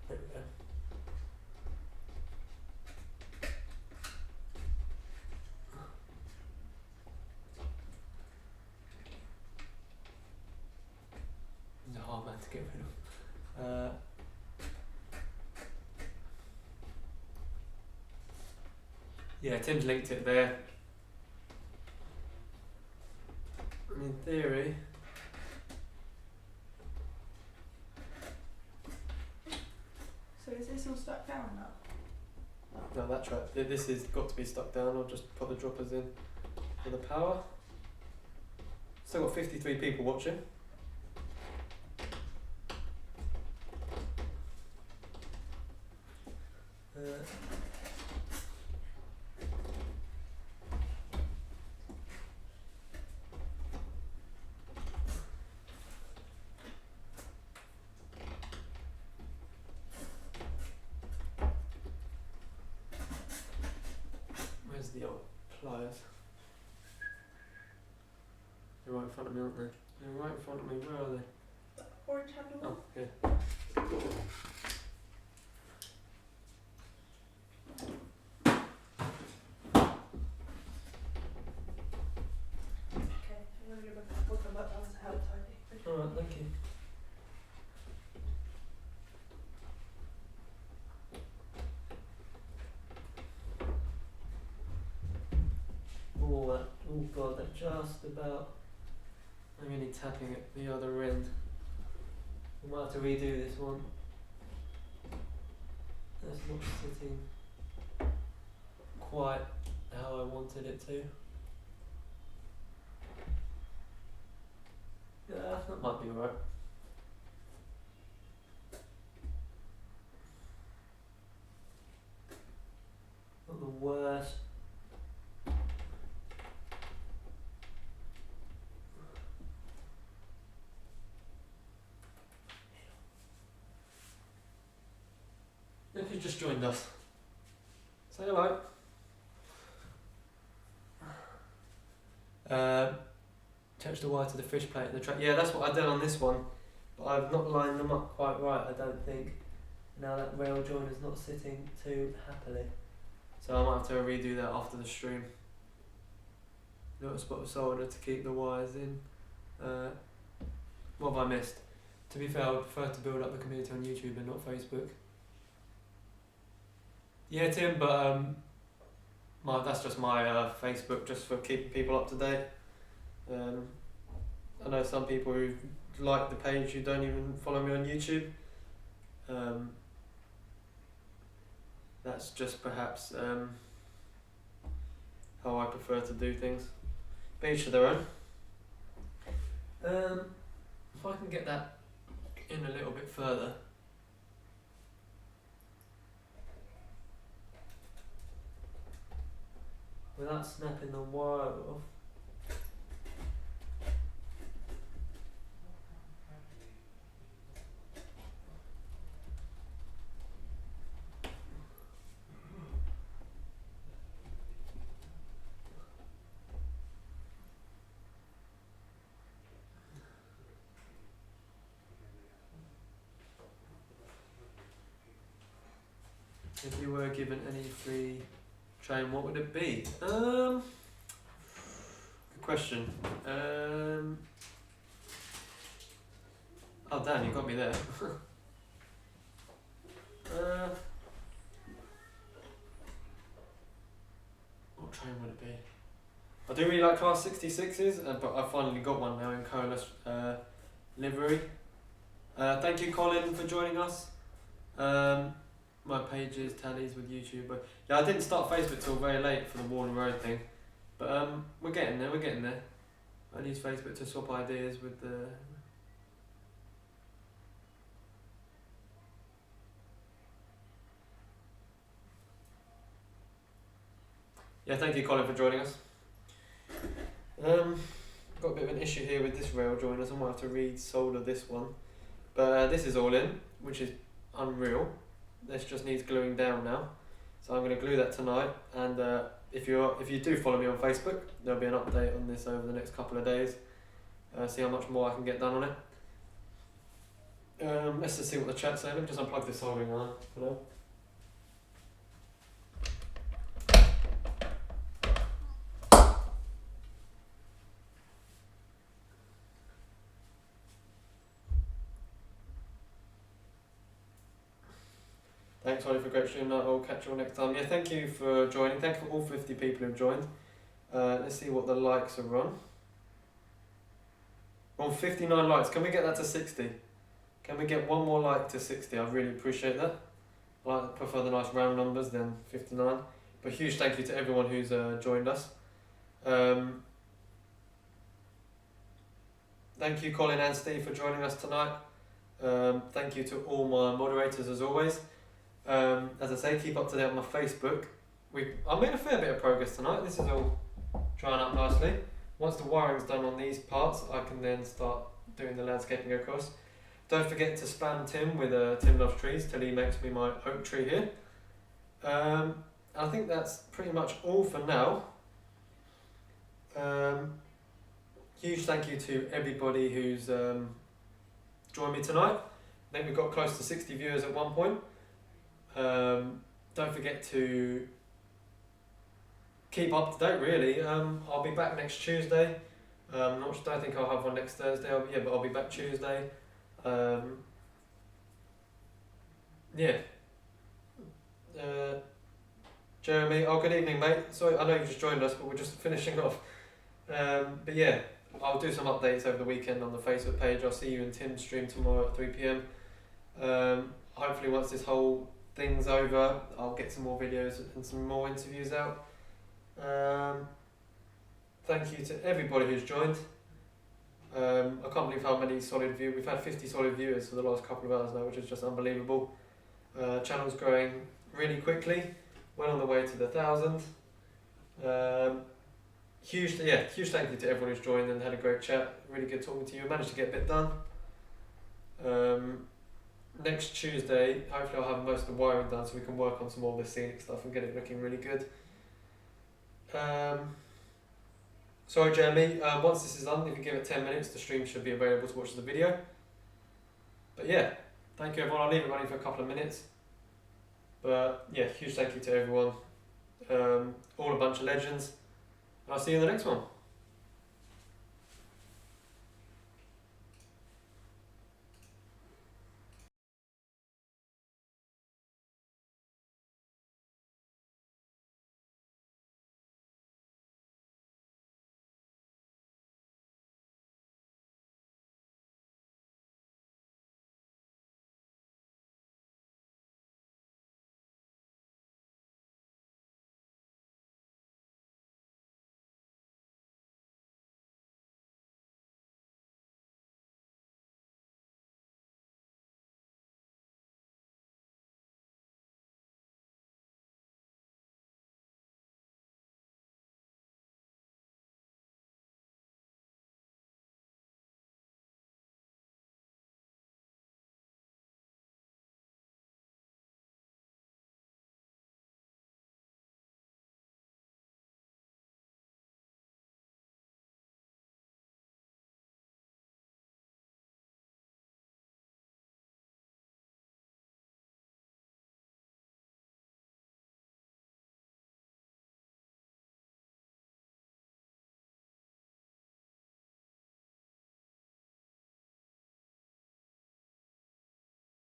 There we go. He's a hard man to get rid of. Yeah, Tim's linked it there. And in theory, So is this all stuck down now? no, that track. This has got to be stuck down. I'll just put the droppers in for the power. Still got 53 people watching. Where's the old pliers? They're right in front of me, aren't they? They're right in front of me. Where are they? The orange handle one? Oh, yeah. Okay, I'm gonna go back. We'll come back down to help tidy. Alright, thank you. Oh god, that just about. I'm only tapping at the other end. I might have to redo this one. That's not sitting quite how I wanted it to. Yeah, that might be alright. Not the worst. If you just joined us, say hello. Attach the wire to the fish plate in the track. Yeah, that's what I did on this one, but I've not lined them up quite right, I don't think. Now that rail joiner's not sitting too happily. So I might have to redo that after the stream. Little spot of solder to keep the wires in. What have I missed? To be fair, I would prefer to build up the community on YouTube and not Facebook. Yeah, Tim, but that's just my Facebook, just for keeping people up to date. I know some people who've like the page who don't even follow me on YouTube. That's just perhaps how I prefer to do things. But each to their own. If I can get that in a little bit further. Without snapping the wire off. If you were given any free train, what would it be? Good question. Oh Dan, you got me there. What train would it be? I do really like Class 66s, but I finally got one now in colourless livery. Thank you Colin for joining us. My page is tallies with YouTube, but yeah, I didn't start Facebook till very late for the Wardle Road thing, but we're getting there. I use Facebook to swap ideas with the. Yeah, thank you Colin for joining us. Got a bit of an issue here with this rail join us. I might have to re-solder this one, but this is all in, which is unreal. This just needs gluing down now, so I'm going to glue that tonight. And if you do follow me on Facebook, there'll be an update on this over the next couple of days. See how much more I can get done on it. Let's just see what the chat's saying. Let me just unplug this soldering iron for now. Thanks, Ollie, for a great stream. I'll catch you all next time. Yeah, thank you for joining. Thank you for all 50 people who've joined. Let's see what the likes are on. We're on 59 likes. Can we get that to 60? Can we get one more like to 60? I really appreciate that. I prefer the nice round numbers than 59. But huge thank you to everyone who's joined us. Thank you, Colin and Steve, for joining us tonight. Thank you to all my moderators as always. As I say, keep up to date on my Facebook. I made a fair bit of progress tonight. This is all drying up nicely. Once the wiring's done on these parts, I can then start doing the landscaping across. Don't forget to spam Tim with Tim Loves Trees till he makes me my oak tree here. I think that's pretty much all for now. Huge thank you to everybody who's joined me tonight. I think we've got close to 60 viewers at one point. Don't forget to keep up to date really. I'll be back next Tuesday. Don't think I'll have one next Thursday, but I'll be back Tuesday. Jeremy, good evening mate. Sorry, I know you just joined us, but we're just finishing off. But yeah, I'll do some updates over the weekend on the Facebook page. I'll see you in Tim's stream tomorrow at 3 PM. Hopefully once this whole thing's over, I'll get some more videos and some more interviews out. Thank you to everybody who's joined. I can't believe how many solid viewers. We've had 50 solid viewers for the last couple of hours now, which is just unbelievable. Channel's growing really quickly, well on the way to the 1,000. Huge thank you to everyone who's joined and had a great chat. Really good talking to you. I managed to get a bit done. Next Tuesday, hopefully I'll have most of the wiring done so we can work on some more of the scenic stuff and get it looking really good. Sorry Jeremy, once this is done, if you give it 10 minutes, the stream should be available to watch the video. But yeah, thank you everyone. I'll leave it running for a couple of minutes. But yeah, huge thank you to everyone. All a bunch of legends. I'll see you in the next one.